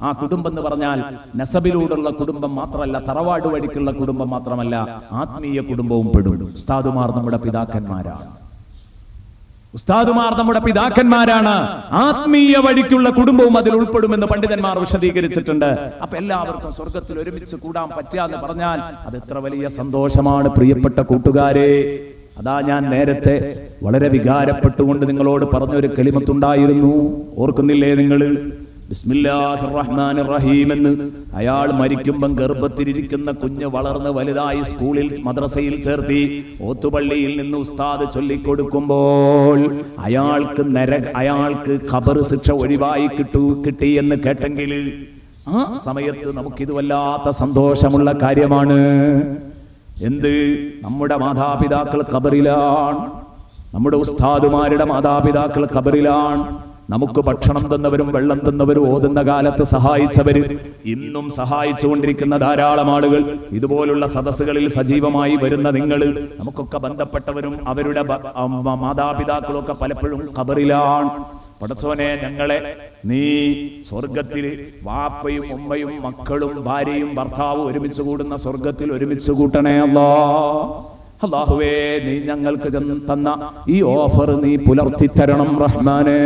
ആ കുടുംബം എന്ന് പറഞ്ഞാൽ നസബിലൂടെയുള്ള കുടുംബം മാത്രമല്ല, തറവാട് വഴിക്കുള്ള കുടുംബം മാത്രമല്ല, ആത്മീയ കുടുംബവും പെടും. ഉസ്താദുമാർ നമ്മുടെ പിതാക്കന്മാരാണ്. ഉസ്താദുമാർ നമ്മുടെ പിതാക്കന്മാരാണ്. ആത്മീയ വഴിക്കുള്ള കുടുംബവും അതിൽ ഉൾപ്പെടുമെന്ന് പണ്ഡിതന്മാർ വിശദീകരിച്ചിട്ടുണ്ട്. അപ്പൊ എല്ലാവർക്കും സ്വർഗത്തിൽ ഒരുമിച്ച് കൂടാൻ പറ്റാന്ന് പറഞ്ഞാൽ അത് എത്ര വലിയ സന്തോഷമാണ് പ്രിയപ്പെട്ട കൂട്ടുകാരെ. അതാ ഞാൻ നേരത്തെ വളരെ വികാരപ്പെട്ടുകൊണ്ട് നിങ്ങളോട് പറഞ്ഞൊരു കലിമത്തുണ്ടായിരുന്നു, ഓർക്കുന്നില്ലേ നിങ്ങൾ? ബിസ്മില്ലാഹിർ റഹ്മാനിർ റഹീം എന്ന്. അയാൾ മരിക്കുമ്പം ഗർഭത്തിലിരിക്കുന്ന കുഞ്ഞ് വളർന്ന് വലുതായി സ്കൂളിൽ മദ്രസയിൽ ചേർത്തി ഓത്തുപള്ളിയിൽ നിന്ന് ഉസ്താദ് ചൊല്ലിക്കൊടുക്കുമ്പോൾ അയാൾക്ക് ഖബർ ശിക്ഷ ഒഴിവായി കിട്ടി എന്ന് കേട്ടെങ്കിൽ ആ സമയത്ത് നമുക്കിത് വല്ലാത്ത സന്തോഷമുള്ള കാര്യമാണ്. എന്ത്? നമ്മുടെ മാതാപിതാക്കൾ ഖബറിലാണ്, നമ്മുടെ ഉസ്താദുമാരുടെ മാതാപിതാക്കൾ ഖബറിലാണ്. നമുക്ക് ഭക്ഷണം തന്നവരും വെള്ളം തന്നവരും ഓതുന്ന കാലത്ത് സഹായിച്ചവര് ഇന്നും സഹായിച്ചുകൊണ്ടിരിക്കുന്ന ധാരാളം ആളുകൾ, ഇതുപോലുള്ള സദസ്സുകളിൽ സജീവമായി വരുന്ന നിങ്ങൾ, നമുക്കൊക്കെ ബന്ധപ്പെട്ടവരും അവരുടെ മാതാപിതാക്കളും ഒക്കെ പലപ്പോഴും ഖബറിലാണ്. പടച്ചോനെ, ഞങ്ങളെ നീ സ്വർഗത്തിൽ വാപ്പയും ഉമ്മയും മക്കളും ഭാര്യയും ഭർത്താവും ഒരുമിച്ച് കൂടുന്ന സ്വർഗത്തിൽ ഒരുമിച്ച് കൂട്ടണേ അല്ലാഹ്. അല്ലാഹുവേ, നീ ഞങ്ങൾക്ക് തന്ന ഈ ഓഫർ നീ പുലർത്തി തരണം റഹ്മാനെ.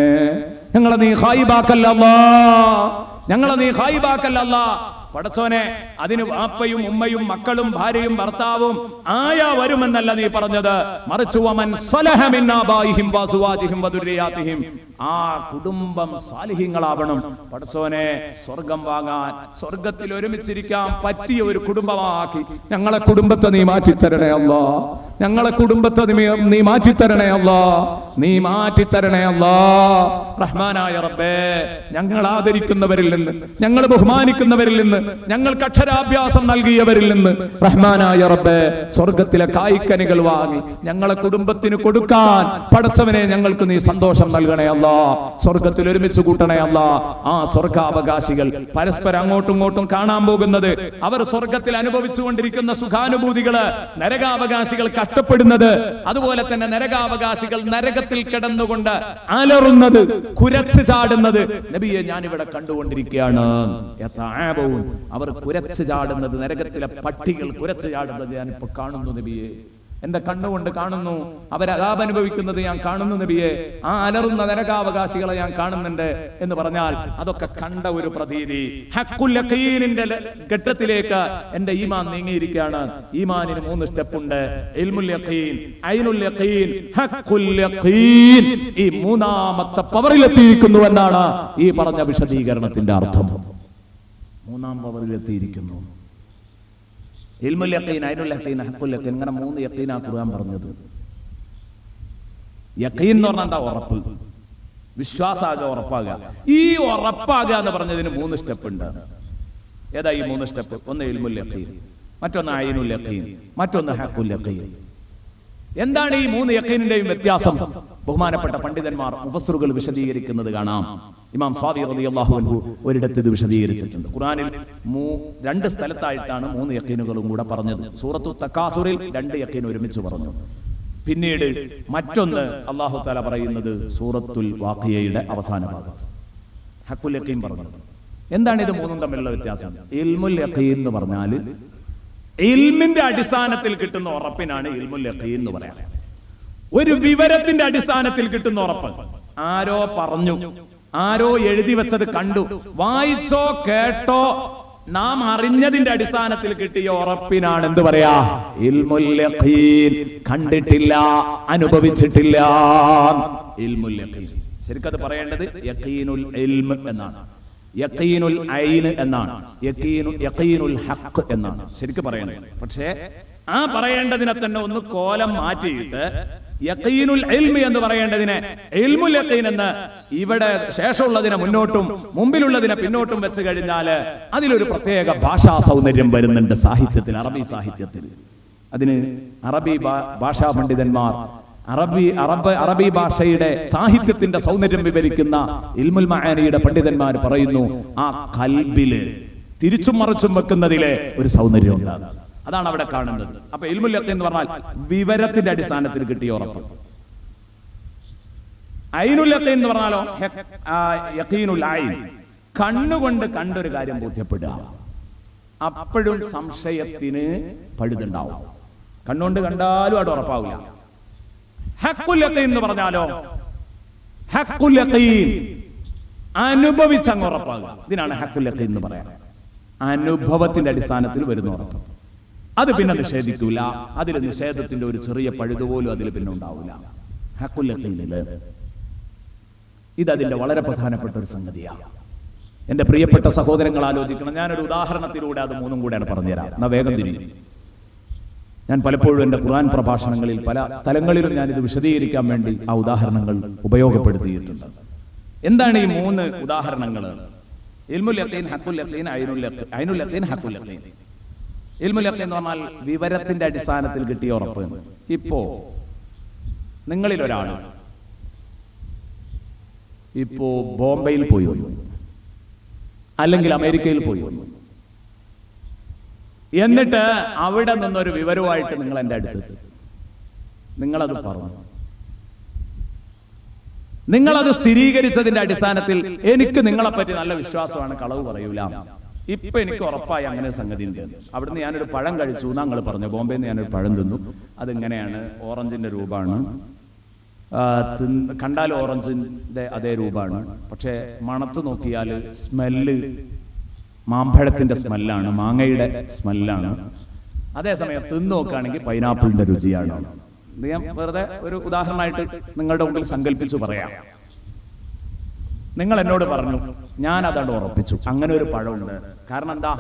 ഞങ്ങളെ നീ ഖായിബാക്കല്ല അല്ലാഹ്, ഞങ്ങളെ നീ ഖായിബാക്കല്ല അല്ലാഹ്. പടച്ചോനെ, അതിന് വാപ്പയും ഉമ്മയും മക്കളും ഭാര്യയും ഭർത്താവും ആയാ വരുമെന്നല്ല നീ പറഞ്ഞത്, മറിച്ച് വമൻ സലഹ മിൻ ആബാഇഹിം വഅസ്വാജിഹിം വദുർരിയാതിഹിം, ആ കുടുംബം സാലിഹീങ്ങളാവണം. പടച്ചോനെ, സ്വർഗം വാങ്ങാൻ സ്വർഗത്തിൽ ഒരുമിച്ചിരിക്കാൻ പറ്റിയ ഒരു കുടുംബമാക്കി ഞങ്ങളെ കുടുംബത്തെ നീ മാറ്റിത്തരണേ അല്ലാ. ഞങ്ങളെ കുടുംബത്തെ നീ മാറ്റിത്തരണേ അല്ലാ, നീ മാറ്റിത്തരണേ അല്ലാ. റഹ്മാനായ റബ്ബേ, ഞങ്ങൾ ആദരിക്കുന്നവരിൽ നിന്ന്, ഞങ്ങൾ ബഹുമാനിക്കുന്നവരിൽ നിന്ന്, ഞങ്ങൾക്ക് അക്ഷരാഭ്യാസം നൽകിയവരിൽ നിന്ന് റഹ്മാനായ റബ്ബേ സ്വർഗത്തിലെ കായ്ക്കനികൾ വാങ്ങി ഞങ്ങളെ കുടുംബത്തിന് കൊടുക്കാൻ പടച്ചവനെ ഞങ്ങൾക്ക് നീ സന്തോഷം നൽകണേ അല്ലാ. സ്വർഗത്തിൽ ഒരുമിച്ച് കൂട്ടണേ അല്ലാ. ആ സ്വർഗാവകാശികൾ പരസ്പരം അങ്ങോട്ടും ഇങ്ങോട്ടും കാണാൻ പോകുന്നത്, അവർ സ്വർഗത്തിൽ അനുഭവിച്ചുകൊണ്ടിരിക്കുന്ന സുഖാനുഭൂതികള്, നരകാവകാശികൾ കഷ്ടപ്പെടുന്നത്, അതുപോലെ തന്നെ നരകാവകാശികൾ നരകത്തിൽ കിടന്നുകൊണ്ട് അലറുന്നത്, കുരച്ച് ചാടുന്നത് നബിയെ ഞാനിവിടെ കണ്ടുകൊണ്ടിരിക്കുകയാണ്. അവർ കുരച്ച് ചാടുന്നത്, നരകത്തിലെ പട്ടികൾ കുരച്ച് ചാടുന്നത് ഞാനിപ്പോ കാണുന്നു നബിയെ, എന്റെ കണ്ണുകൊണ്ട് കാണുന്നു. അവർ അദാബ് അനുഭവിക്കുന്നത് ഞാൻ കാണുന്നു നബിയെ, ആ അലറുന്ന നരകാവകാശികളെ ഞാൻ കാണുന്നുണ്ട് എന്ന് പറഞ്ഞാൽ അതൊക്കെ കണ്ട ഒരു പ്രതീതി. ഹഖ്ഖുൽ യഖീനിന്റെ ഘട്ടത്തിലേക്ക് എന്റെ ഈമാൻ നീങ്ങിയിരിക്കുകയാണ്. ഈമാനിന് 3 സ്റ്റെപ്പ് ഉണ്ട്: ഇൽമുൽ യഖീൻ, ഐനുൽ യഖീൻ, ഹഖ്ഖുൽ യഖീൻ. ഈ 3ാമത്തെ പവറിലെത്തിയിരിക്കുന്നു എന്നാണ് ഈ പറഞ്ഞ വിശദീകരണത്തിന്റെ അർത്ഥം. 3ാം പവറിലെത്തിയിരിക്കുന്നു. ഇൽമുൽ യഖീൻ, ഐനുൽ യഖീൻ, ഹഖ്ഖുൽ യഖീൻ, ഇങ്ങനെ 3 യഖീനാ ഖുർആൻ പറഞ്ഞത്. യഖീൻ എന്ന് പറഞ്ഞാൽ എന്താ? ഉറപ്പ്, വിശ്വാസാകുക, ഉറപ്പാകുക. ഈ ഉറപ്പാകുക എന്ന് പറഞ്ഞതിന് 3 സ്റ്റെപ്പ് ഉണ്ട്. ഏതാ ഈ 3 സ്റ്റെപ്പ്? ഒന്ന് ഇൽമുൽ യഖീൻ, മറ്റൊന്ന് ഐനുൽ യഖീൻ, മറ്റൊന്ന് ഹഖ്ഖുൽ യഖീൻ. എന്താണ് ഈ 3 യഖീനിന്റെയും വ്യത്യാസം? ബഹുമാനപ്പെട്ട പണ്ഡിതന്മാർ മുഫസ്സിറുകൾ വിശദീകരിക്കുന്നത് കാണാം. ഇമാം സ്വാദി റളിയല്ലാഹു അൻഹു ഒരിടത്ത് ഇത് വിശദീകരിച്ചിട്ടുണ്ട്. ഖുർആനിൽ 2 സ്ഥലത്തായിട്ടാണ് 3 യഖീനുകളും കൂടെ പറഞ്ഞത്. സൂറത്തു തകാസുറിൽ 2 യഖീൻ ഒരുമിച്ച് പറഞ്ഞു. പിന്നീട് മറ്റൊന്ന് അല്ലാഹു തആല പറയുന്നത് സൂറത്തുൽ വാഖിയയുടെ അവസാന ഭാഗത്ത് ഹഖ്ഖുൽ യഖീൻ പറഞ്ഞു. എന്താണ് ഇത് 3ഉം തമ്മിലുള്ള വ്യത്യാസം? ഇൽമുൽ യഖീൻ എന്ന് പറഞ്ഞാൽ ഇൽമിന്റെ അടിസ്ഥാനത്തിൽ കിട്ടുന്ന ഉറപ്പിനാണ് ഇൽമുൽ യഖീൻ എന്ന് പറയാം. ഒരു വിവരത്തിന്റെ അടിസ്ഥാനത്തിൽ കിട്ടുന്ന ഉറപ്പ്. ആരോ പറഞ്ഞു, ആരോ എഴുതി വെച്ചത് കണ്ടു, വായിച്ചോ കേട്ടോ നാം അറിഞ്ഞതിന്റെ അടിസ്ഥാനത്തിൽ കിട്ടിയ ഉറപ്പിനാണ് എന്ത് പറയാ? ഇൽമുൽ യഖീൻ. കണ്ടിട്ടില്ല, അനുഭവിച്ചിട്ടില്ല. ഇൽമുൽ യഖീൻ. ശരിക്കത് പറയേണ്ടത് യഖീനുൽ ഇൽമ് എന്നാണ്, യഖീനുൽ ഐൻ എന്നാണ്, യഖീനുൽ ഹഖ് എന്നാണ് ശരിക്ക് പറയേണ്ടത്. പക്ഷേ ആ പറയേണ്ടതിനെ തന്നെ ഒന്ന് കോലം മാറ്റിയിട്ട് യഖീനുൽ ഇൽമി എന്ന് പറയേണ്ടതിനെ ഇൽമുൽ യഖീൻ എന്ന് ഇവിടെ ശേഷമുള്ളതിനെ മുന്നോട്ടും മുമ്പിലുള്ളതിനെ പിന്നോട്ടും വെച്ച് കഴിഞ്ഞാൽ അതിലൊരു പ്രത്യേക ഭാഷാ സൗന്ദര്യം വരുന്നുണ്ട് സാഹിത്യത്തിൽ, അറബി സാഹിത്യത്തിൽ. അതിന് അറബി ഭാഷാ പണ്ഡിതന്മാർ അറബി ഭാഷയുടെ സാഹിത്യത്തിന്റെ സൗന്ദര്യം വിവരിക്കുന്ന ഇൽമുൽ മആനിയുടെ പണ്ഡിതന്മാർ പറയുന്നു, ആ ഖൽബില് തിരിച്ചും മറിച്ചും വെക്കുന്നതിലെ ഒരു സൗന്ദര്യം ഉണ്ടാകും. അതാണ് അവിടെ കാണുന്നത്. അപ്പൊ ഇൽമുൽ യഖീൻ എന്ന് പറഞ്ഞാൽ വിവരത്തിന്റെ അടിസ്ഥാനത്തിൽ കിട്ടിയ ഉറപ്പ്. ഐനുൽ യഖീൻ എന്ന് പറഞ്ഞാലോ യഖീനുൽ ഐൻ, കണ്ണുകൊണ്ട് കണ്ടൊരു കാര്യം ബോധ്യപ്പെടുക. അപ്പോഴും സംശയത്തിന് പഴുതുണ്ടാവും. കണ്ണുകൊണ്ട് കണ്ടാലും അവിടെ ഉറപ്പാവില്ല. ഹഖ്ഖുൽ യഖീൻ എന്ന് പറഞ്ഞാലോ ഹഖ്ഖുൽ യഖീൻ, അനുഭവിച്ചങ്ങ് ഉറപ്പാകുക. ഇതിനാണ് ഹഖ്ഖുൽ യഖീൻ എന്ന് പറയാം. അനുഭവത്തിന്റെ അടിസ്ഥാനത്തിൽ വരുന്ന ഉറപ്പ്. അത് പിന്നെ നിഷേധിക്കൂല. അതിൽ നിഷേധത്തിന്റെ ഒരു ചെറിയ പഴുതുപോലും അതിൽ പിന്നെ ഉണ്ടാവില്ല. ഹഖ്ഖുൽ യഖീനില് ഇത് അതിന്റെ വളരെ പ്രധാനപ്പെട്ട ഒരു സംഗതിയാണ്. എന്റെ പ്രിയപ്പെട്ട സഹോദരങ്ങൾ ആലോചിക്കണം. ഞാനൊരു ഉദാഹരണത്തിലൂടെ അത് മൂന്നും കൂടെയാണ് പറഞ്ഞുതരാം. എന്നാ വേഗം തിരിഞ്ഞു. ഞാൻ പലപ്പോഴും എൻ്റെ ഖുർആൻ പ്രഭാഷണങ്ങളിൽ പല സ്ഥലങ്ങളിലും ഞാൻ ഇത് വിശദീകരിക്കാൻ വേണ്ടി ആ ഉദാഹരണങ്ങൾ ഉപയോഗപ്പെടുത്തിയിട്ടുണ്ട്. എന്താണ് ഈ മൂന്ന് ഉദാഹരണങ്ങൾ? ഇൽമുൽ യഖീൻ, ഹഖ്ഖുൽ യഖീൻ, ഐനുൽ യഖീൻ, ഹഖ്ഖുൽ യഖീൻ. ഇൽമുൽ യഖീൻ എന്ന് പറഞ്ഞാൽ വിവരത്തിന്റെ അടിസ്ഥാനത്തിൽ കിട്ടിയ ഉറപ്പ്. ഇപ്പോ നിങ്ങളിൽ ഒരാൾ ഇപ്പോ ബോംബെയിൽ പോയി വന്നു, അല്ലെങ്കിൽ അമേരിക്കയിൽ പോയി വന്നു, എന്നിട്ട് അവിടെ നിന്നൊരു വിവരമായിട്ട് നിങ്ങൾ എൻ്റെ അടുത്തെത്തി. നിങ്ങളത് പറഞ്ഞു, നിങ്ങളത് സ്ഥിരീകരിച്ചതിന്റെ അടിസ്ഥാനത്തിൽ എനിക്ക് നിങ്ങളെപ്പറ്റി നല്ല വിശ്വാസമാണ്, കളവ് പറയൂല, ഇപ്പൊ എനിക്ക് ഉറപ്പായി അങ്ങനെ സംഗതി ഉണ്ട്. അവിടുന്ന് ഞാനൊരു പഴം കഴിച്ചു, നിങ്ങൾ പറഞ്ഞു. ബോംബെയിൽ നിന്ന് ഞാനൊരു പഴം തിന്നു, അതിങ്ങനെയാണ്, ഓറഞ്ചിന്റെ രൂപമാണ്, കണ്ടാൽ ഓറഞ്ചിന്റെ അതേ രൂപമാണ്, പക്ഷെ മണത്ത് നോക്കിയാൽ സ്മെല്ല് മാമ്പഴത്തിന്റെ സ്മെല്ലാണ്, മാങ്ങയുടെ സ്മെല്ലാണ്. അതേസമയം തിന്നു നോക്കുകയാണെങ്കിൽ പൈനാപ്പിളിന്റെ രുചിയാണ്. ഇത് ഞാൻ വെറുതെ ഒരു ഉദാഹരണമായിട്ട് നിങ്ങളുടെ മുമ്പിൽ സങ്കല്പിച്ചു പറയാം. നിങ്ങൾ എന്നോട് പറഞ്ഞു, ഞാൻ അതോട് ഉറപ്പിച്ചു അങ്ങനെ ഒരു പഴമുണ്ട്. കാരണം എന്താ?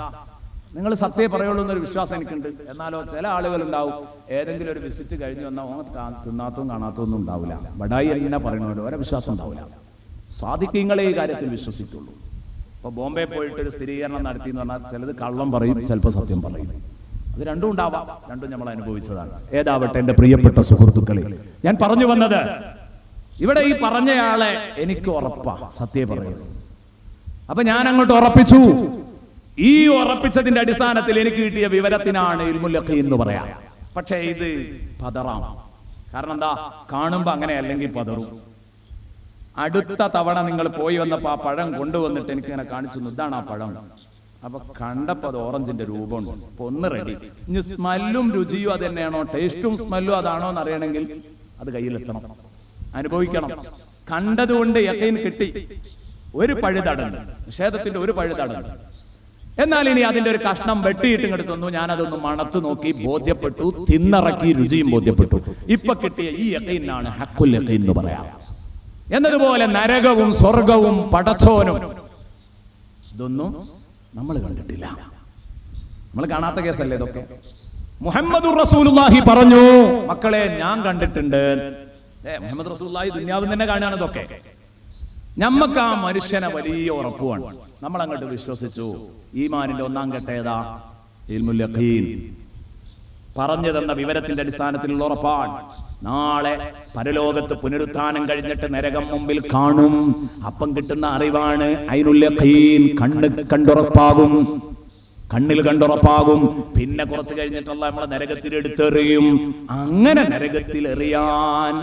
നിങ്ങൾ സത്യം പറയുള്ളൂ എന്നൊരു വിശ്വാസം എനിക്കുണ്ട്. എന്നാലോ ചില ആളുകളുണ്ടാവും, ഏതെങ്കിലും ഒരു വിസിറ്റ് കഴിഞ്ഞു വന്നാൽ തിന്നാത്തതും കാണാത്തതൊന്നും ഉണ്ടാവില്ല, ബഡായി എന്നെ പറയണമല്ലോ, ഓരോ വിശ്വാസം ഉണ്ടാവില്ല. സാദിഖീങ്ങളെ ഈ കാര്യത്തിൽ വിശ്വസിക്കുള്ളൂ. ഇപ്പൊ ബോംബെ പോയിട്ട് ഒരു സ്ഥിരീകരണം നടത്തി എന്ന് പറഞ്ഞാൽ ചിലത് കള്ളം പറയും, ചിലപ്പോൾ സത്യം പറയും. അത് രണ്ടും ഉണ്ടാവാം, രണ്ടും നമ്മൾ അനുഭവിച്ചതാണ്. ഏതാവട്ടെ എൻ്റെ പ്രിയപ്പെട്ട സുഹൃത്തുക്കളെ, ഞാൻ പറഞ്ഞു വന്നത്, ഇവിടെ ഈ പറഞ്ഞയാളെ എനിക്ക് ഉറപ്പാ സത്യം പറയുള്ളൂ. അപ്പൊ ഞാൻ അങ്ങോട്ട് ഉറപ്പിച്ചു. ഈ ഉറപ്പിച്ചതിന്റെ അടിസ്ഥാനത്തിൽ എനിക്ക് കിട്ടിയ വിവരത്തിനാണ് ഇൽമുൽ യഖീൻ എന്ന് പറയാം. പക്ഷേ ഇത് പതറാം. കാരണം എന്താ? കാണുമ്പോ അങ്ങനെ അല്ലെങ്കിൽ പതറും. അടുത്ത തവണ നിങ്ങൾ പോയി വന്നപ്പോ ആ പഴം കൊണ്ടുവന്നിട്ട് എനിക്ക് ഇങ്ങനെ കാണിച്ചു, ഇതാണ് ആ പഴം. അപ്പൊ കണ്ടപ്പോ അത് ഓറഞ്ചിന്റെ രൂപമുണ്ട്. അപ്പൊ ഒന്ന് റെഡി. ഇനി സ്മെല്ലും രുചിയും അത് തന്നെയാണോ, ടേസ്റ്റും സ്മെല്ലും അതാണോ എന്ന് അറിയണമെങ്കിൽ അത് കയ്യിലെത്തണം, അനുഭവിക്കണം. കണ്ടതുകൊണ്ട് യഖീൻ കിട്ടി. ഒരു പഴുതടണ്ട്, നിഷേധത്തിന്റെ ഒരു പഴുതടണ്ട്. എന്നാൽ ഇനി അതിന്റെ ഒരു കഷ്ണം വെട്ടിയിട്ട് ഇങ്ങോട്ട് തന്നു, ഞാനതൊന്ന് മണത്തു നോക്കി, ബോധ്യപ്പെട്ടു, തിന്നിറക്കി, രുചിയും ബോധ്യപ്പെട്ടു. ഇപ്പൊ കിട്ടിയ ഈ യഖീനാണ് ഹഖ്ഖുൽ യഖീൻ എന്ന് പറയാം. എന്നതുപോലെ നരകവും സ്വർഗവും പടച്ചോനും ഇതൊന്നും നമ്മൾ കണ്ടിട്ടില്ല. നമ്മൾ കാണാത്ത കേസല്ലേ ഇതൊക്കെ? മുഹമ്മദുർ റസൂലുള്ളാഹി പറഞ്ഞു, മക്കളെ ഞാൻ കണ്ടിട്ടുണ്ട്. മുഹമ്മദ് റസൂലുള്ളാഹി ദുനിയാവിൽ തന്നെ കാണുകയാണ് ഇതൊക്കെ. ഞമ്മക്ക് ആ മനുഷ്യനെ വലിയ ഉറപ്പുമാണ്, നമ്മൾ അങ്ങോട്ട് വിശ്വസിച്ചു. ഈമാനിന്റെ ഒന്നാം ഘട്ടം ഏതാ? ഇൽമുൽ യഖീൻ. പറഞ്ഞു തന്ന വിവരത്തിന്റെ അടിസ്ഥാനത്തിലുള്ള ഉറപ്പാണ്. നാളെ പരലോകത്ത് പുനരുത്ഥാനം കഴിഞ്ഞിട്ട് നരകം മുമ്പിൽ കാണും. അപ്പം കിട്ടുന്ന അറിവാണ് ഐനുൽ യഖീൻ. കണ്ടുറപ്പാകും, കണ്ണിൽ കണ്ടുറപ്പാകും. പിന്നെ കുറച്ച് കഴിഞ്ഞിട്ടുള്ള നമ്മളെ നരകത്തിൽ എടുത്തെറിയും. അങ്ങനെ നരകത്തിൽ എറിയാൻ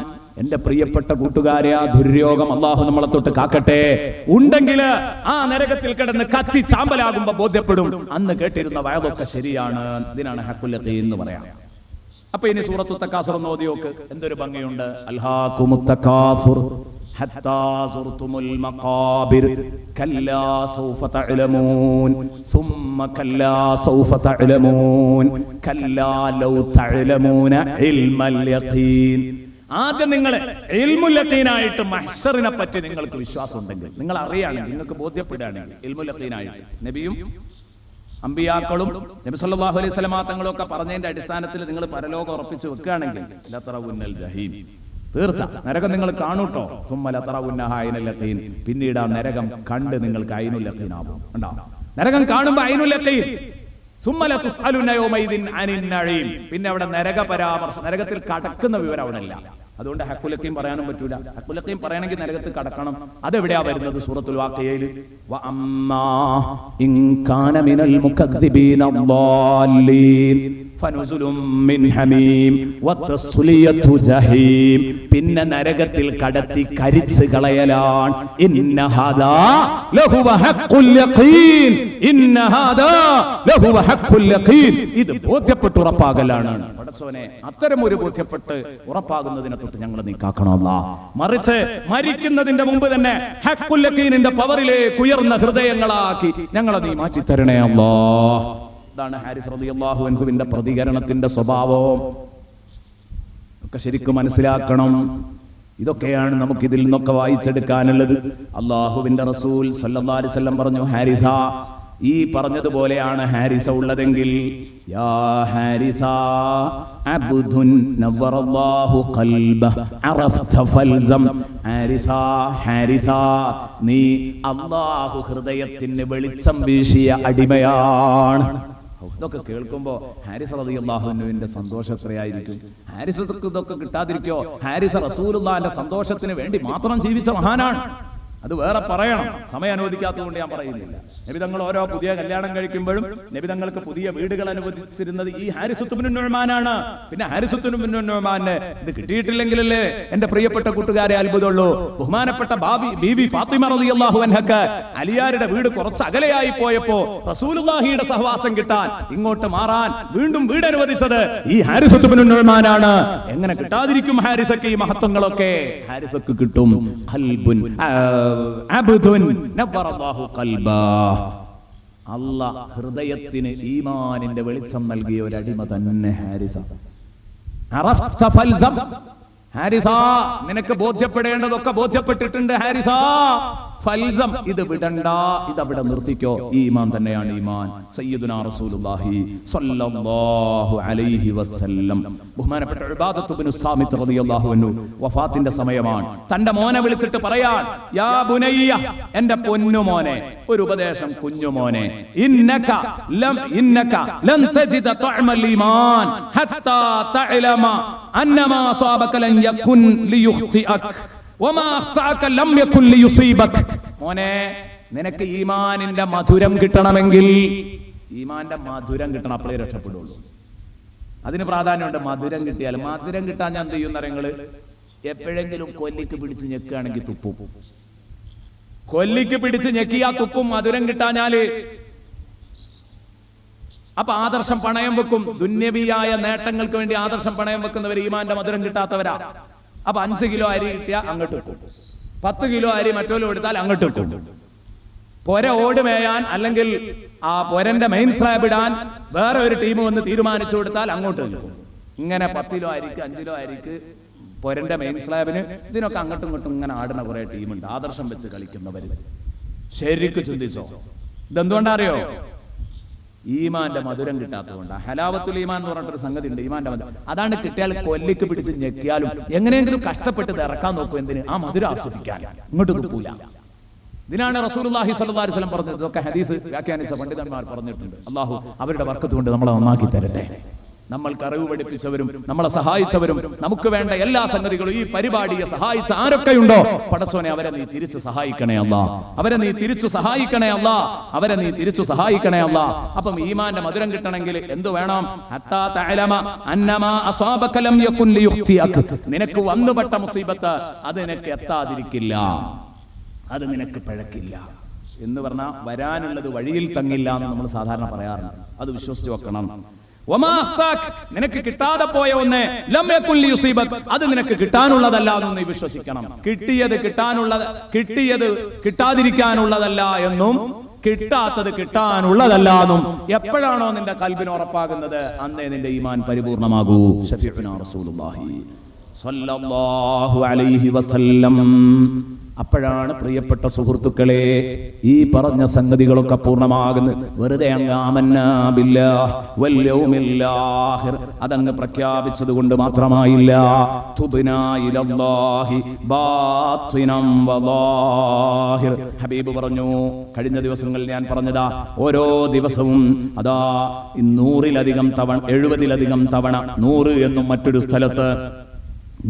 എന്റെ പ്രിയപ്പെട്ട കൂട്ടുകാരെ, ആ ദുര്യോഗം അള്ളാഹു നമ്മളെ തൊട്ട് കാക്കട്ടെ. ഉണ്ടെങ്കിൽ ആ നരകത്തിൽ കിടന്ന് കത്തി ചാമ്പലാകുമ്പോ ബോധ്യപ്പെടും, അന്ന് കേട്ടിരുന്ന വയതൊക്കെ ശരിയാണ്. ഇതിനാണ് ഹഖ്ഖുൽ യഖീൻ എന്ന് പറയാം. അപ്പൊ ഇനി സൂറത്തു തക്കാസുർ എന്ന് ഓതി നോക്ക്, എന്തൊരു ഭംഗിയുണ്ട്. അൽഹാകുമുത് തകാസുർ ഹത്താ സുർതുമുൽ മഖാബിർ കല്ലാ സൗഫ തഅലമൂൻ സുമ്മ കല്ലാ സൗഫ തഅലമൂൻ കല്ലാ ലൗ തഅലമൂന ഇൽമൽ യഖീൻ. ആദ്യം നിങ്ങൾ ഇൽമുൽ യഖീനായിട്ട് മഹ്ശറിനെ പറ്റി നിങ്ങൾക്ക് വിശ്വാസം ഉണ്ടെങ്കിൽ, നിങ്ങൾ അറിയുകയാണെങ്കിൽ, നിങ്ങൾക്ക് ബോധ്യപ്പെടുകയാണെങ്കിൽ, ഇൽമുൽ യഖീനായിട്ട് നബിയും അമ്പിയാക്കളും നബി സല്ലല്ലാഹു അലൈഹി വസല്ലം തങ്ങളും ഒക്കെ പറഞ്ഞതിന്റെ അടിസ്ഥാനത്തിൽ നിങ്ങൾ പരലോകം ഉറപ്പിച്ചു വെക്കുകയാണെങ്കിൽ ലതറവുന്നൽ ജഹീം, തീർച്ച നരകം നിങ്ങൾ കാണൂട്ടോ. സുമ്മ ലതറവുന്നഹാ ഐനുൽ യഖീൻ, പിന്നീട് ആ നരകം കണ്ട് നിങ്ങൾക്ക് ഐനുൽ യഖീൻ ആവും. കണ്ടോ, നരകം കാണുമ്പോൾ ഐനുൽ യഖീൻ. സുമ്മ ലതുസ്അലുന യൗമൈദിൻ അനിൻ നഈം, പിന്നെ അവിടെ നരക പരാമർശം, നരകത്തിൽ കടക്കുന്ന വിവരം അവിടെ ഇല്ല. അതുകൊണ്ട് ഹഖുൽ യഖീൻ പറയാനും പറ്റൂല. ഹഖുൽ യഖീൻ പറയണമെങ്കിൽ നരകത്തിൽ കടക്കണം. അതെവിടെയാ വരുന്നത്? സൂറത്തുൽ വാഖിയയിൽ വ അമ്മാ ഇൻ കാന മിനൽ മുകദ്ദിബീന ളാല്ലീൻ ഫനുസുലും മിൻ ഹമീം വതസ്ലിയതു ജഹീം. പിന്നെ നരകത്തിൽ കടത്തി കരിച്ച് കളയലാണ്. ഇന്ന ഹാദാ ലഹുവ ഹഖുൽ യഖീൻ, ഇന്ന ഹാദാ ലഹുവ ഹഖുൽ യഖീൻ. ഇത് ബോധ്യപ്പെട്ട് ഉറപ്പാകലാണ്. പടച്ചോനെ, അത്തരം ഒരു ബോധ്യപ്പെട്ട് ഉറപ്പാകുന്നതിനെ തൊട്ട് ഞങ്ങൾ നീ കാക്കണം അല്ലാഹ്. മറിച്ച് മരിക്കുന്നതിന്റെ മുമ്പ് തന്നെ ഹഖുൽ യഖീനിന്റെ പവറിലേക്ക് ഉയർന്ന ഹൃദയങ്ങളാക്കി ഞങ്ങളെ നീ മാറ്റി തരണേ അല്ലാഹ്. ഇതാണ് ഹാരിസ് റളിയല്ലാഹു അൻഹുവിന്റെ പ്രതികരണത്തിന്റെ സ്വഭാവം. ഒക്കെ ശരിക്കും മനസ്സിലാക്കണം. ഇതൊക്കെയാണ് നമുക്ക് ഇതിൽ നിന്നൊക്കെ വായിച്ചെടുക്കാനുള്ളത്. അല്ലാഹുവിന്റെ റസൂൽ സല്ലല്ലാഹു അലൈഹി വസല്ലം പറഞ്ഞു, ഹാരിസ, ഈ പറഞ്ഞതുപോലെയാണ് ഹാരിസ ഉള്ളതെങ്കിൽ, യാ ഹാരിസ അബ്ദുൻ നവറല്ലാഹു ഖൽബഹ അറഫ്ത ഫൽസം. ഹാരിസ, ഹാരിസ, നീ അല്ലാഹു ഹൃദയത്തിന് വെളിച്ചം വീശിയ അടിമയാണ്. ഇതൊക്കെ കേൾക്കുമ്പോ ഹാരിസ് റളിയല്ലാഹു അൻഹുവിന്റെ സന്തോഷം എത്രയായിരിക്കും. ഹാരിസക്ക് ഇതൊക്കെ കിട്ടാതിരിക്കോ? ഹാരിസ് റസൂലുള്ളാഹിന്റെ സന്തോഷത്തിന് വേണ്ടി മാത്രം ജീവിച്ച മഹാനാണ്. അത് വേറെ പറയണം, സമയം അനുവദിക്കാത്തതുകൊണ്ട് ഞാൻ പറയുന്നില്ല. നബി തങ്ങൾ ഓരോ പുതിയ കല്യാണം കഴിക്കുമ്പോഴും നബി തങ്ങൾക്ക് പുതിയ വീടുകൾ അനുവദിച്ചിരുന്നത് ഈ ഹാരിസ് ഇബ്നു നുഅ്മാനാണ്. പിന്നെ ഹാരിസ് ഇബ്നു നുഅ്മാന് ഇത് കിട്ടിയിട്ടില്ലെങ്കിലല്ലേ എന്റെ പ്രിയപ്പെട്ട കൂട്ടുകാരെ അത്ഭുതമുള്ളൂ. ബഹുമാനപ്പെട്ട ബീവി ഫാത്തിമ റളിയല്ലാഹു അൻഹക്ക് അലിയാരുടെ വീട് കുറച്ച് അകലെയായി പോയപ്പോ റസൂലുള്ളാഹിയുടെ സഹവാസം കിട്ടാൻ, ഇങ്ങോട്ട് മാറാൻ വീണ്ടും വീട് അനുവദിച്ചത് ഈ ഹാരിസ് ഇബ്നു നുഅ്മാനാണ്. എങ്ങനെ കിട്ടാതിരിക്കും ഹാരിസക്ക് ഈ മഹത്വങ്ങളൊക്കെ? ഹാരിസക്ക് കിട്ടും. ഖൽബുൻ അബ്ദുൻ നവറല്ലാഹു ഖൽബാ. അല്ലാഹ് ഹൃദയത്തിന് ഈമാനിന്റെ വെളിച്ചം നൽകിയ ഒരു അടിമ തന്നെ ഹാരിസ. അറഫ്ത ഫൽസം. ഹാരിസ, നിനക്ക് ബോധ്യപ്പെടേണ്ടതൊക്കെ ബോധ്യപ്പെട്ടിട്ടുണ്ട്. ഹാരിസ, ഫൽസം, ഇത് വിടണ്ട, ഇതവിടെ നിർത്തിക്കോ. ഈ ഈമാൻ തന്നെയാണ് ഈമാൻ. സയ്യിദുനാ റസൂലുള്ളാഹി സ്വല്ലല്ലാഹു അലൈഹി വസല്ലം. ബഹുമാനപ്പെട്ട ഉബാദത്ത് ഇബ്നു സാമിത്ത് റളിയല്ലാഹു അൻഹു വഫാത്തിന്റെ സമയമാണ്. തന്റെ മോനെ വിളിച്ചിട്ട് പറയാൻ, യാ ബുനയ്യ, എന്റെ പൊന്നുമോനെ, ഒരു ഉപദേശം കുഞ്ഞുമോനെ, ഇന്നക ലൻ തജിദ തഅമൽ ഈമാൻ ഹത്താ തഅലമ അന്നമാ അസാബക ലൻ യകുൻ ലിയുഖ്തിഅക വമാ അഖ്തഅക ലം യകുൻ ലിയുസീബക. മോനെ, നിനക്ക് ഈമാനിന്റെ മധുരം കിട്ടണമെങ്കിൽ, ഈമാന്റെ മധുരം കിട്ടണം, അപ്പോഴേ രക്ഷപ്പെടുള്ളൂ. അതിന് പ്രാധാന്യമുണ്ട്. മധുരം കിട്ടിയാൽ, മധുരം കിട്ടാൻ ഞാൻ എന്ത് ചെയ്യുന്ന നിങ്ങള് എപ്പോഴെങ്കിലും കൊല്ലിക്ക് പിടിച്ച് ഞെക്കുകയാണെങ്കിൽ തുപ്പും. കൊല്ലിക്ക് പിടിച്ച് ഞെക്കിയാ തുപ്പും. മധുരം കിട്ടാഞ്ഞാല് അപ്പൊ ആദർശം പണയം വെക്കും. ദുന്യവിയായ നേട്ടങ്ങൾക്ക് വേണ്ടി ആദർശം പണയം വെക്കുന്നവർ ഈമാന്റെ മധുരം കിട്ടാത്തവരാ. അപ്പൊ 5 കിലോ അരി കിട്ടിയാൽ അങ്ങോട്ട് വെക്കും, 10 കിലോ അരി മറ്റോലും എടുത്താൽ അങ്ങോട്ട് വെക്കും. പൊര ഓട് മേയാൻ അല്ലെങ്കിൽ ആ പൊരന്റെ മെയിൻ സ്ലാബ് ഇടാൻ വേറെ ഒരു ടീം വന്ന് തീരുമാനിച്ചു കൊടുത്താൽ അങ്ങോട്ട് വെക്കും. ഇങ്ങനെ 10 കിലോ അരിക്ക്, 5 കിലോ അരിക്ക്, പൊരന്റെ മെയിൻ സ്ലാബിന്, ഇതിനൊക്കെ അങ്ങോട്ടും ഇങ്ങോട്ടും ഇങ്ങനെ ആടുന്ന കുറെ ടീമുണ്ട്, ആദർശം വെച്ച് കളിക്കുന്നവര്. ശരിക്കും ചിന്തിച്ചോ? ഇതെന്തുകൊണ്ടാ അറിയോ? ഈമാന്റെ മധുരം കിട്ടാത്തതുകൊണ്ട്. ഹലാവത്തുൽ ഈമാൻ എന്ന് പറഞ്ഞിട്ടൊരു സംഗതി ഉണ്ട്, ഈമാന്റെ മധുരം. അതാണ് കിട്ടിയാൽ കൊല്ലിക്ക് പിടിച്ച് ഞെക്കിയാലും എങ്ങനെയെങ്കിലും കഷ്ടപ്പെട്ട് ഇറക്കാൻ നോക്കും. എന്തിന്? ആ മധുരം ആസ്വദിക്കാൻ. ഇങ്ങോട്ട് തുപ്പൂല. ഇതിനാണ് റസൂലുള്ളാഹി സ്വല്ലല്ലാഹു അലൈഹി വസല്ലം പറഞ്ഞത്. ഇതൊക്കെ ഹദീസ് വ്യാഖ്യാനിച്ച പണ്ഡിതന്മാർ പറഞ്ഞിട്ടുണ്ട്. അല്ലാഹു അവരുടെ ബർക്കത്ത് കൊണ്ട് നമ്മളെ നന്നാക്കി തരട്ടെ. നമ്മൾക്ക് അറിവ് പഠിപ്പിച്ചവരും നമ്മളെ സഹായിച്ചവരും നമുക്ക് വേണ്ട എല്ലാ സംഗതികളും ഈ പരിപാടിയെ സഹായിച്ച ആരൊക്കെയുണ്ടോ, പടച്ചോനെ, അവരെ നീ തിരിച്ചു സഹായിക്കണേ അല്ലാ. അവരെ നീ തിരിച്ചു സഹായിക്കണേ അല്ലാ. അവരെ നീ തിരിച്ചു സഹായിക്കണേ അല്ലാ. അപ്പം ഈമാന്റെ മധുരം കിട്ടണമെങ്കിൽ എന്ത് വേണം? ഹത്താ തഅലമ അന്നമാ അസാബക ലം യകുൻ ലിയുഖ്തിഅക. നിനക്ക് വന്നുപെട്ട മുസീബത്ത് അത് നിനക്ക് എത്താതിരിക്കില്ല, അത് നിനക്ക് പിഴക്കില്ല എന്ന് പറഞ്ഞാൽ വരാനുള്ളത് വഴിയിൽ തങ്ങില്ല എന്ന് നമ്മൾ സാധാരണ പറയാറുണ്ട്. അത് വിശ്വസിച്ച് വെക്കണം. വമാ അഖ്താക്, നിനക്ക് കിട്ടാതെ പോയ ഒന്ന് ലം യകുൽ യുസീബക്, അത് നിനക്ക് കിട്ടാനുള്ളതല്ല എന്ന് നീ വിശ്വസിക്കണം. കിട്ടിയത് കിട്ടാതിരിക്കാനുള്ളതല്ല എന്നും കിട്ടാത്തത് കിട്ടാനുള്ളതല്ല എന്നും എപ്പോഴാണോ നിന്റെ കൽബിന് ഉറപ്പാകുന്നത് അന്നേ നിന്റെ ഈമാൻ പരിപൂർണമാകൂ. ശഫീഉനാ റസൂലുള്ളാഹി സ്വല്ലല്ലാഹു അലൈഹി വസല്ലം. അപ്പോഴാണ് പ്രിയപ്പെട്ട സുഹൃത്തുക്കളെ ഈ പറഞ്ഞ സംഗതികളൊക്കെ പൂർണ്ണമാകുന്നത്. വെറുതെ അങ്ങ് ആമന്നാ ബില്ലാഹ് വൽ യൗമിൽ ആഖിർ അതങ്ങ് പ്രഖ്യാപിച്ചത് കൊണ്ട് മാത്രമായില്ല. തുബ്നാ ഇലല്ലാഹി ബാത്തിനം വലാഹിർ. ഹബീബ് പറഞ്ഞു, കഴിഞ്ഞ ദിവസങ്ങളിൽ ഞാൻ പറഞ്ഞതാ, ഓരോ ദിവസവും അതാ 100-ലധികം തവണ 70-ലധികം തവണ 100 എന്നും മറ്റൊരു സ്ഥലത്ത്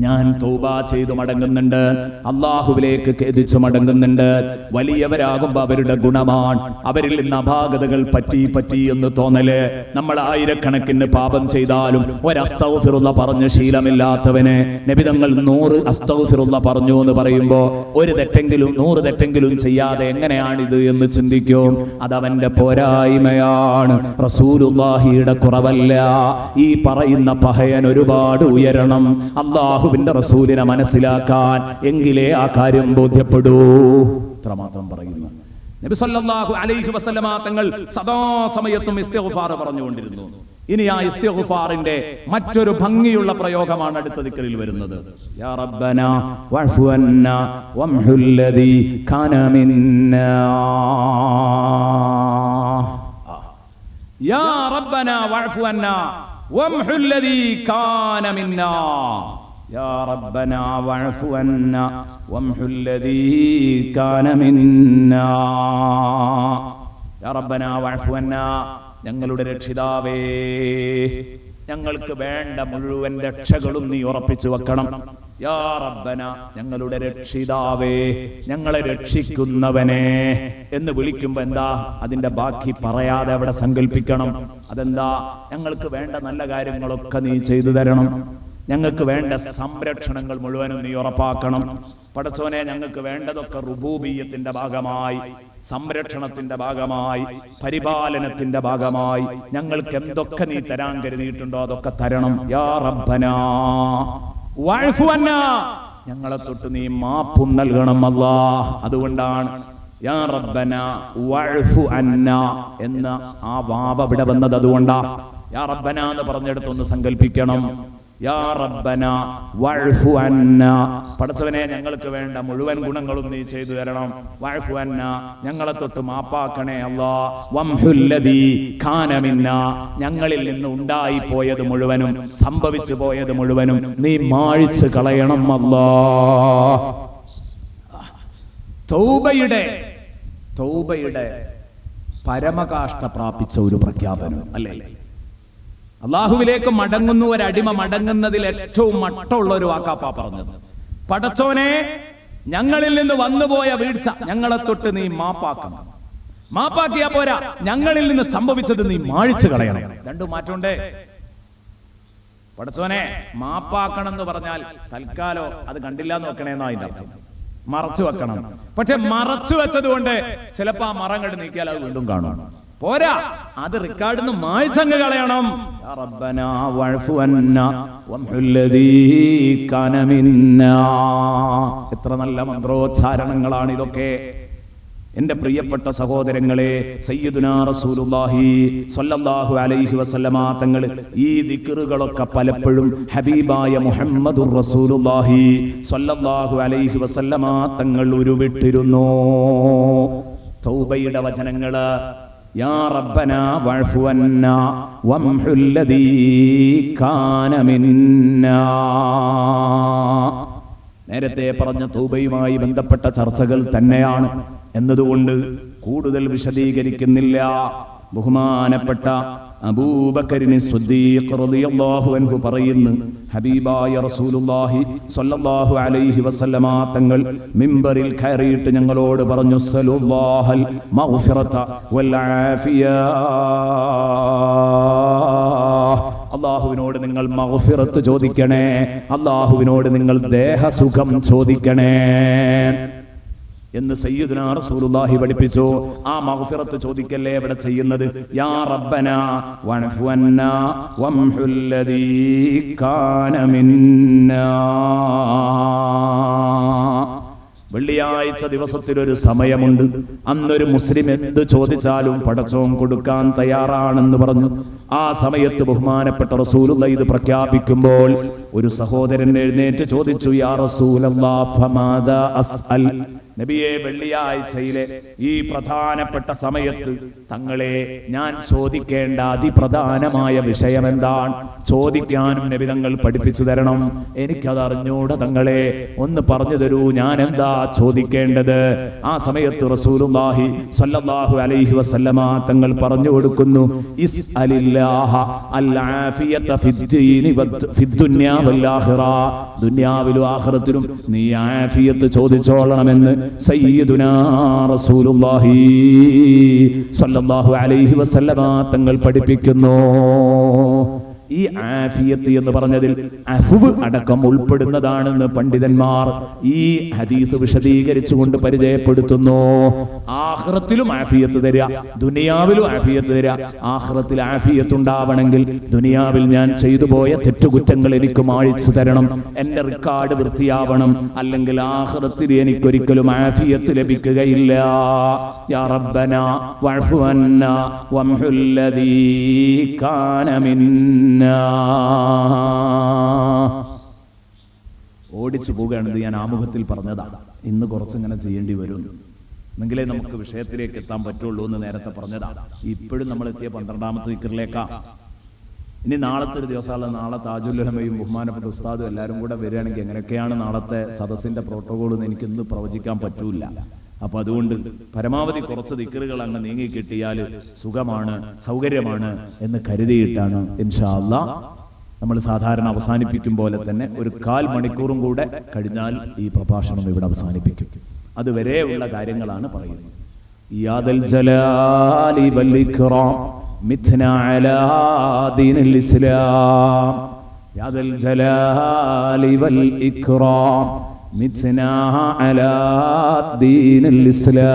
ഞാൻ തൗബ ചെയ്തു മടങ്ങുന്നുണ്ട്, അള്ളാഹുവിലേക്ക് ഖേദിച്ചു മടങ്ങുന്നുണ്ട്. വലിയവരാകുമ്പോ അവരുടെ ഗുണമാണ് അവരിൽ നിന്ന് അപാകതകൾ പറ്റി എന്ന് തോന്നല്. നമ്മൾ ആയിരക്കണക്കിന് പാപം ചെയ്താലും ഒരസ്തഗ്ഫിറുള്ള പറഞ്ഞ ശീലമില്ലാത്തവന് നബിതങ്ങൾ 100 അസ്തഗ്ഫിറുള്ള പറഞ്ഞു എന്ന് പറയുമ്പോ 100 തെറ്റെങ്കിലും ചെയ്യാതെ എങ്ങനെയാണിത് എന്ന് ചിന്തിക്കും. അതവന്റെ പോരായ്മയാണ്, റസൂലുള്ളാഹിയുടെ കുറവല്ല. ഈ പറയുന്ന പഹയൻ ഒരുപാട് ഉയരണം അല്ലാഹുവിന്റെ റസൂലിനെ മനസ്സിലാക്കാൻ, എങ്കിലേ ആ കാര്യം ബോധ്യപ്പെടൂ. ഇത്രമാത്രം പറയുന്നു. നബി സല്ലല്ലാഹു അലൈഹി വസല്ലമ തങ്ങൾ സദാസമയത്തും ഇസ്തിഗ്ഫാർ പറഞ്ഞുകൊണ്ടിരുന്നു. ഇനി ആ ഇസ്തിഗ്ഫാറിന്റെ മറ്റൊരു ഭംഗിയുള്ള പ്രയോഗമാണ് അടുത്ത ദിക്റിൽ വരുന്നത്. യാ റബ്ബനാ വഅഫു അന്നാ വംഹുല്ലദീ കാന മിന്നാ. യാ റബ്ബനാ വഅഫു അന്നാ വംഹുല്ലദീ കാന മിന്നാ. യാ റബ്ബനാ വഅഫു അന്നാ വംഹുല്ലദീ കാന മിന്നാ. യാ റബ്ബനാ വഅഫു അന്നാ, ഞങ്ങളുടെ രക്ഷിതാവേ, ഞങ്ങൾക്ക് വേണ്ട മുഴുവൻ രക്ഷകളും നീ ഉറപ്പിച്ചു വെക്കണം. യാ റബ്ബന, ഞങ്ങളുടെ രക്ഷിതാവേ, ഞങ്ങളെ രക്ഷിക്കുന്നവനെ എന്ന് വിളിക്കുമ്പോ എന്താ അതിന്റെ ബാക്കി പറയാതെ അവിടെ സങ്കല്പിക്കണം. അതെന്താ? ഞങ്ങൾക്ക് വേണ്ട നല്ല കാര്യങ്ങളൊക്കെ നീ ചെയ്തു തരണം, ഞങ്ങൾക്ക് വേണ്ട സംരക്ഷണങ്ങൾ മുഴുവനും നീ ഉറപ്പാക്കണം. പടച്ചോനെ, ഞങ്ങൾക്ക് വേണ്ടതൊക്കെ റുബൂബിയ്യത്തിന്റെ ഭാഗമായി, സംരക്ഷണത്തിന്റെ ഭാഗമായി, പരിപാലനത്തിന്റെ ഭാഗമായി ഞങ്ങൾക്ക് എന്തൊക്കെ നീ തരാൻ കരുതിയിട്ടുണ്ടോ അതൊക്കെ തരണം. യാ റബ്ബനാ വഅഫു അന്നാ, ഞങ്ങളെ തൊട്ട് നീ മാപ്പും നൽകണം അല്ലാഹ്. അതുകൊണ്ടാണ് യാ റബ്ബനാ വഅഫു അന്നാ എന്ന ആ വാവ ഇവിടെ വന്നത്. അതുകൊണ്ടാ യാ റബ്ബനാ എന്ന് പറഞ്ഞെടുത്തൊന്ന് സങ്കല്പിക്കണം. യാ റബ്ബന വഅഫു അന്നാ, പടച്ചവനെ ഞങ്ങൾക്ക് വേണ്ട മുഴുവൻ ഗുണങ്ങളും നീ ചെയ്തു തരണം. വഅഫു അന്നാ, ഞങ്ങളെ തൊട്ട് മാപ്പാക്കണേ അല്ലാഹ്. വംഹുല്ലദീ കാന മിന്നാ, ഞങ്ങളിൽ നിന്ന് ഉണ്ടായി പോയത് മുഴുവനും, സംഭവിച്ചു പോയത് മുഴുവനും നീ മായ്ച്ചു കളയണം അല്ലാഹ്. തൗബയുടെ പരമകാഷ്ഠ പ്രാപിച്ച ഒരു പ്രഖ്യാപനം അല്ലേ? അള്ളാഹുവിലേക്ക് മടങ്ങുന്നു ഒരടിമ മടങ്ങുന്നതിൽ ഏറ്റവും മട്ടമുള്ള ഒരു വാക്കാപ്പാ പറഞ്ഞത്. പടച്ചോനെ, ഞങ്ങളിൽ നിന്ന് വന്നുപോയ വീഴ്ച ഞങ്ങളെ തൊട്ട് നീ മാപ്പാക്കണം. മാപ്പാക്കിയാ പോരാ, ഞങ്ങളിൽ നിന്ന് സംഭവിച്ചത് നീ മായ്ച്ചു കളയണം. രണ്ടും മാറ്റമുണ്ടേ. പടച്ചോനെ മാപ്പാക്കണം എന്ന് പറഞ്ഞാൽ തൽക്കാലം അത് കണ്ടില്ല എന്ന് വെക്കണേന്നാ അതിന്റെ അർത്ഥം. മറച്ചു വെക്കണം. പക്ഷെ മറച്ചു വെച്ചത് കൊണ്ട് ചിലപ്പോ ആ മറം കണ്ട് നീക്കിയാൽ അത് വീണ്ടും കാണും. പോരാ, അത് റെക്കോർഡിന്ന് മായ്ച്ചങ്ങ് കളയണം. യാ റബ്ബനാ വഅഫു അന്നാ വംഹുല്ലദീ കാന മിന്നാ. എത്ര നല്ല മന്ത്രോച്ചാരണങ്ങളാണ് ഇതൊക്കെ. എന്റെ പ്രിയപ്പെട്ട സഹോദരങ്ങളെ, സയ്യിദുനാ റസൂലുള്ളാഹി സ്വല്ലല്ലാഹു അലൈഹി വസല്ലമ തങ്ങൾ ഈ ദിക്റുകളൊക്കെ പലപ്പോഴും ഹബീബായ മുഹമ്മദുർ റസൂലുള്ളാഹി സ്വല്ലല്ലാഹു അലൈഹി വസല്ലമ തങ്ങൾ ഉരുവിട്ടിരുന്നു. തൗബയുടെ വചനങ്ങള് യാ റബ്ബനാ വഅഫു അന്നാ വംഹുല്ലദീ കാന മിന്നാ. നേരത്തെ പറഞ്ഞ തൗബയുമായി ബന്ധപ്പെട്ട ചർച്ചകൾ തന്നെയാണ് എന്നതുകൊണ്ട് കൂടുതൽ വിശദീകരിക്കുന്നില്ല. ബഹുമാനപ്പെട്ട അബൂബക്കറിന് സിദ്ദീഖ് റളിയല്ലാഹു അൻഹു പറയുന്നു, ഹബീബായ റസൂലുള്ളാഹി സ്വല്ലല്ലാഹു അലൈഹി വസല്ലമ തങ്ങൾ മിമ്പറിൽ കയറിയിട്ട് ഞങ്ങളോട് പറഞ്ഞു, സല്ലല്ലാഹൽ മഗ്ഫിറത വൽ ആഫിയ. അല്ലാഹുവിനോട് നിങ്ങൾ മഗ്ഫിറത്ത് ചോദിക്കണേ, അല്ലാഹുവിനോട് നിങ്ങൾ ദേഹസുഖം ചോദിക്കണേ. എന്ന് സയ്യിദുനാ റസൂലുള്ളാഹി പഠിപ്പിച്ചു. ആ മഗ്ഫിറത്ത് ചോദിക്കല്ലേ ഇവിടെ ചെയ്യുന്നത്. യാ റബ്ബനാ വഅഫു അന്നാ വംഹുല്ലദീ കാന മിന്നാ. വെള്ളിയാഴ്ച ദിവസത്തിലൊരു സമയമുണ്ട്. അന്നൊരു മുസ്ലിം എന്ത് ചോദിച്ചാലും പടച്ചോൻ കൊടുക്കാൻ തയ്യാറാണെന്ന് പറഞ്ഞു. ആ സമയത്ത് ബഹുമാനപ്പെട്ട റസൂലുള്ളാഹി ഇത് പ്രഖ്യാപിക്കുമ്പോൾ ഒരു സഹോദരൻ എഴുന്നേറ്റ് ചോദിച്ചു, യാ റസൂലല്ലാഹ് ഫമാദാ അസ്അൽ. നബിയെ, വെള്ളിയാഴ്ചയിലെ ഈ പ്രധാനപ്പെട്ട സമയത്ത് തങ്ങളെ ഞാൻ ചോദിക്കേണ്ട അതിപ്രധാനമായ വിഷയം എന്താണ്? ചോദിക്കാനും നബി തങ്ങൾ പഠിപ്പിച്ചു തരണം. എനിക്കത് അറിഞ്ഞൂടെ തങ്ങളെ, ഒന്ന് പറഞ്ഞു തരൂ, ഞാൻ എന്താ ചോദിക്കേണ്ടത്? ആ സമയത്ത് റസൂലുള്ളാഹി സ്വല്ലല്ലാഹു അലൈഹി വസല്ലമ തങ്ങൾ പറഞ്ഞു കൊടുക്കുന്നു, ഇസ്അലില്ലാഹ അൽ ആഫിയത ഫിദ്ദീനി ഫിദ്ദുനിയ വൽ ആഖിറ. ദുനിയാവിലും ആഖിറത്തിലും നീ ആഫിയത്ത് ചോദിച്ചോളണമെന്ന് സയ്യിദുനാ റസൂലുള്ളാഹി സ്വല്ലല്ലാഹു അലൈഹി വസല്ലമ തങ്ങൾ പഠിപ്പിക്കുന്നു. ഈ ആഫിയത്ത് എന്ന് പറഞ്ഞതിൽ അഫ്വ് അടക്കം ഉൾപ്പെടുന്നതാണെന്ന് പണ്ഡിതന്മാർ ഈ ഹദീസ് വിശദീകരിച്ചുകൊണ്ട് പരിചയപ്പെടുത്തുന്നു. ആഖിറത്തിലും ആഫിയത്ത് തരിക, ദുനിയാവിലും ആഫിയത്ത് തരിക. ആഖിറത്തിൽ ആഫിയത്ത് ഉണ്ടാവണമെങ്കിൽ ദുനിയാവിൽ ഞാൻ ചെയ്തു പോയ തെറ്റുകുറ്റങ്ങൾ എനിക്ക് മായ്ച്ചു തരണം, എന്റെ റിക്കാർഡ് വൃത്തിയാവണം, അല്ലെങ്കിൽ ആഖിറത്തിൽ എനിക്കൊരിക്കലും ആഫിയത്ത് ലഭിക്കുകയില്ല. യാ റബ്ബനാ വഅഫു അന്നാ വംഹുല്ലദീ കാന മിന്നാ. ഓടിച്ചു പോകുകയാണെന്ന് ഞാൻ ആമുഖത്തിൽ പറഞ്ഞതാണ്. ഇന്ന് കുറച്ചിങ്ങനെ ചെയ്യേണ്ടി വരും, എന്നെങ്കിലേ നമുക്ക് വിഷയത്തിലേക്ക് എത്താൻ പറ്റുള്ളൂ എന്ന് നേരത്തെ പറഞ്ഞതാണ്. ഇപ്പോഴും നമ്മൾ എത്തിയ 12ാമത്തെ ദിക്റിലേക്കാ. ഇനി നാളത്തെ ഒരു ദിവസമുള്ള നാളെ താജുൽ ഉലമയും ബഹുമാനപ്പെട്ട ഉസ്താദും എല്ലാവരും കൂടെ വരികയാണെങ്കിൽ എങ്ങനെയൊക്കെയാണ് നാളത്തെ സദസ്സിന്റെ പ്രോട്ടോകോൾ എന്ന് എനിക്കിന്ന് പ്രവചിക്കാൻ പറ്റൂല. അപ്പൊ അതുകൊണ്ട് പരമാവധി കുറച്ച് ദിക്റുകൾ അങ്ങ് നീങ്ങി കിട്ടിയാൽ സുഖമാണ്, സൗകര്യമാണ് എന്ന് കരുതിയിട്ടാണ് ഇൻഷാ അല്ലാഹ് നമ്മൾ സാധാരണ അവസാനിപ്പിക്കും പോലെ തന്നെ ഒരു 1/4 മണിക്കൂറും കൂടെ കഴിഞ്ഞാൽ ഈ പ്രഭാഷണം ഇവിടെ അവസാനിപ്പിക്കും. അതുവരെയുള്ള കാര്യങ്ങളാണ് പറയുന്നത്. യാദൽ ജലാലി വൽ ഇക്റാം മിത്ന അലാ ദീനിൽ ഇസ്ലാം. യാദൽ ജലാലി വൽ ഇക്റാം മിത്ന അലാ ദീനിൽ ഇസ്ലാം.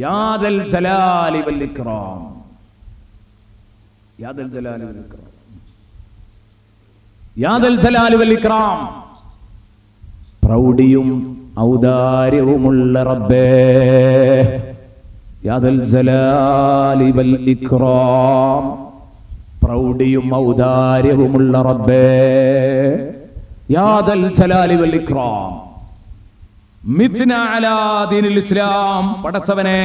യാദൽ ജലാലി വൽ ഇക്റാം. യാദൽ ജലാലി വൽ ഇക്റാം. യാദൽ ജലാലി വൽ ഇക്റാം. പ്രൗഢിയും ഔദാര്യവുമുള്ള റബ്ബേ. യാദൽ ജലാലി വൽ ഇക്റാം. പ്രൗഢിയും ഔദാര്യവുമുള്ള റബ്ബേ. യാദൽ ജലാലി വൽ ഇക്റാം മിത്ന അലാ ദീനിൽ ഇസ്ലാം. പടച്ചവനെ,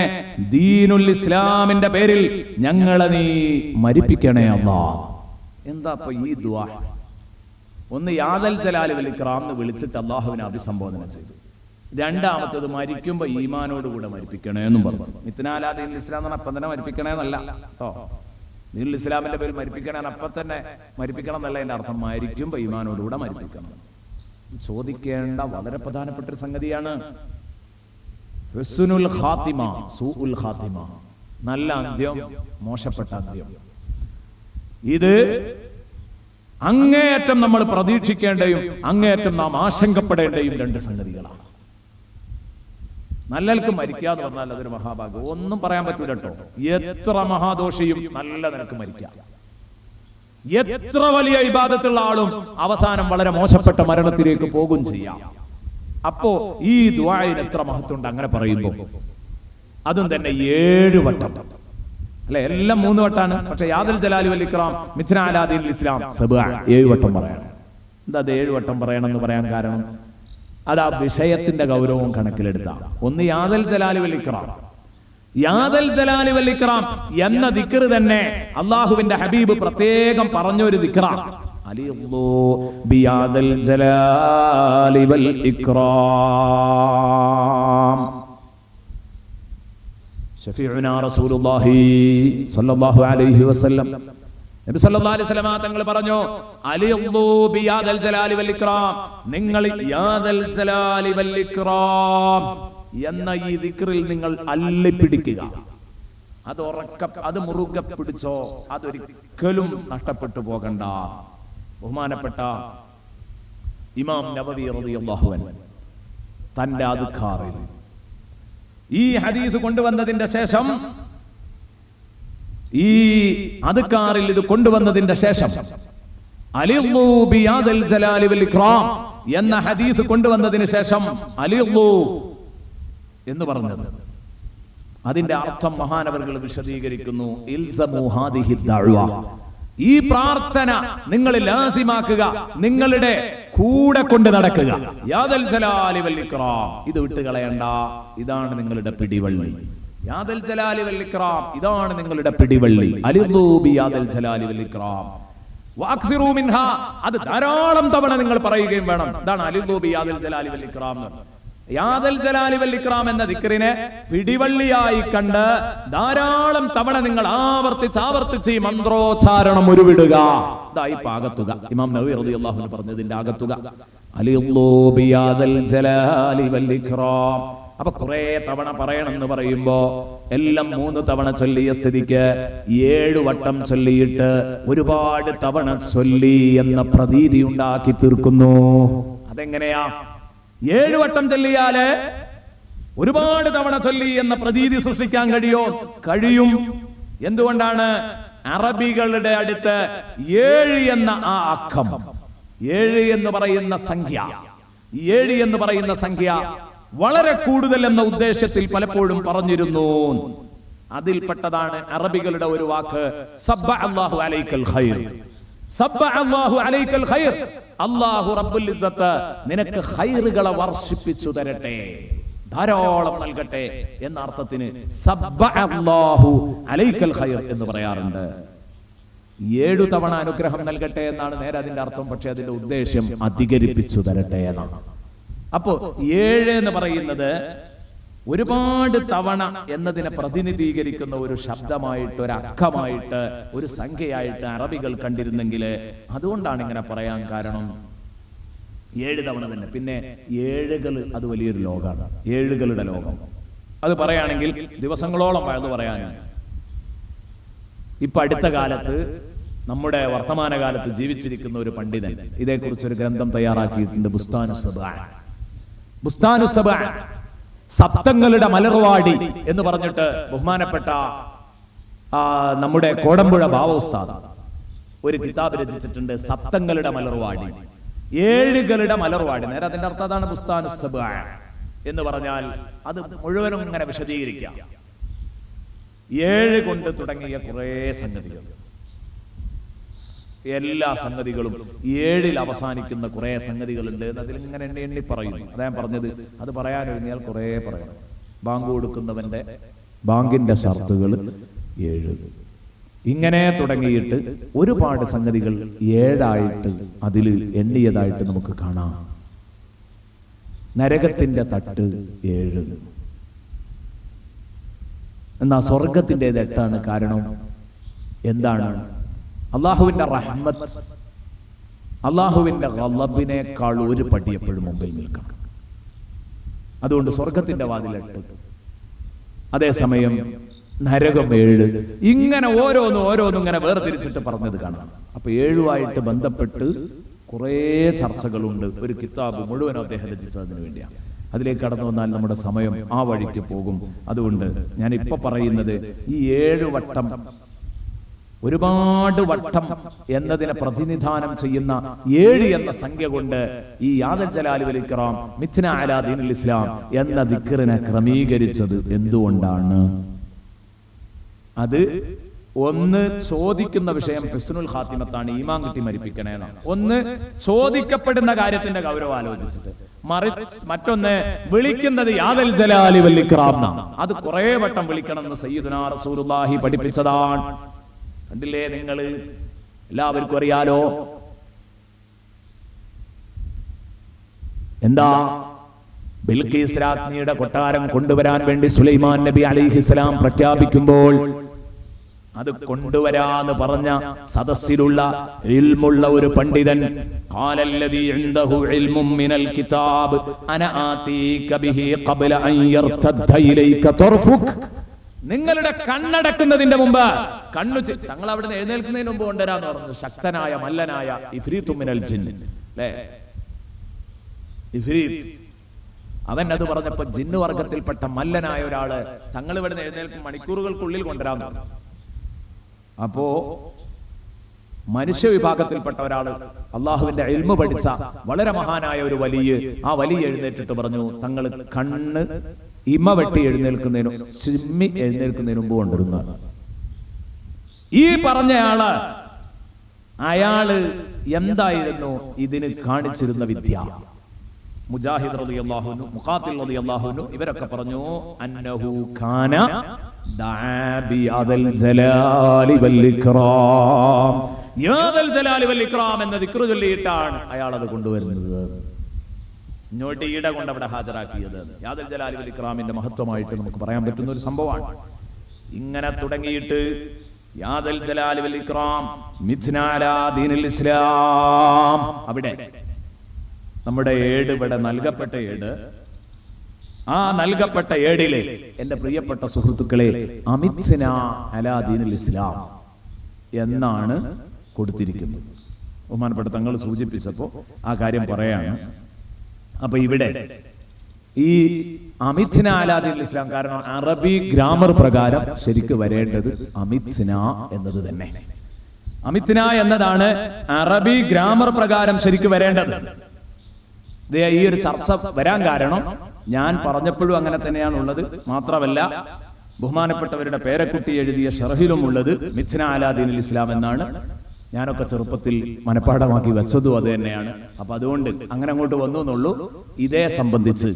ദീനുൽ ഇസ്ലാമിന്റെ പേരിൽ ഞങ്ങളെ നീ മരിപ്പിക്കണേ അല്ലാഹ്. എന്താ ഇപ്പൊ ഈ ദുആ? ഒന്ന് യാദൽ ജലാലി വൽ ഇക്റാം എന്ന് വിളിച്ചിട്ട് അല്ലാഹുവിനെ അഭിസംബോധന ചെയ്തു. രണ്ടാമത്തേത് മരിക്കുമ്പോ ഈമാനോട് കൂടെ മരിപ്പിക്കണേ എന്നും പറഞ്ഞു. മിത്ന അലാ ദീനിൽ ഇസ്ലാം എന്ന് പറഞ്ഞാൽ അപ്പം തന്നെ മരിപ്പിക്കണേ എന്നല്ല കേട്ടോ. ദീനുൽ ഇസ്ലാമിന്റെ പേരിൽ മരിപ്പിക്കണേ അപ്പം തന്നെ മരിപ്പിക്കണം എന്നല്ല എന്റെ അർത്ഥം. മരിക്കുമ്പോ ഈമാനോടുകൂടെ മരിപ്പിക്കണം. ചോദിക്കേണ്ട വളരെ പ്രധാനപ്പെട്ട ഒരു സംഗതിയാണ്. ഹുസ്നുൽ ഖാത്തിമ, സൂഉൽ ഖാത്തിമ, നല്ല അന്ത്യം, മോശപ്പെട്ട അന്ത്യം. ഇത് അങ്ങേയറ്റം നമ്മൾ പ്രതീക്ഷിക്കേണ്ടയും അങ്ങേയറ്റം നാം ആശങ്കപ്പെടേണ്ടയും രണ്ട് സംഗതികളാണ്. നല്ലൽക്ക് മരിക്കാന്ന് പറഞ്ഞാൽ അതൊരു മഹാഭാഗ്യം. ഒന്നും പറയാൻ പറ്റൂല കേട്ടോ. എത്ര മഹാദോഷിയും നല്ല നിലക്ക് മരിക്കാം. എത്ര വലിയ ഇബാദത്തുള്ള ആളും അവസാനം വളരെ മോശപ്പെട്ട മരണത്തിലേക്ക് പോകും ചെയ്യാം. അപ്പോ ഈ ദുആഇന് എത്ര മഹത്വമുണ്ട് അങ്ങനെ പറയുമ്പോൾ. അതും തന്നെ 7 വട്ടം അല്ലെ, എല്ലാം 3 വട്ടാണ്. പക്ഷെ യാദൽ ജലാലി വൽ ഇക്റാം മിത്ന അലാ ദീനിൽ ഇസ്ലാം 7 വട്ടം പറയണം. എന്താ അത് 7 വട്ടം പറയണം എന്ന് പറയാൻ കാരണം? അത് ആ വിഷയത്തിന്റെ ഗൗരവവും കണക്കിലെടുത്താണ്. ഒന്ന് യാദൽ ജലാലി വൽ ഇക്റാം. യാദൽ ജലാലി വൽ ഇക്റാം എന്ന ദിക്ർ തന്നെ അല്ലാഹുവിന്റെ ഹബീബ് പ്രത്യേകം പറഞ്ഞൊരു ദിക്റാണ്. അലിയല്ലാഹു ബിയാദൽ ജലാലി വൽ ഇക്റാം. ശഫീഉനാ റസൂലുള്ളാഹി സ്വല്ലല്ലാഹു അലൈഹി വസല്ലം നബി സല്ലല്ലാഹു അലൈഹി വസല്ലം തങ്ങൾ പറഞ്ഞു, അലിയല്ലാഹു ബിയാദൽ ജലാലി വൽ ഇക്റാം, നിങ്ങൾ യാദൽ ജലാലി വൽ ഇക്റാം എന്ന ഈ ദിക്റിൽ നിങ്ങൾ അല്ലിപ്പിടിക്കുക. അത് മുറുകെ പിടിച്ചോ, അതൊരിക്കലും നഷ്ടപ്പെട്ടു പോകണ്ട. ബഹുമാനപ്പെട്ട ഇമാം നബവി റളിയല്ലാഹു അൻഹു തന്റെ അദ്കാറിൽ. ഈ ഹദീസ് കൊണ്ടുവന്നതിന്റെ ശേഷം, ഈ അദ്കാറിൽ ഇത് കൊണ്ടുവന്നതിന്റെ ശേഷം അലിളു ബിയാദൽ ജലാലി വൽ ഇക്റാം എന്ന ഹദീസ് കൊണ്ടുവന്നതിന് ശേഷം അലിളു എന്ന് പറഞ്ഞത്, അതിന്റെ അർത്ഥം മഹാനവറുകൾ വിശദീകരിക്കുന്നു. ഇൽസമു ഹാദിഹി ദഅവ, ഈ പ്രാർത്ഥന നിങ്ങൾ ലാസിമാക്കുക, നിങ്ങളുടെ കൂടെ കൊണ്ട് നടക്കുക. യാദൽ ജലാലി വൽ ഇക്റാം, ഇത് വിട്ടുകളയണ്ട, ഇതാണ് നിങ്ങളുടെ പിടിവള്ളി. യാദൽ ജലാലി വൽ ഇക്റാം, ഇതാണ് നിങ്ങളുടെ പിടിവള്ളി. അലിളു ബിയാദൽ ജലാലി വൽ ഇക്റാം വഅക്സിറു മിൻഹാ, അത് ധാരാളം തവണ നിങ്ങൾ പറയുകയും വേണം. ഇതാണ് അലിളു ബിയാദൽ ജലാലി വൽ ഇക്റാം. യാദൽ ജലാലി വൽ ഇക്റാം എന്ന ദിക്റിനെ പിടിവള്ളിയായി കണ്ട് ധാരാളം തവണ നിങ്ങൾ ആവർത്തിച്ച് ഈ മന്ത്രോച്ചാരണം ഉരുവിടുക. ഇതായി ആകത്തുക. ഇമാം നവവി റളിയല്ലാഹു അൻഹു പറഞ്ഞതിന്റെ ആകത്തുക അലിളു ബിയാദൽ ജലാലി വൽ ഇക്റാം. അപ്പൊ കുറെ തവണ പറയണമെന്ന് പറയുമ്പോ എല്ലാം 3 തവണ ചൊല്ലിയ സ്ഥിതിക്ക് 7 വട്ടം ചൊല്ലിയിട്ട് ഒരുപാട് തവണ ചൊല്ലി എന്ന പ്രതീതി ഉണ്ടാക്കി തീർക്കുന്നു. അതെങ്ങനെയാ? 7 വട്ടം ചൊല്ലിയാല് ഒരുപാട് തവണ ചൊല്ലി എന്ന പ്രതീതി സൃഷ്ടിക്കാൻ കഴിയും. എന്തുകൊണ്ടാണ്? അറബികളുടെ അടുത്ത് 7 എന്ന ആ അക്കം, 7 എന്ന് പറയുന്ന സംഖ്യ വളരെ കൂടുതൽ എന്ന ഉദ്ദേശത്തിൽ പലപ്പോഴും പറഞ്ഞിരുന്നു. അതിൽപ്പെട്ടതാണ് അറബികളുടെ ഒരു വാക്ക് സബ്ബഹ അല്ലാഹു അലൈക്കൽ ഖൈർ. സബ്ബഹ അല്ലാഹു അലൈക്കൽ ഖൈർ, അല്ലാഹു റബ്ബുൽ ഇസ്സത്ത് നിനക്ക് ഖൈറുകളെ വർഷിപ്പിച്ചു തരട്ടെ, ധാരാളം നൽകട്ടെ എന്ന അർത്ഥത്തിന് സബ്ബഹ അല്ലാഹു അലൈക്കൽ ഖൈർ എന്ന് പറയാറുണ്ട്. 7 തവണ അനുഗ്രഹം നൽകട്ടെ എന്നാണ് നേരെ അതിന്റെ അർത്ഥം. പക്ഷെ അതിന്റെ ഉദ്ദേശം അധികരിപ്പിച്ചു തരട്ടെ എന്നാണ്. അപ്പോ 7 എന്ന് പറയുന്നത് ഒരുപാട് തവണ എന്നതിനെ പ്രതിനിധീകരിക്കുന്ന ഒരു ശബ്ദമായിട്ട്, ഒരു അക്കമായിട്ട്, ഒരു സംഖ്യയായിട്ട് അറബികൾ കണ്ടിരുന്നെങ്കിൽ അതുകൊണ്ടാണ് ഇങ്ങനെ പറയാൻ കാരണം. 7 തവണ തന്നെ. പിന്നെ 7കൾ അത് വലിയൊരു ലോകമാണ്, 7കളുടെ ലോകം. അത് പറയുകയാണെങ്കിൽ ദിവസങ്ങളോളം അത് പറയാനുണ്ട്. ഇപ്പൊ അടുത്ത കാലത്ത്, നമ്മുടെ വർത്തമാനകാലത്ത് ജീവിച്ചിരിക്കുന്ന ഒരു പണ്ഡിതൻ ഇതേക്കുറിച്ചൊരു ഗ്രന്ഥം തയ്യാറാക്കിയിട്ടുണ്ട്. ബുസ്താനു സബഅ, സപ്തങ്ങളുടെ മലർവാടി എന്ന് പറഞ്ഞിട്ട് ബഹുമാനപ്പെട്ട നമ്മുടെ കോടമ്പുഴ ബാവ ഉസ്താദ് ഒരു കിതാബ് രചിച്ചിട്ടുണ്ട്. സപ്തങ്ങളുടെ മലർവാടി, 7കളുടെ മലർവാടി. നേരെ അതിന്റെ അർത്ഥം അതാണ്. ബുസ്താനു സബഅ എന്ന് പറഞ്ഞാൽ അത് മുഴുവനും ഇങ്ങനെ വിശദീകരിക്കാം. 7 കൊണ്ട് തുടങ്ങിയ കുറെ സംഗതികൾ, എല്ലാ സംഗതികളും 7ൽ അവസാനിക്കുന്ന കുറെ സംഗതികളുണ്ട്. അതിലിങ്ങനെ എണ്ണി പറയുന്നു. അതാ ഞാൻ പറഞ്ഞത്, അത് പറയാനൊരുങ്ങിയാൽ കുറെ പറയണം. ബാങ്ക് കൊടുക്കുന്നവന്റെ ബാങ്കിന്റെ ഷർത്തുകൾ 7, ഇങ്ങനെ തുടങ്ങിയിട്ട് ഒരുപാട് സംഗതികൾ 7ആയിട്ട് അതിൽ എണ്ണിയതായിട്ട് നമുക്ക് കാണാം. നരകത്തിന്റെ തട്ട് 7, എന്നാ സ്വർഗത്തിൻ്റെത് 8ആണ്. കാരണം എന്താണ്? അള്ളാഹുവിന്റെ റഹ്മത്ത്, അള്ളാഹുവിന്റെ ഗളബിനേക്കാൾ ഒരു പടി എപ്പോഴും മുമ്പിൽ നിൽക്കണം. അതുകൊണ്ട് സ്വർഗത്തിന്റെ വാതിൽ 8, അതേസമയം നരകം 7. ഇങ്ങനെ ഓരോന്നും ഇങ്ങനെ വേർതിരിച്ചിട്ട് പറഞ്ഞത് കാണാം. അപ്പൊ 7ആയിട്ട് ബന്ധപ്പെട്ട് കുറെ ചർച്ചകളുണ്ട്. ഒരു കിതാബ് മുഴുവൻ അദ്ദേഹം രചിച്ചതിന് വേണ്ടിയാണ്. അതിലേക്ക് കടന്നു വന്നാൽ നമ്മുടെ സമയം ആ വഴിക്ക് പോകും. അതുകൊണ്ട് ഞാൻ ഇപ്പൊ പറയുന്നത് ഈ 7 വട്ടം, ഒരുപാട് വട്ടം എന്നതിനെ പ്രതിനിധാനം ചെയ്യുന്ന 7 എന്ന സംഖ്യ കൊണ്ട് ഈ യാദൽ ജലാലി വൽ ഇക്റാം മിത്ന അലാ ദീനുൽ ഇസ്ലാം എന്ന ദിക്റിനെ ക്രമീകരിച്ചത് എന്തുകൊണ്ടാണ്? അത് ഒന്ന് ചോദിക്കുന്ന വിഷയം ഹുസ്നുൽ ഖാത്തിമത്താണ്, ഈമാൻ കിട്ടി മരിപ്പിക്കണേന്നാണ്. ഒന്ന് ചോദിക്കപ്പെടുന്ന കാര്യത്തിന്റെ ഗൗരവം ആലോചിച്ചിട്ട്, മറ്റൊന്ന് വിളിക്കുന്നത് യാദൽ ജലാലി വൽ ഇക്റാം എന്നാണ്. അത് കുറെ വട്ടം വിളിക്കണമെന്ന് സയ്യിദുനാ റസൂലുള്ളാഹി പഠിപ്പിച്ചതാണ്. കണ്ടില്ലേ നിങ്ങൾ? എല്ലാവർക്കും അറിയാലോ. എന്താ? ബിൽഖീസ് രാജ്ഞിയുടെ കൊട്ടാരം കൊണ്ടുവരാൻ വേണ്ടി സുലൈമാൻ നബി അലൈഹിസ്സലാം പ്രഖ്യാപിക്കുമ്പോൾ അത് കൊണ്ടുവരാന്ന് പറഞ്ഞ സദസ്സിലുള്ള ഇൽമുള്ള ഒരു പണ്ഡിതൻ, ഖാലല്ലദീ ഇൻദഹു ഇൽമും മിനൽ കിതാബ് അന ആതീക ബിഹി ഖബ്ല അൻ യർതദ്ദ ഇലൈക തർഫുക്, നിങ്ങളുടെ കണ്ണടക്കുന്നതിന്റെ മുമ്പ് തങ്ങൾ അവിടെ നിന്ന് എഴുന്നേൽക്കുന്നതിന് മുമ്പ് കൊണ്ടുവരാന്ന് പറഞ്ഞു. ശക്തനായ മല്ലനായ ഇഫ്രീത്തു മിനൽ ജിൻ, അല്ലേ? ഇഫ്രീത്ത് അവൻ അത് പറഞ്ഞപ്പോ ജിന്ന് വർഗത്തിൽപ്പെട്ട മല്ലനായ ഒരാള് തങ്ങൾ ഇവിടുന്ന് എഴുന്നേൽക്കും മണിക്കൂറുകൾക്കുള്ളിൽ കൊണ്ടുവരാൻ പറഞ്ഞു. അപ്പോ മനുഷ്യ വിഭാഗത്തിൽപ്പെട്ട ഒരാള് അള്ളാഹുവിന്റെ ഇൽമു പഠിച്ച വളരെ മഹാനായ ഒരു വലിയ എഴുന്നേറ്റിട്ട് പറഞ്ഞു, തങ്ങൾ കണ്ണ് ഇമ വെട്ടി എഴുന്നേൽക്കുന്നതിനും ചിമ്മി എഴുന്നേൽക്കുന്നതിന് മുമ്പ് കൊണ്ടിരുന്നതാണ്. ഈ പറഞ്ഞയാള് അയാള് എന്തായിരുന്നു ഇതിന് കാണിച്ചിരുന്ന വിദ്യ? മുജാഹിദ് റളിയല്ലാഹു അൻഹു, മുഖാത്തിൽ റളിയല്ലാഹു അൻഹു ഇവരൊക്കെ പറഞ്ഞു, അന്നഹു കാന ദഅബി അദൽ ജലാലി വൽ ഇക്റാം, യാദൽ ജലാലി വൽ ഇക്റാം എന്ന ദിക്ർ ചൊല്ലിയിട്ടാണ് അയാൾ അത് കൊണ്ടുവരുന്നത്. ഞൊടിയിട കൊണ്ട് അവിടെ ഹാജരാക്കിയത് യാദൽ ജലാലി വൽ ഇക്റാമിന്റെ മഹത്വമായിട്ട് നമുക്ക് പറയാൻ പറ്റുന്ന ഒരു സംഭവമാണ്. ഇങ്ങനെ തുടങ്ങിയിട്ട് യാദൽ ജലാലി വൽ ഇക്റാം മിഥ്ന അലാ ദീനിൽ ഇസ്ലാം, അവിടെ നമ്മുടെ ഏട്, ഇവിടെ നൽകപ്പെട്ട ഏട്, ആ നൽകപ്പെട്ട ഏടിലെ എന്റെ പ്രിയപ്പെട്ട സുഹൃത്തുക്കളെ അമിത്ന അലാ ദീനിൽ ഇസ്ലാം എന്നാണ് കൊടുത്തിരിക്കുന്നത്. ബഹുമാനപ്പെട്ട തങ്ങൾ സൂചിപ്പിച്ചപ്പോ ആ കാര്യം പറയാണ്. അപ്പൊ ഇവിടെ ഈ അമിത്ന അലാ ദീനിൽ ഇസ്ലാം, കാരണം അറബി ഗ്രാമർ പ്രകാരം ശരിക്ക് വരേണ്ടത് അമിത്ന എന്നത് തന്നെ. അമിത്ന എന്നതാണ് അറബി ഗ്രാമർ പ്രകാരം ശരിക്ക് വരേണ്ടത്. ഈ ഒരു ചർച്ച വരാൻ കാരണം ഞാൻ പറഞ്ഞപ്പോഴും അങ്ങനെ തന്നെയാണ് ഉള്ളത്. മാത്രമല്ല ബഹുമാനപ്പെട്ടവരുടെ പേരക്കുട്ടി എഴുതിയ ഷർഹിലും ഉള്ളത് മിഥ്ന അലാ ദീനിൽ ഇസ്ലാം എന്നാണ്. ഞാനൊക്കെ ചെറുപ്പത്തിൽ മനഃപ്പാഠമാക്കി വെച്ചതും അത് തന്നെയാണ്. അപ്പൊ അതുകൊണ്ട് അങ്ങനെ അങ്ങോട്ട് വന്നു എന്നുള്ളൂ. ഇതേ സംബന്ധിച്ച്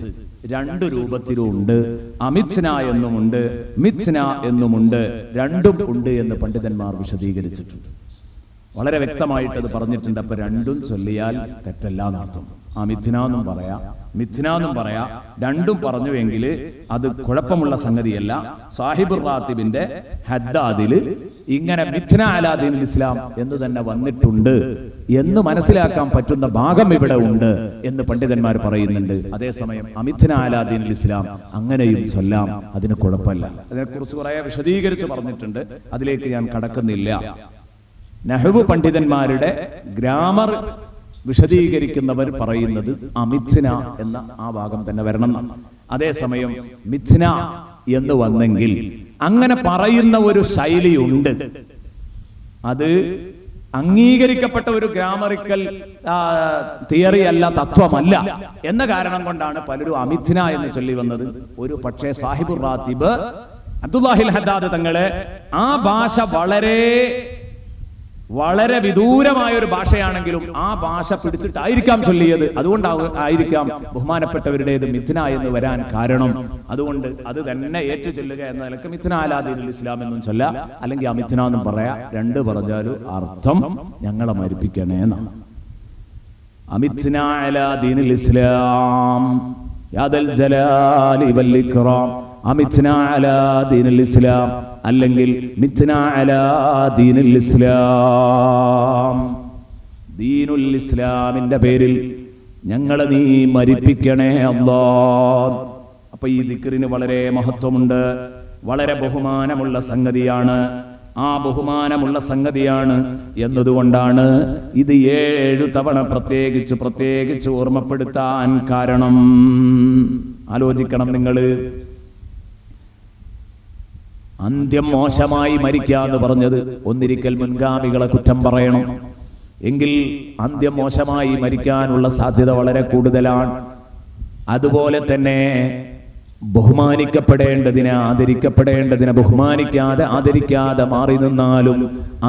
രണ്ട് രൂപത്തിലും ഉണ്ട്. അമിത്ന എന്നുമുണ്ട്, മിഥ്ന എന്നുമുണ്ട്, രണ്ടും ഉണ്ട് എന്ന് പണ്ഡിതന്മാർ വിശദീകരിച്ചിട്ടുണ്ട്. വളരെ വ്യക്തമായിട്ട് അത് പറഞ്ഞിട്ടുണ്ട്. അപ്പൊ രണ്ടും ചൊല്ലിയാൽ തെറ്റല്ല എന്നർത്ഥം. മിഥ്നാന്നും പറയാ, മിഥ്നാന്നും പറയാ, രണ്ടും പറഞ്ഞുവെങ്കിൽ അത് കുഴപ്പമുള്ള സംഗതിയല്ല. സാഹിബുർ റാത്തിബിന്റെ ഹദ്ദാദില് ഇങ്ങനെ മിഥ്ന അലാ ദീനിൽ ഇസ്ലാം എന്ന് തന്നെ വന്നിട്ടുണ്ട് എന്ന് മനസ്സിലാക്കാൻ പറ്റുന്ന ഭാഗം ഇവിടെ ഉണ്ട് എന്ന് പണ്ഡിതന്മാർ പറയുന്നുണ്ട്. അതേസമയം അമിഥ്ന അലാ ദീനിൽ ഇസ്ലാം അങ്ങനെയും ചൊല്ലാം, അതിന് കുഴപ്പമില്ല. അതിനെക്കുറിച്ച് കുറെ വിശദീകരിച്ച് പറഞ്ഞിട്ടുണ്ട്, അതിലേക്ക് ഞാൻ കടക്കുന്നില്ല. നഹ്വ് പണ്ഡിതന്മാരുടെ ഗ്രാമർ വിശദീകരിക്കുന്നവർ പറയുന്നത് അമിഥ്ന എന്ന ആ ഭാഗം തന്നെ വരണം. അതേസമയം മിഥ്ന എന്ന് വന്നെങ്കിൽ അങ്ങനെ പറയുന്ന ഒരു ശൈലിയുണ്ട്. അത് അംഗീകരിക്കപ്പെട്ട ഒരു ഗ്രാമറിക്കൽ തിയറി അല്ല, തത്വമല്ല എന്ന കാരണം കൊണ്ടാണ് പലരും അമിഥ്ന എന്ന് ചൊല്ലി വന്നത്. ഒരു പക്ഷേ സാഹിബുർ റാത്തിബ് അബ്ദുല്ലാഹിൽ ഹദ്ദാദ് തങ്ങളെ ആ ഭാഷ വളരെ വിദൂരമായ ഒരു ഭാഷയാണെങ്കിലും ആ ഭാഷ പിടിച്ചിട്ടായിരിക്കാം ചൊല്ലിയത്. അതുകൊണ്ടായിരിക്കാം ബഹുമാനപ്പെട്ടവരുടേത് മിഥ്ന എന്ന് വരാൻ കാരണം. അതുകൊണ്ട് അത് തന്നെ ഏറ്റു ചൊല്ലുക എന്ന നിലക്ക് മിഥ്ന അലാ ദീനിൽ ഇസ്ലാം എന്നും ചൊല്ല, അല്ലെങ്കിൽ അമിഥ്ന എന്നും പറയാ. രണ്ട് പറഞ്ഞാലും അർത്ഥം ഞങ്ങളെ മരിപ്പിക്കണേ എന്നാണ്. അമിഥ്ന അലാ ദീനിൽ ഇസ്ലാം യാദൽ ജലാലി വൽ ഇക്റാം, അമിഥ്ന അലാ ദീനിൽ ഇസ്ലാം, അല്ലെങ്കിൽ മിഥ്ന അലാ ദീനിൽ ഇസ്ലാം. ദീനുൽ ഇസ്ലാമിന്റെ പേരിൽ ഞങ്ങളെ നീ മരിപ്പിക്കണേ അല്ലാഹ്. അപ്പൊ ഈ ദിക്റിന് വളരെ മഹത്വമുണ്ട്, വളരെ ബഹുമാനമുള്ള സംഗതിയാണ്. ആ ബഹുമാനമുള്ള സംഗതിയാണ് എന്നതുകൊണ്ടാണ് ഇത് 7 തവണ പ്രത്യേകിച്ച് ഓർമ്മപ്പെടുത്താൻ കാരണം. ആലോചിക്കണം നിങ്ങൾ. അന്ത്യം മോശമായി മരിക്കാന്ന് പറഞ്ഞത് ഒന്നിരിക്കൽ മുൻഗാമികളെ കുറ്റം പറയണം എങ്കിൽ അന്ത്യം മോശമായി മരിക്കാനുള്ള സാധ്യത വളരെ കൂടുതലാണ്. അതുപോലെ തന്നെ ബഹുമാനിക്കപ്പെടേണ്ടതിനെ ആദരിക്കപ്പെടേണ്ടതിനെ ബഹുമാനിക്കാതെ ആദരിക്കാതെ മാറി നിന്നാലും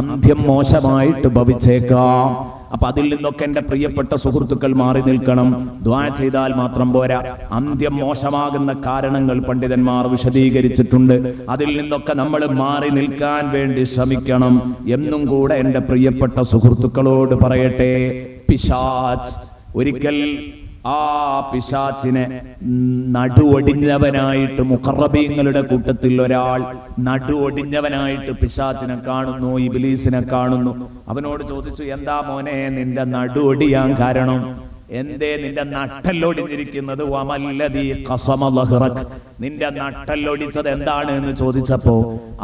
അന്ത്യം മോശമായിട്ട് ഭവിച്ചേക്കാം. അപ്പൊ അതിൽ നിന്നൊക്കെ എന്റെ പ്രിയപ്പെട്ട സുഹൃത്തുക്കൾ മാറി നിൽക്കണം. ദുആ ചെയ്താൽ മാത്രം പോരാ, അന്ത്യം മോശമാകുന്ന കാരണങ്ങൾ പണ്ഡിതന്മാർ വിശദീകരിച്ചിട്ടുണ്ട്. അതിൽ നിന്നൊക്കെ നമ്മൾ മാറി നിൽക്കാൻ വേണ്ടി ശ്രമിക്കണം എന്നും കൂടെ എന്റെ പ്രിയപ്പെട്ട സുഹൃത്തുക്കളോട് പറയട്ടെ. പിശാച് ഒരിക്കൽ ആ പിശാചിനെ നടുവൊടിഞ്ഞവനായിട്ട്, മുഖറബീങ്ങളുടെ കൂട്ടത്തിൽ ഒരാൾ നടുവൊടിഞ്ഞവനായിട്ട് പിശാചിനെ കാണുന്നു, ഇബ്ലീസിനെ കാണുന്നു. അവനോട് ചോദിച്ചു, എന്താ മോനെ നിന്റെ നടുവൊടിയാൻ കാരണം? എന്തേ നിന്റെ നട്ടല്ലൊടിഞ്ഞിരിക്കുന്നത്? നിന്റെ നട്ടല്ലൊടിച്ചത് എന്താണ് എന്ന് ചോദിച്ചപ്പോ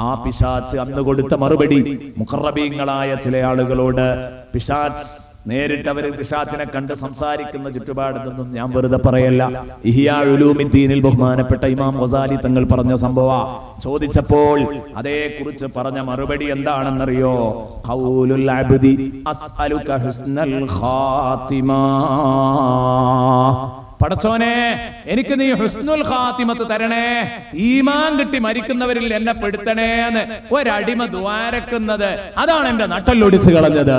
ആ പിശാച് അന്ന് കൊടുത്ത മറുപടി മുഖറബീങ്ങളായ ചില ആളുകളോട്, പിശാച് നേരിട്ട് അവർ പിശാചിനെ കണ്ട് സംസാരിക്കുന്ന ചുറ്റുപാടിൽ നിന്നും ഞാൻ വെറുതെ പറയല്ല. ഇഹ്യാ ഉലൂമിദ്ദീനിൽ ബഹുമാനപ്പെട്ട ഇമാം ഗസാലി തങ്ങൾ പറഞ്ഞ സംഭവം ചോദിച്ചപ്പോൾ അതേക്കുറിച്ച് പറഞ്ഞ മറുപടി എന്താണെന്നറിയോ? ഖൗലുൽ അബ്ദി അസ്അലുക ഹുസ്നൽ ഖാതിമ. പടച്ചോനെ, എനിക്ക് നീ ഹുസ്നുൽ ഖാതിമത്ത് തരണേ, ഈമാൻ കിട്ടി മരിക്കുന്നവരിൽ എന്നെ പെടുത്തണേ എന്ന് ഒരടിമ ദ്വാരക്കുന്നത്, അതാണ് എന്റെ നട്ടല്ലൊടിച്ച് കളഞ്ഞത്.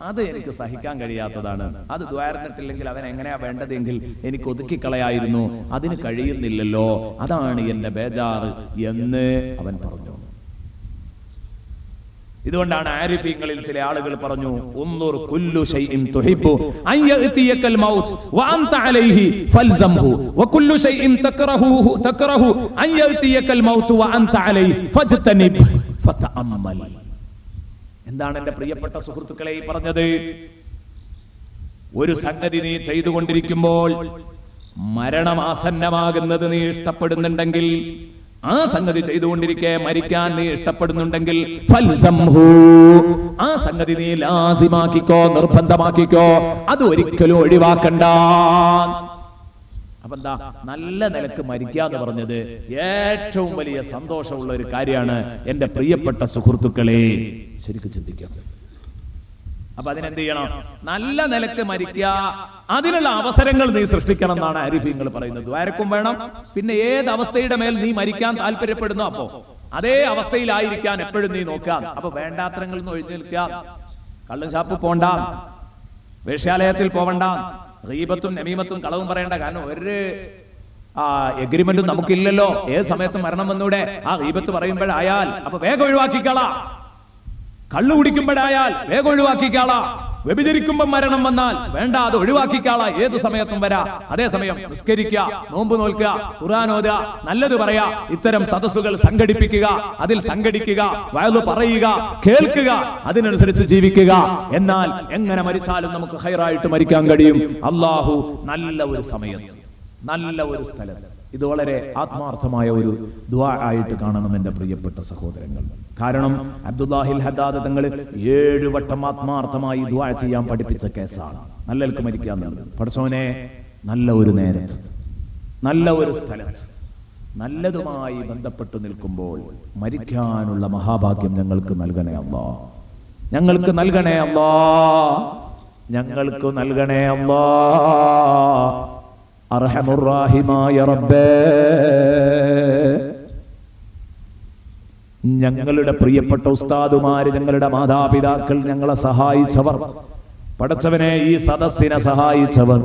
അത് എനിക്ക് സഹിക്കാൻ കഴിയാത്തതാണ്. അത് ദ്വാരന്നിട്ടില്ലെങ്കിൽ അവൻ എങ്ങനെയാ വേണ്ടതെങ്കിൽ എനിക്ക് ഒതുക്കിക്കളയായിരുന്നു. അതിന് കഴിയുന്നില്ലല്ലോ, അതാണ് എന്റെ ബേജാറ് എന്ന് അവൻ പറഞ്ഞു. ഇതുകൊണ്ടാണ് ആരിഫീങ്ങളിൽ ചില ആളുകൾ പറഞ്ഞു, ഉൻദുർ കുല്ലു ശൈഇൻ തുഹിബ്ബു അൻ യഅതിയകൽ മൗത്ത് വഅൻത അലൈഹി ഫൽസംഹു വകുല്ലു ശൈഇൻ തക്റഹു അൻ യഅതിയകൽ മൗത്ത് വഅൻത അലൈഹി ഫജ്തനിബ് ഫതഅമ്മൽ. എന്താണ് എന്റെ പ്രിയപ്പെട്ട സുഹൃത്തുക്കളെ ഈ പറഞ്ഞത്? ഒരു സംഗതി നീ ചെയ്തുകൊണ്ടിരിക്കുമ്പോൾ മരണം ആസന്നമാകുന്നത് നീ ഇഷ്ടപ്പെടുന്നുണ്ടെങ്കിൽ, ആ സംഗതി ചെയ്തുകൊണ്ടിരിക്കെ മരിക്കാൻ നീ ഇഷ്ടപ്പെടുന്നുണ്ടെങ്കിൽ ഫൽസംഹു, ആ സംഗതി നീ ലാസിമാക്കിക്കോ, നിർബന്ധമാക്കിക്കോ, അത് ഒരിക്കലും ഒഴിവാക്കണ്ട. അപ്പൊ എന്താ, നല്ല നിലക്ക് മരിക്കുക എന്ന് പറഞ്ഞത് ഏറ്റവും വലിയ സന്തോഷമുള്ള ഒരു കാര്യമാണ് എന്റെ പ്രിയപ്പെട്ട സുഹൃത്തുക്കളെ. ശരിക്കും ചിന്തിക്കാം. അപ്പൊ അതിനെന്ത് ചെയ്യണം? നല്ല നിലക്ക് മരിക്കുക, അതിനുള്ള അവസരങ്ങൾ നീ സൃഷ്ടിക്കണം എന്നാണ് ആരിഫീങ്ങൾ പറയുന്നത്. ദ്വാരക്കും വേണം. പിന്നെ ഏത് അവസ്ഥയുടെ മേൽ നീ മരിക്കാൻ താല്പര്യപ്പെടുന്നു, അപ്പോ അതേ അവസ്ഥയിലായിരിക്കാൻ എപ്പോഴും നീ നോക്കാം. അപ്പൊ വേണ്ടാത്തരങ്ങളിൽ നിന്ന് ഒഴിഞ്ഞു നിൽക്കുക. കള്ളും ഷാപ്പ് പോണ്ട, വേശ്യാലയത്തിൽ പോവണ്ട, ഗീബത്തും നമീമത്തും കളവും പറയണ്ട. കാരണം ഒരു എഗ്രിമെന്റും നമുക്കില്ലല്ലോ. ഏത് സമയത്തും മരണം വന്നൂടെ. ആ ഗീബത്ത് പറയുമ്പോഴായാൽ അപ്പൊ വേഗം ഒഴിവാക്കിക്കളാ. കള്ളു കുടിക്കുമ്പോഴായാൽ വേഗം ഒഴിവാക്കിക്കാളാ. വ്യഭിചരിക്കുമ്പോൾ മരണം വന്നാൽ വേണ്ട, അത് ഒഴിവാക്കിക്കാളാ. ഏത് സമയത്തും വരാ. അതേസമയം നിസ്കരിക്കുക, നോമ്പ് നോൽക്കുക, ഖുർആൻ ഓതുക, നല്ലത് പറയാ, ഇത്തരം സദസ്സുകൾ സംഘടിപ്പിക്കുക, അതിൽ സംഘടിക്കുക, വഅദ് പറയുക, കേൾക്കുക, അതിനനുസരിച്ച് ജീവിക്കുക. എന്നാൽ എങ്ങനെ മരിച്ചാലും നമുക്ക് ഖൈറായിട്ട് മരിക്കാൻ കഴിയും. അല്ലാഹു നല്ല ഒരു സമയത്ത്, നല്ല ഒരു സ്ഥലത്ത്, ഇത് വളരെ ആത്മാർത്ഥമായ ഒരു ദുആ ആയിട്ട് കാണണം എന്റെ പ്രിയപ്പെട്ട സഹോദരങ്ങൾ. കാരണം അബ്ദുല്ലാഹിൽ ഹദ്ദാദ് തങ്ങൾ 7 വട്ടം ആത്മാർത്ഥമായി ദുആ ചെയ്യാൻ പഠിപ്പിച്ച കേസാണ് നല്ലൽക്ക് മരിക്കുക എന്നുള്ളത്. പടച്ചോനെ, നല്ല ഒരു നേരത്ത്, നല്ല ഒരു സ്ഥലത്ത്, നല്ലതുമായി ബന്ധപ്പെട്ട് നിൽക്കുമ്പോൾ മരിക്കാനുള്ള മഹാഭാഗ്യം ഞങ്ങൾക്ക് നൽകണേ അല്ലാ, ഞങ്ങൾക്ക് നൽകണേ അല്ലാ, ഞങ്ങൾക്ക് നൽകണേ അല്ലാ. അർഹമുർ റഹീമായ റബ്ബേ, ഞങ്ങളുടെ പ്രിയപ്പെട്ട ഉസ്താദുമാര്, ഞങ്ങളുടെ മാതാപിതാക്കൾ, ഞങ്ങളെ സഹായിച്ചവർ, പടച്ചവനെ ഈ സദസ്സിനെ സഹായിച്ചവർ,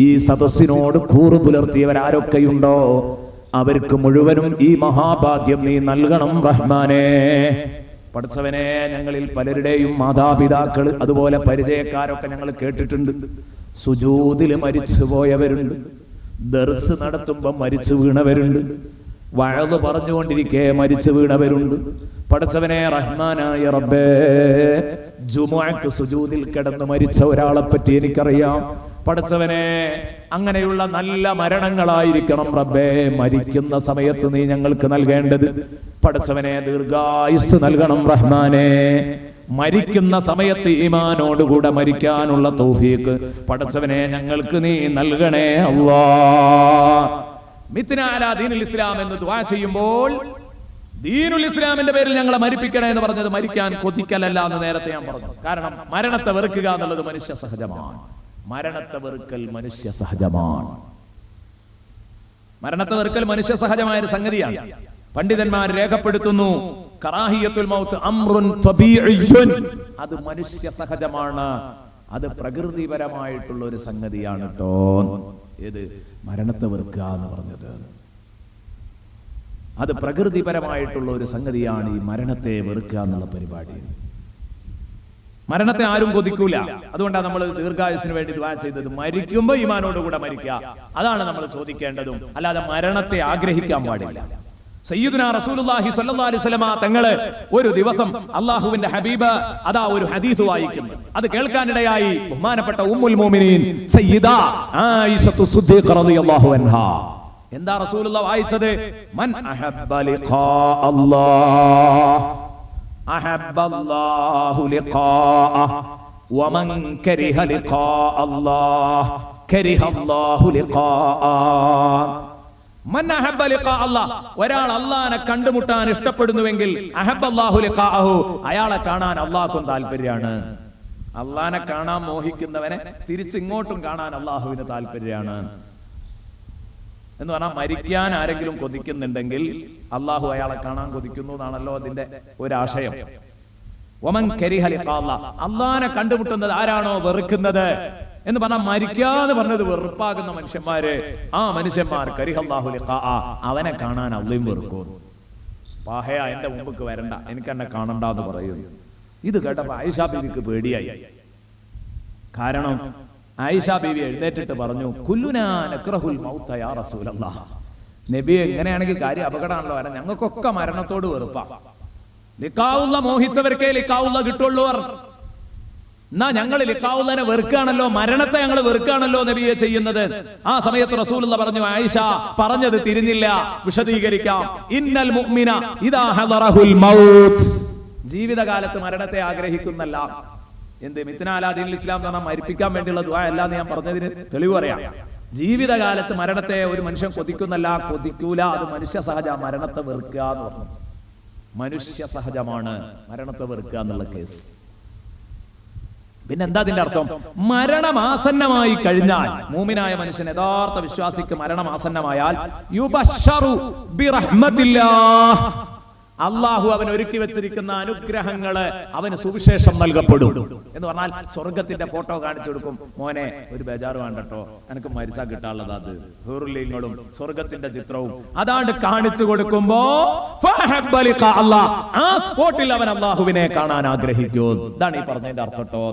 ഈ സദസ്സിനോട് കൂറ് പുലർത്തിയവരാരൊക്കെയുണ്ടോ അവർക്ക് മുഴുവനും ഈ മഹാഭാഗ്യം നീ നൽകണം റഹ്മാനേ. പടച്ചവനെ, ഞങ്ങളിൽ പലരുടെയും മാതാപിതാക്കൾ, അതുപോലെ പരിചയക്കാരൊക്കെ ഞങ്ങൾ കേട്ടിട്ടുണ്ട്, സുജൂദില് മരിച്ചു പോയവരുണ്ട്, ദർസ് നടത്തുമ്പോ മരിച്ചു വീണവരുണ്ട്, വഅദ് പറഞ്ഞുകൊണ്ടിരിക്കെ മരിച്ചു വീണവരുണ്ട്. പടച്ചവനെ റഹ്മാനായ റബ്ബേ, ജുമുഅക്ക് സുജൂദിൽ കിടന്ന് മരിച്ച ഒരാളെ പറ്റി എനിക്കറിയാം. പടച്ചവനെ, അങ്ങനെയുള്ള നല്ല മരണങ്ങളായിരിക്കണം റബ്ബേ മരിക്കുന്ന സമയത്ത് നീ ഞങ്ങൾക്ക് നൽകേണ്ടത്. പടച്ചവനെ, ദീർഘായുസ് നൽകണം റഹ്മാനേ. മരിക്കുന്ന സമയത്ത് ഈമാനോടുകൂടെ മരിക്കാനുള്ള തൗഫീഖ് പടച്ചവനെ ഞങ്ങൾക്ക് നീ നൽകണേ അല്ലാഹ്. മിത്നാ അലാ ദീനുൽ ഇസ്ലാം എന്ന് ദുആ ചെയ്യുമ്പോൾ ദീനുൽ ഇസ്ലാമിന്റെ പേരിൽ ഞങ്ങളെ മരിപ്പിക്കണേ എന്ന് പറഞ്ഞത് മരിക്കാൻ കൊതിക്കലല്ല എന്ന് നേരത്തെ ഞാൻ പറഞ്ഞു. കാരണം മരണത്തെ വെറുക്കുക എന്നുള്ളത് മനുഷ്യ സഹജമാണ്. മരണത്തെ വെറുക്കൽ മനുഷ്യ സഹജമാണ്. മരണത്തെ വെറുക്കൽ മനുഷ്യ സഹജമായ ഒരു സംഗതിയാണ്. പണ്ഡിതന്മാർ രേഖപ്പെടുത്തുന്നു, കറാഹിയത്തുൽ മൗത്ത് അംറുൻ തബീഇയ്യുൻ, അത് മനുഷ്യ സഹജമാണ്, അത് പ്രകൃതിപരമായിട്ടുള്ള ഒരു സംഗതിയാണ് ട്ടോ. ഏത് മരണത്തെ വെറുക്കുക എന്ന് പറഞ്ഞത്, അത് പ്രകൃതിപരമായിട്ടുള്ള ഒരു സംഗതിയാണ്. ഈ മരണത്തെ വെറുക്കുക എന്നുള്ള പരിപാടി, മരണത്തെ ആരും കൊതിക്കൂല. അതുകൊണ്ടാണ് നമ്മൾ ദീർഘായുസിന് വേണ്ടി ദുആ ചെയ്തത്. മരിക്കുമ്പോ ഈമാനോടുകൂടെ മരിക്കുക, അതാണ് നമ്മൾ ചോദിക്കേണ്ടതും. അല്ലാതെ മരണത്തെ ആഗ്രഹിക്കാൻ പാടില്ല. സയ്യിദുനാ റസൂലുള്ളാഹി സ്വല്ലല്ലാഹി അലൈഹി വസല്ലമ തങ്ങള് ഒരു ദിവസം അല്ലാഹുവിന്റെ ഹബീബ് അതാ ഒരു ഹദീസ് വായിക്കുന്നു. അത് കേൾക്കാനിടയായി ബഹുമാനപ്പെട്ട ഉമ്മുൽ മുഅ്മിനീൻ സയ്യിദ ആയിഷത്തു സിദ്ദീഖ റളിയല്ലാഹു അൻഹാ. എന്താ റസൂലുള്ളാഹി വായിച്ചത്? മൻ അഹബ്ബ ലിഖാ അല്ലാഹ് അഹബ്ബല്ലാഹു ലിഖാഅഹ് വമൻ കരിഹ ലിഖാ അല്ലാഹ് കരിഹ അല്ലാഹു ലിഖാഅ. മൻ അഹബ്ബ ലിഖാ അല്ലാഹ്, ഒരാൾ അല്ലാഹനെ കണ്ടുമുട്ടാൻ ഇഷ്ടപ്പെടുന്നുവെങ്കിൽ അഹബ്ബ അല്ലാഹു ലിഖാഅഹു, അയാളെ കാണാൻ അല്ലാഹുക്കും താല്പര്യമാണ്. അല്ലാഹനെ കാണാൻ മോഹിക്കുന്നവനെ തിരിച്ചിങ്ങോട്ടും കാണാൻ അല്ലാഹുവിന് താല്പര്യമാണ്. എന്ന് പറഞ്ഞാൽ മരിക്കാൻ ആരെങ്കിലും കൊതിക്കുന്നുണ്ടെങ്കിൽ അല്ലാഹു അയാളെ കാണാൻ കൊതിക്കുന്നു എന്നാണല്ലോ അതിന്റെ ഒരാശയം. വമൻ കരിഹ ലിഖാ അല്ലാഹ്, അല്ലാഹനെ കണ്ടുമുട്ടുന്നത് ആരാണോ വെറുക്കുന്നത് എന്ന് പറഞ്ഞാൽ മരിക്കാതെ പറഞ്ഞത് വെറുപ്പാകുന്ന മനുഷ്യന്മാര്, ആ മനുഷ്യന്മാർ കരിഹല്ലാഹു ലിഖാഅ, അവനെ കാണാൻ അള്ളയും വെറുക്കും. പാഹയ എന്റെ മുമ്പ് വരണ്ട, എനിക്ക് എന്നെ കാണണ്ട എന്ന് പറയും. ഇത് കേട്ടപ്പോ ആയിഷ ബീവിക്ക് പേടിയായി. കാരണം ആയിഷ ബീവി എഴുന്നേറ്റിട്ട് പറഞ്ഞു, കുല്ലുനാ നക്റഹുൽ മൗത യാ റസൂലല്ലാഹ്, നബി എങ്ങനെയാണെങ്കിൽ കാര്യം അപകടമാണല്ലോ, കാരണം ഞങ്ങൾക്കൊക്കെ മരണത്തോട് വെറുപ്പാ. ലിഖാഉള്ള മോഹിച്ചവർക്കേ ലിഖാഉള്ള കിട്ടുള്ളൂ. എന്നാ ഞങ്ങൾ ലിഖാഉള്ളനെ വെറുക്കാണല്ലോ, മരണത്തെ ഞങ്ങൾ വെറുക്കാണല്ലോ നബിയെ ചെയ്യുന്നത്. ആ സമയത്ത് റസൂലുള്ളാഹി പറഞ്ഞു, ആയിഷ പറഞ്ഞത് തിരിഞ്ഞില്ല, വിശദീകരിക്കാം. ഇന്നൽ മുഅ്മിന ഇദാ ഹദറഹുൽ മൗത്ത്, ജീവിതകാലത്ത് മരണത്തെ ആഗ്രഹിക്കുന്നല്ല. എന്ത് മിത്നാലാദീൻ ഇസ്ലാം എന്ന് പറഞ്ഞാൽ മരിപ്പിക്കാൻ വേണ്ടിയുള്ള ദുആ അല്ലാന്ന് ഞാൻ പറഞ്ഞതിന് തെളിവ് പറയാം. ജീവിതകാലത്ത് മരണത്തെ ഒരു മനുഷ്യൻ കൊതിക്കുന്നല്ല, കൊതിക്കൂല. അത് മനുഷ്യ സഹജ, മരണത്തെ വെറുക്കുക എന്ന് പറഞ്ഞു. മനുഷ്യ സഹജമാണ് മരണത്തെ വെറുക്കുക എന്നുള്ള കേസ്. പിന്നെന്താ അതിന്റെ അർത്ഥം? മരണമാസന്നമായി കഴിഞ്ഞാൽ, മൂമിനായ മനുഷ്യൻ, യഥാർത്ഥ വിശ്വാസിക്ക് മരണമാസന്നമായാൽ യുബശ്ശറു ബിറഹ്മത്തില്ലാഹ്, അള്ളാഹു അവൻ ഒരുക്കി വെച്ചിരിക്കുന്ന അനുഗ്രഹങ്ങള് അവന് സുവിശേഷം നൽകപ്പെടും. എന്ന് പറഞ്ഞാൽ സ്വർഗത്തിന്റെ ഫോട്ടോ കാണിച്ചു കൊടുക്കും. മോനെ ഒരു ബേജാറ് വേണ്ടട്ടോ, എനിക്ക് മരിച്ചാൽ കിട്ടാനുള്ളത് അത് ഹൂറുലീങ്ങളും സ്വർഗത്തിന്റെ ചിത്രവും അതാണ്ട് കാണിച്ചു കൊടുക്കുമ്പോ ആ സ്പോട്ടിൽ അവൻ അള്ളാഹുവിനെ കാണാൻ ആഗ്രഹിക്കും. ഇതാണ് ഈ പറഞ്ഞതിന്റെ അർത്ഥട്ടോ.